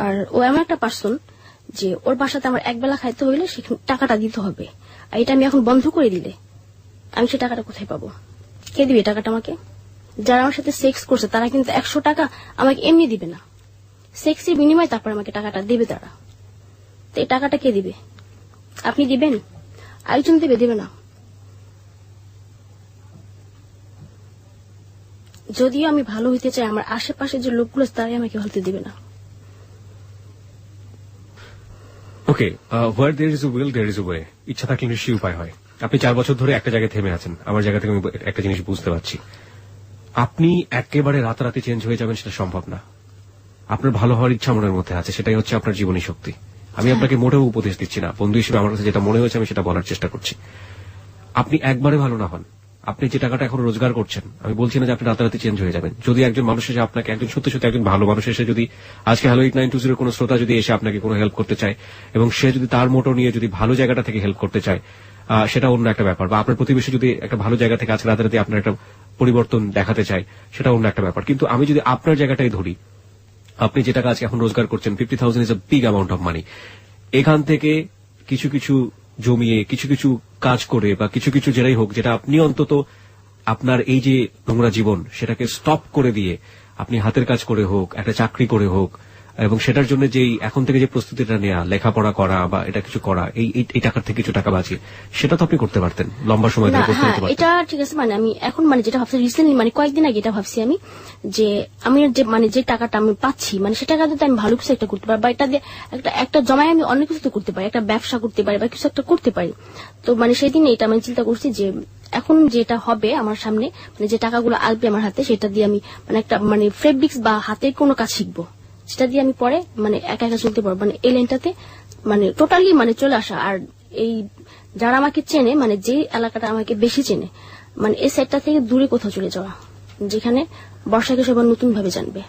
আর ও এমন একটা পার্সন যে ওর বাসাতে আমার একবেলা খাইতে হইলে সেখানে টাকাটা দিতে হবে। আর এটা আমি এখন বন্ধ করে দিলে আমি সে টাকাটা কোথায় পাবো? কে দিবে টাকাটা আমাকে? যারা আমার সাথে সেক্স করছে তারা কিন্তু 100 টাকা আমাকে এমনি দিবে না, সেক্সের বিনিময়ে তারপর আমাকে টাকাটা দেবে তারা। তো এই টাকাটা কে দিবে? আপনি দিবেন? আরেকজন দেবে না। যদিও আমি ভালো হইতে চাই, আমার আশেপাশে যে লোকগুলো তারাই আমাকে ভালো দিবে না। Okay, where there is a will there is a way. ইচ্ছা থাকলে নিশ্চয়ই উপায় হয়। আপনি 4 বছর ধরে একটা জায়গায় থেমে আছেন, আমার জায়গা থেকে আমি একটা জিনিস বুঝতে পারছি। আপনি একেবারে রাতারাতি চেঞ্জ হয়ে যাবেন সেটা সম্ভব না। আপনার ভালো হওয়ার ইচ্ছা মনের মধ্যে আছে, সেটাই হচ্ছে আপনার জীবনী শক্তি। আমি আপনাকে মোটেও উপদেশ দিচ্ছি না, বন্ধু হিসেবে আমার কাছে যেটা মনে হয়েছে আমি সেটা বলার চেষ্টা করছি। আপনি একবারে ভালো না হন, আপনি যে টাকাটা এখন রোজগার করছেন, আমি বলছি না যে আপনি রাতারাতি চেঞ্জ হয়ে যাবেন। যদি একজন মানুষ এসে আপনাকে, একজন সত্যি সত্যি একজন ভালো মানুষ এসে যদি আজকে হ্যালো 8920 কোন শ্রোতা যদি এসে আপনাকে কোনো হেল্প করতে চায় এবং সে যদি তার মোটো নিয়ে যদি ভালো জায়গাটা থেকে হেল্প করতে চায়, সেটা অন্য একটা ব্যাপার। বা আপনার প্রতিবেশী যদি একটা ভালো জায়গা থেকে আজকে রাতারাতি আপনার একটা পরিবর্তন দেখাতে চায়, সেটা অন্য একটা ব্যাপার। কিন্তু আমি যদি আপনার জায়গাটাই ধরি, আপনি যে টাকা আজকে এখন রোজগার করছেন 50,000 is a big amount of money. এখান থেকে কিছু কিছু জমিয়ে কিছু কিছু কাজ করে বা কিছু কিছু যেটাই হোক, যেটা আপনি অন্তত আপনার এই যে নোংরা জীবন সেটাকে স্টপ করে দিয়ে আপনি হাতের কাজ করে হোক, একটা চাকরি করে হোক, এবং সেটার জন্য যেই এখন থেকে যে প্রস্তুতিটা নেওয়া, লেখাপড়া করা বা এটা কিছু করা, এই টাকার থেকে কিছু টাকা বাঁচিয়ে সেটা তো আপনি করতে পারতেন লম্বা সময় ধরে করতে পারতেন। এটা ঠিক আছে, মানে আমি এখন মানে যেটা ভাবছি রিসেন্টলি, মানে কয়েকদিন আগে এটা ভাবছি আমি, যে আমি যে মানে যে টাকাটা আমি পাচ্ছি, মানে সে টাকা দিয়ে আমি ভালো কিছু একটা করতে পারি, বা এটা দিয়ে একটা জমায় আমি অনেক কিছু করতে পারি, একটা ব্যবসা করতে পারি বা কিছু একটা করতে পারি। তো মানে সেই দিন এটা আমি চিন্তা করছি যে এখন যেটা হবে আমার সামনে, মানে যে টাকাগুলো আসবে আমার হাতে, সেটা দিয়ে আমি মানে একটা মানে ফেব্রিক্স বা হাতের কোনো কাজ শিখবো, সেটা দিয়ে আমি পরে মানে একা একা চলতে পারবো। মানে এই লাইনটাতে মানে টোটালি মানে চলে আসা। আর এই যারা আমাকে চেনে, মানে যে এলাকাটা আমাকে বেশি চেনে, মানে এই সাইডটা থেকে দূরে কোথাও চলে যাওয়া, যেখানে বর্ষাকে সবার নতুন ভাবে জানবে।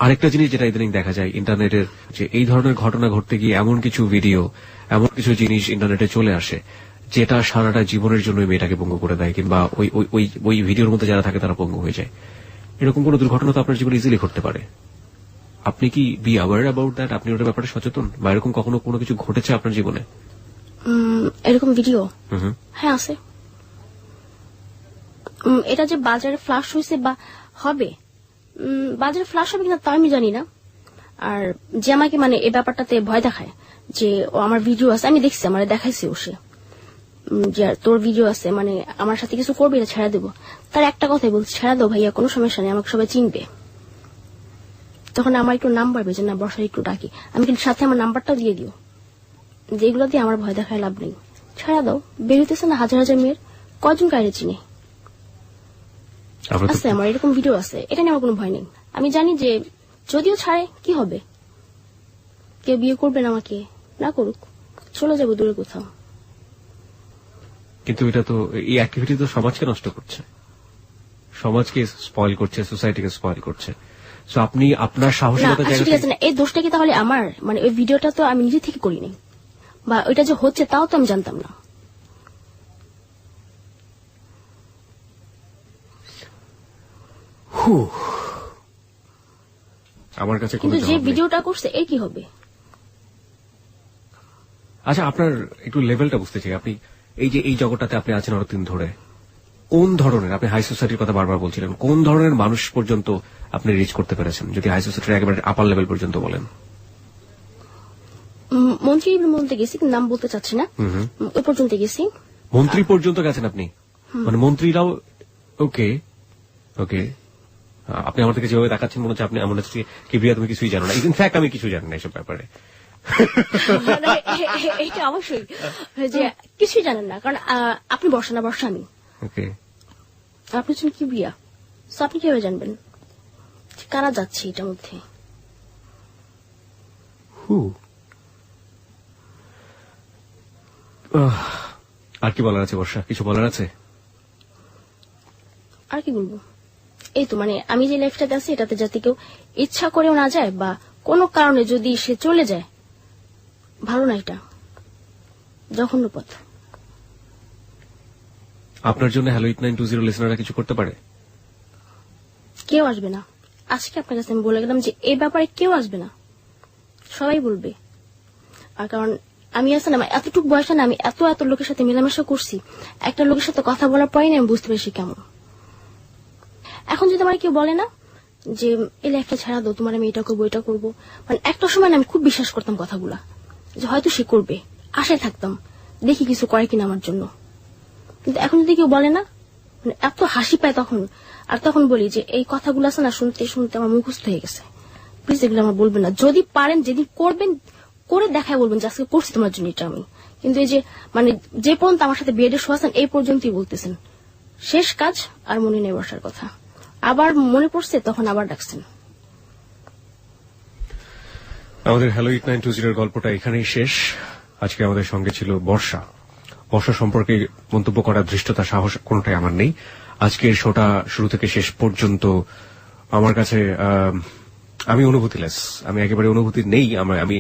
আরেকটা জিনিস যেটা ইদানিং দেখা যায় ইন্টারনেটের, যে এই ধরনের ঘটনা ঘটতে গিয়ে এমন কিছু ভিডিও, এমন কিছু জিনিস ইন্টারনেটে চলে আসে যেটা সারাটা জীবনের জন্য মেয়েটাকে পঙ্গু করে দেয়, কিংবা ওই ভিডিওর মধ্যে যারা থাকে তারা পঙ্গু হয়ে যায়। এরকম কোন দুর্ঘটনা তো আপনার জীবনে ইজিলি ঘটতে পারে। আপনি কি বি অ্যাওয়ার অ্যাবাউট দ্যাট? আপনি ওটার ব্যাপারে সচেতন? বা এরকম কখনো কোনো কিছু ঘটেছে আপনার জীবনে? এরকম ভিডিও হ্যাঁ আছে। এটা যে বাজারে ফ্লাশ হয়েছে বা হবে, বাজারে ফ্লাশ হবে কিনা তা আমি জানি না। আর যে আমাকে মানে এই ব্যাপারটাতে ভয় দেখায়, যে ও আমার ভিডিও আছে, আমি দেখছি, আমার দেখাইছে ও, সে যে তোর ভিডিও আছে, মানে আমার সাথে কিছু করবে, এটা ছেড়ে দেবো। তার একটা কথাই বলছে, ছেড়ে দাও ভাইয়া, কোনো সমস্যা নেই, আমাকে সবাই চিনবে। তখন আমার একটু নাম্বার বেজে না, বর্ষায় একটু ডাকি, আমি কিন্তু সাথে আমার নাম্বারটাও দিয়ে দিও, যেগুলো দিয়ে আমার ভয় দেখায় লাভ নেই, ছেড়ে দাও। বেরোতেছে না হাজার হাজার মেয়ের, কয়জন কায়রে চিনে আছে, আমার এরকম ভিডিও আছে, এটা নিয়ে আমার কোনো ভয় নেই। আমি জানি যে যদিও ছাড়ে কি হবে, কেউ বিয়ে করবে না, আমাকে না করুক, চলে যাবো দূরে কোথাও। কিন্তু এটা তো, এই অ্যাক্টিভিটি তো সমাজকে নষ্ট করছে, সমাজকে স্পয়েল করছে, সোসাইটিকে স্পয়েল করছে। সো আপনি আপনার সাহসিকতা জায়গা ঠিক আছে না, এই দোষটা কি তাহলে আমার? মানে ওই ভিডিওটা তো আমি নিজে থেকে করিনি, বা ওইটা যে হচ্ছে তাও তো আমি জানতাম না। আমার কাছে কিন্তু যে ভিডিওটা করছে এর কি হবে? আচ্ছা, আপনার একটু লেভেলটা বুঝতে চাই। আপনি এই যে এই জগৎটাতে আপনি আছেন অনেকদিন ধরে, কোন ধরনের, আপনি হাই সোসাইটির কথা বারবার বলছিলেন, কোন ধরনের মানুষ পর্যন্ত আপনি রিচ করতে পেরেছেন, যদি হাই সোসাইটির একেবারে আপার লেভেল পর্যন্ত বলেন? মন্ত্রী বলতে গেছি, নাম বলতে চাচ্ছি না, ওই পর্যন্ত গেছি। মন্ত্রী পর্যন্ত গেছেন আপনি? মানে মন্ত্রীরাও? ওকে ওকে। আপনি আমার থেকে যেভাবে দেখাচ্ছেন মনে হচ্ছে আপনি এমন হচ্ছে কিবরিয়া তুমি কিছুই জানো না। ইনফ্যাক্ট আমি কিছু জানি না এসব ব্যাপারে। এটা অবশ্যই যে কিছুই জানেন না, কারণ আপনি বর্ষা না, বর্ষা আমি। ওকে। আপনি হচ্ছেন কিবরিয়া, তো আপনি কিভাবে জানবেন কারা যাচ্ছে এটার মধ্যে? আর কি বলার আছে বর্ষা? কিছু বলার আছে? আর কি বলবো, এই তো মানে আমি যে লাইফটাতে আছি এটাতে যাতে কেউ ইচ্ছা করেও না যায় বা কোনো কারণে যদি সে চলে যায়, ভালো না, এটা জঘন্য পথ। আপনার জন্য হ্যালো 8920 লিসনাররা কিছু করতে পারে? কেউ আসবে না। আজকে আপনার কাছে আমি বলে গেলাম যে এই ব্যাপারে কেউ আসবে না, সবাই বলবে। আর কারণ আমি আসলে না, এতটুকু বয়সে না আমি এত এত লোকের সাথে মেলামেশা করছি, একটা লোকের সাথে কথা বলার পরে না আমি বুঝতে পেরেছি কেমন। এখন যদি আমার কেউ বলে না যে এই লাইফটা ছাড়া দাও, তোমার আমি এটা করবো এটা করবো, মানে একটা সময় আমি খুব বিশ্বাস করতাম কথাগুলা, যে হয়তো সে করবে, আশায় থাকতাম দেখি কিছু করে কিনা আমার জন্য। কিন্তু এখন যদি কেউ বলে না, মানে এত হাসি পায় তখন। আর তখন বলি যে এই কথাগুলো আছে না, শুনতে শুনতে আমার মুখস্থ হয়ে গেছে, প্লিজ এগুলো আমার বলবেন না। যদি পারেন যেদিন করবেন করে দেখায় বলবেন যে আজকে করছি তোমার জন্য এটা আমি। কিন্তু এই যে মানে যে পর্যন্ত আমার সাথে বেডে শোয়াছেন এই পর্যন্তই বলতেছেন, শেষ কাজ আর মনে নেই বসার কথা, আবার মনে পড়ছে তখন আবার ডাকছেন। আমাদের হ্যালো 8920 এর গল্পটা এখানেই শেষ। আজকে আমাদের সঙ্গে ছিল বর্ষা। বর্ষা সম্পর্কে মন্তব্য করার ধৃষ্টতা, সাহস কোনটাই আমার নেই। আজকের শোটা শুরু থেকে শেষ পর্যন্ত আমার কাছে আমি অনুভূতিলেস, আমি একেবারে অনুভূতি নেই, আমি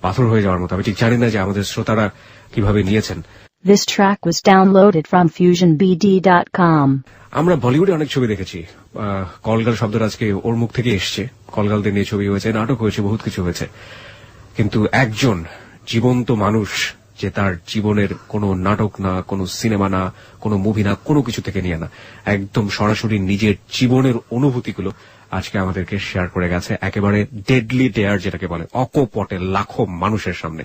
পাথর হয়ে যাওয়ার মতো। আমি ঠিক জানি না যে আমাদের শ্রোতারা কিভাবে নিয়েছেন। This track was downloaded from FusionBD.com. আমরা বলিউডে অনেক ছবি দেখেছি, কলগাল শব্দটা আজকে ওর মুখ থেকে এসছে। কলগালদের নিয়ে ছবি হয়েছে, নাটক হয়েছে, বহুত কিছু হয়েছে, কিন্তু একজন জীবন্ত মানুষ যে তার জীবনের কোনো নাটক না, কোনো সিনেমা না, কোনো মুভি না, কোনো কিছু থেকে নিয়ে না, একদম সরাসরি নিজের জীবনের অনুভূতিগুলো আজকে আমাদেরকে শেয়ার করে গেছে, একেবারে ডেডলি ডেয়ার যেটাকে বলে, অকপটে লাখো মানুষের সামনে।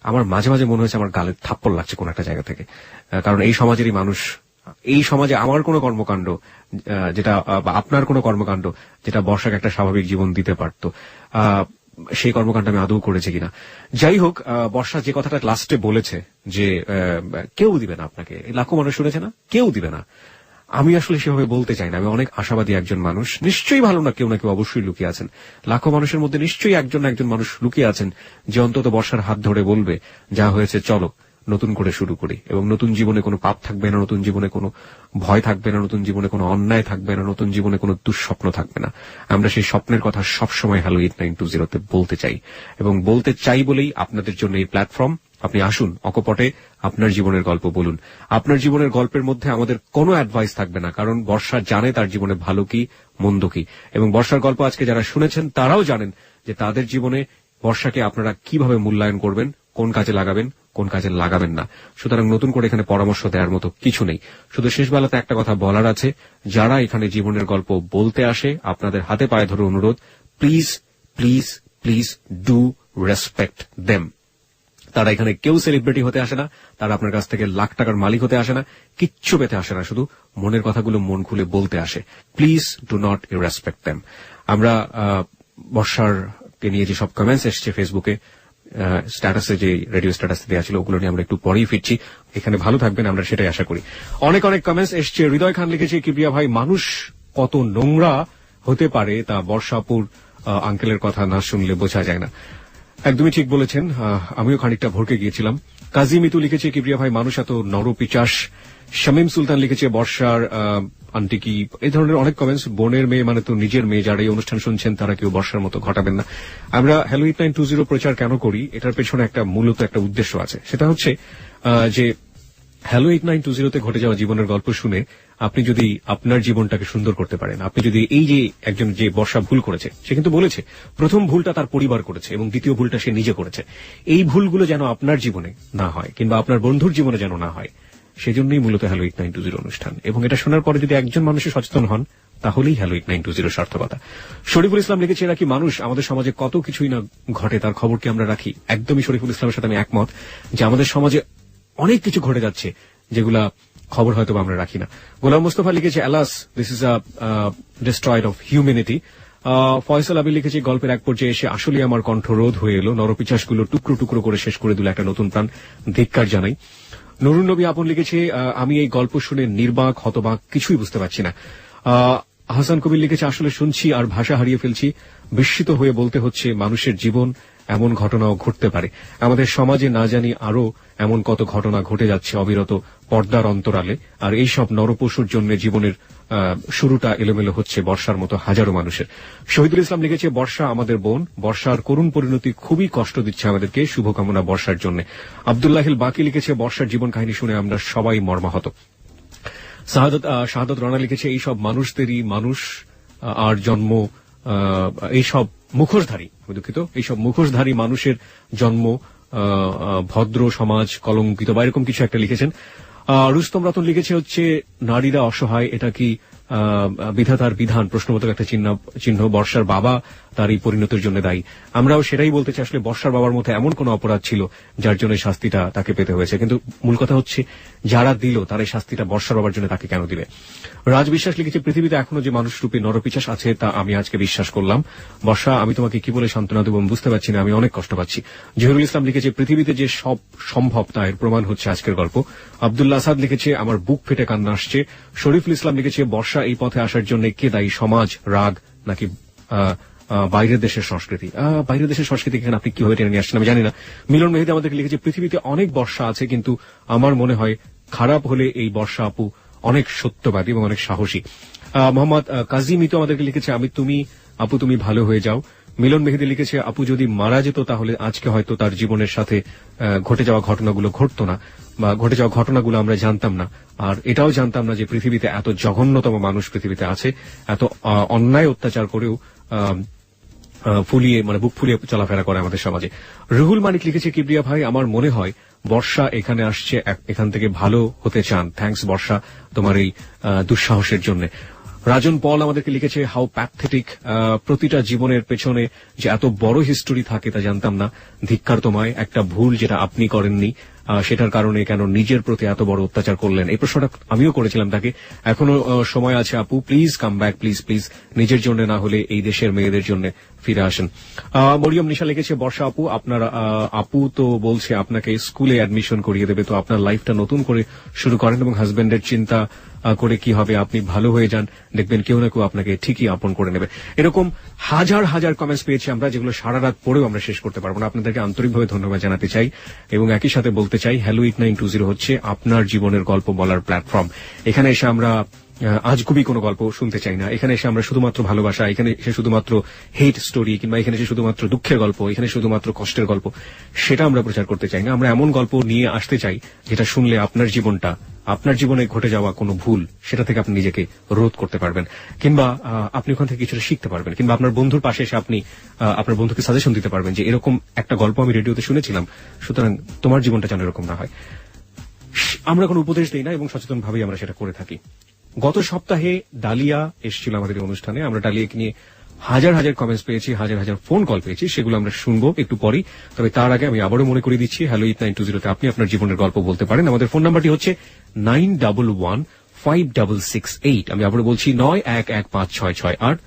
আমার মাঝে মাঝে মনে হয়েছে আমার গালে থাপ্পড় লাগছে কোন একটা জায়গা থেকে, কারণ এই সমাজেরই মানুষ, এই সমাজে আমার কোনো কর্মকাণ্ড যেটা বা আপনার কোনো কর্মকাণ্ড যেটা বর্ষাকে একটা স্বাভাবিক জীবন দিতে পারত, সেই কর্মকাণ্ড আমি আদৌ করেছি কিনা। যাই হোক, বর্ষা যে কথাটা লাস্টে বলেছে যে কেউ দিবে না আপনাকে, লাখো মানুষ শুনেছে না, কেউ দিবে না, আমি আসলে সেভাবে বলতে চাই না। আমি অনেক আশাবাদী একজন মানুষ, নিশ্চয়ই ভালো না কেউ অবশ্যই লুকিয়ে আছেন। লাখো মানুষের মধ্যে নিশ্চয়ই একজন মানুষ লুকিয়ে আছেন যে অন্তত বর্ষার হাত ধরে বলবে যা হয়েছে চলো নতুন করে শুরু করি, এবং নতুন জীবনে কোনো পাপ থাকবে না, নতুন জীবনে কোনো ভয় থাকবে না, নতুন জীবনে কোনো অন্যায় থাকবে না, নতুন জীবনে কোনো দুঃস্বপ্ন থাকবে না। আমরা সেই স্বপ্নের কথা সবসময় হ্যালো 8920 বলতে চাই, এবং বলতে চাই বলেই আপনাদের জন্য এই প্ল্যাটফর্ম। আপনি আসুন, অকপটে আপনার জীবনের গল্প বলুন। আপনার জীবনের গল্পের মধ্যে আমাদের কোনো অ্যাডভাইস থাকবে না, কারণ বর্ষা জানে তার জীবনে ভালো কি মন্দ কি, এবং বর্ষার গল্প আজকে যারা শুনেছেন তারাও জানেন যে তাদের জীবনে বর্ষাকে আপনারা কিভাবে মূল্যায়ন করবেন, কোন কাজে লাগাবেন, কোন কাজে লাগাবেন না। সুতরাং নতুন করে এখানে পরামর্শ দেওয়ার মতো কিছু নেই। শুধু শেষ বেলাতে একটা কথা বলার আছে, যারা এখানে জীবনের গল্প বলতে আসে আপনাদের হাতে পায়ে ধরে অনুরোধ, please please please do respect them. তারা এখানে কেউ সেলিব্রিটি হতে আসে না, তারা আপনার কাছ থেকে লাখ টাকার মালিক হতে আসে না, কিচ্ছু পেতে আসে না, শুধু মনের কথাগুলো মন খুলে বলতে আসে। Please do not respect them. আমরা বর্ষারকে নিয়ে যে সব কমেন্টস এসছে ফেসবুকে, স্ট্যাটাসে যে রেডিও স্ট্যাটাসে দেওয়া ছিল, ওগুলো নিয়ে আমরা একটু পরেই ফিরছি। এখানে ভালো থাকবেন, আমরা সেটাই আশা করি। অনেক অনেক কমেন্টস এসছে। হৃদয় খান লিখেছে, কিবরিয়া ভাই, মানুষ কত নোংরা হতে পারে তা বর্ষাপুর আঙ্কেলের কথা না শুনলে বোঝা যায় না। একদমই ঠিক বলেছেন, আমিও খানিকটা ভরকে গিয়েছিলাম। কাজী মিতু লিখেছে কিবরিয়া ভাই মানুষ এত নরপিচাস। শামীম সুলতান লিখেছে বর্ষার আন্টি কি, এই ধরনের অনেক কমেন্টস। বোনের মেয়ে মানে তো নিজের মেয়ে, যারা এই অনুষ্ঠান শুনছেন তারা কেউ বর্ষার মতো ঘটাবেন না। আমরা হ্যালো 8920 প্রচার কেন করি, এটার পেছনে একটা মূলত একটা উদ্দেশ্য আছে। সেটা হচ্ছে যে হ্যালো 8920 ঘটে যাওয়া জীবনের গল্প শুনে আপনি যদি আপনার জীবনটাকে সুন্দর করতে পারেন, আপনি যদি এই যে একজন যে বর্ষা ভুল করেছে, সে কিন্তু বলেছে প্রথম ভুলটা তার পরিবার করেছে এবং দ্বিতীয় ভুলটা সে নিজে করেছে, এই ভুলগুলো যেন আপনার জীবনে না হয় কিংবা আপনার বন্ধুর জীবনে যেন না হয়, সেজন্যই মূলত হ্যালো 8920 অনুষ্ঠান। এবং এটা শোনার পরে যদি একজন মানুষ সচেতন হন তাহলেই হ্যালো 8920 সার্থকতা। শরীফুল ইসলাম লিখেছে এরা কি মানুষ, আমাদের সমাজে কত কিছুই না ঘটে তার খবর কি আমরা রাখি। একদমই শরীফুল ইসলামের সাথে আমি একমত যে আমাদের সমাজে অনেক কিছু ঘটে যাচ্ছে যেগুলা খবর হয়তো আমরা রাখি না। গোলাম মুস্তফা লিখেছে alas this is a destroyed of humanity. Faisal Abir লিখেছে গল্পের এক পর্যায়ে এসে আসলে আমার কণ্ঠ রোধ হয়ে এলো, নরপিচাসগুলো টুকরো টুকরো করে শেষ করে দিল একটা নতুন প্রাণ, ধিক্কার জানাই। নুরুন নবী আপন লিখেছে আমি এই গল্প শুনে নির্বাক হতবাক কিছুই বুঝতে পারছি না। হাসান কবির লিখেছে আসলে শুনছি আর ভাষা হারিয়ে ফেলছি, বিস্মিত হয়ে বলতে হচ্ছে মানুষের জীবন এমন ঘটনাও ঘটতে পারে। আমাদের সমাজে না জানি আরো এমন কত ঘটনা ঘটে যাচ্ছে অবিরত পর্দার অন্তরালে, আর এই সব নরপশুর জন্য জীবনের শুরুটা এলোমেলো হচ্ছে বর্ষার মতো হাজারো মানুষের। শহীদুল ইসলাম লিখেছে বর্ষা আমাদের বোন, বর্ষার করুণ পরিণতি খুবই কষ্ট দিচ্ছে আমাদেরকে, শুভকামনা বর্ষার জন্য। আব্দুল্লাহিল বাকি লিখেছে বর্ষার জীবন কাহিনী শুনে আমরা সবাই মর্মাহত। শাহাদত রানা লিখেছে এইসব মানুষদেরই মানুষ আর জন্ম, এইসব মুখোশধারী, দুঃখিত, এইসব মুখোশধারী মানুষের জন্ম ভদ্র সমাজ কলঙ্কিত বা এরকম কিছু একটা লিখেছেন। রুস্তম রতন লিখেছে হচ্ছে নারীরা অসহায়, এটা কি বিধাতার বিধান, প্রশ্নবোধক একটা চিহ্ন। বর্ষার বাবা তার এই পরিণতির জন্য দায়ী। আমরাও সেটাই বলতে চাই, আসলে বর্ষার বাবার মধ্যে এমন কোন অপরাধ ছিল যার জন্য শাস্তিটা তাকে পেতে হয়েছে, কিন্তু মূল কথা হচ্ছে যারা দিল তার এই শাস্তিটা বর্ষার বাবার জন্য তাকে কেন দিবে। রাজ বিশ্বাস লিখেছে পৃথিবীতে এখনো যে মানুষরূপী নরপিচাস আছে তা আমি আজকে বিশ্বাস করলাম। বর্ষা আমি তোমাকে কি বলে সান্ত্বনা দেব বুঝতে পারছি না, আমি অনেক কষ্ট পাচ্ছি। জহিরুল ইসলাম লিখেছে পৃথিবীতে যে সব সম্ভব তা এর প্রমাণ হচ্ছে আজকের গল্প। আব্দুল্লাহ আসাদ লিখেছে আমার বুক ফেটে কান্না আসছে। শরীফুল ইসলাম লিখেছে বর্ষা এই পথে আসার জন্য কে দায়ী, সমাজ, রাগ নাকি বাইরের দেশের সংস্কৃতি? বাইরের দেশের সংস্কৃতি এখানে আপনি কিভাবে টেনে নিয়ে আসছেন আমি জানি না। মিলন মেহেদি আমাদেরকে লিখেছে পৃথিবীতে অনেক বর্ষা আছে, কিন্তু আমার মনে হয় খারাপ হলে এই বর্ষা আপু অনেক সত্যবাদী এবং অনেক সাহসী। মোহাম্মদ কাজী মিতু আমাদেরকে লিখেছে আপু তুমি ভালো হয়ে যাও। মিলন মেহেদি লিখেছে আপু যদি মারা যেত তাহলে আজকে হয়তো তার জীবনের সাথে ঘটে যাওয়া ঘটনাগুলো ঘটতো না, বা ঘটে যাওয়া ঘটনাগুলো আমরা জানতাম না। আর এটাও জানতাম না যে পৃথিবীতে এত জঘন্যতম মানুষ পৃথিবীতে আছে, এত অন্যায় অত্যাচার করেও বুক ফুলিয়ে চলাফেরা করে আমাদের সমাজে। রুহুল মানিক লিখেছে কিবরিয়া ভাই আমার মনে হয় বর্ষা এখানে আসছে এখান থেকে ভালো হতে চান, থ্যাঙ্কস বর্ষা তোমার এই দুঃসাহসের জন্য। রাজন পল আমাদেরকে লিখেছে হাউ প্যাথেটিক, প্রতিটা জীবনের পেছনে যে এত বড় হিস্টোরি থাকে তা জানতাম না, ধিক্কার তোমায়, একটা ভুল যেটা আপনি করেননি সেটার কারণে কেন নিজের প্রতি এত বড় অত্যাচার করলেন। এই প্রশ্নটা আমিও করেছিলাম তাকে, এখনো সময় আছে আপু, please come back, please please, নিজের জন্য না হলে এই দেশের মেয়েদের জন্য ফিরে আসেন। মরিয়ম নিশা লিখেছে বর্ষা আপু আপনার আপু তো বলছে আপনাকে স্কুলে অ্যাডমিশন করিয়ে দেবে, তো আপনার লাইফটা নতুন করে শুরু করেন এবং হাজবেন্ডের চিন্তা করে কি হবে, আপনি ভালো হয়ে যান, দেখবেন কেউ না কেউ আপনাকে ঠিকই আপন করে নেবে। এরকম হাজার হাজার কমেন্টস পেয়েছি আমরা, যেগুলো সারা রাত পড়েও আমরা শেষ করতে পারবো না। আপনাদেরকে আন্তরিকভাবে ধন্যবাদ জানাতে চাই এবং একই সাথে বলতে চাই হ্যালো 8920 হচ্ছে আপনার জীবনের গল্প বলার প্ল্যাটফর্ম। এখানে এসে আমরা আজগুবি কোনো গল্প শুনতে চাই না, এখানে এসে আমরা শুধুমাত্র ভালোবাসা, এখানে এসে শুধুমাত্র হেট স্টোরি, কিংবা এখানে এসে শুধুমাত্র দুঃখের গল্প, এখানে শুধুমাত্র কষ্টের গল্প, সেটা আমরা প্রচার করতে চাই না। আমরা এমন গল্প নিয়ে আসতে চাই যেটা শুনলে আপনার জীবনে ঘটে যাওয়া কোনো ভুল সেটা থেকে আপনি নিজেকে রোধ করতে পারবেন, কিংবা আপনি ওখান থেকে কিছুটা শিখতে পারবেন, কিংবা আপনার বন্ধুর পাশে এসে আপনি আপনার বন্ধুকে সাজেশন দিতে পারবেন যে এরকম একটা গল্প আমি রেডিওতে শুনেছিলাম, সুতরাং তোমার জীবনটা যেন এরকম না হয়। আমরা কোনো উপদেশ দিই না এবং সচেতনভাবেই আমরা সেটা করে থাকি। গত সপ্তাহে ডালিয়া এসেছিল আমাদের অনুষ্ঠানে, আমরা ডালিয়াকে নিয়ে হাজার হাজার কমেন্টস পেয়েছি, হাজার হাজার ফোন কল পেয়েছি, সেগুলো আমরা শুনবো একটু পরেই। তবে তার আগে আমি আবারও মনে করে দিচ্ছি হ্যালো 8920 আপনি আপনার জীবনের গল্প বলতে পারেন। আমাদের ফোন নাম্বারটি হচ্ছে 91156668। আমি আবারও বলছি 91156668।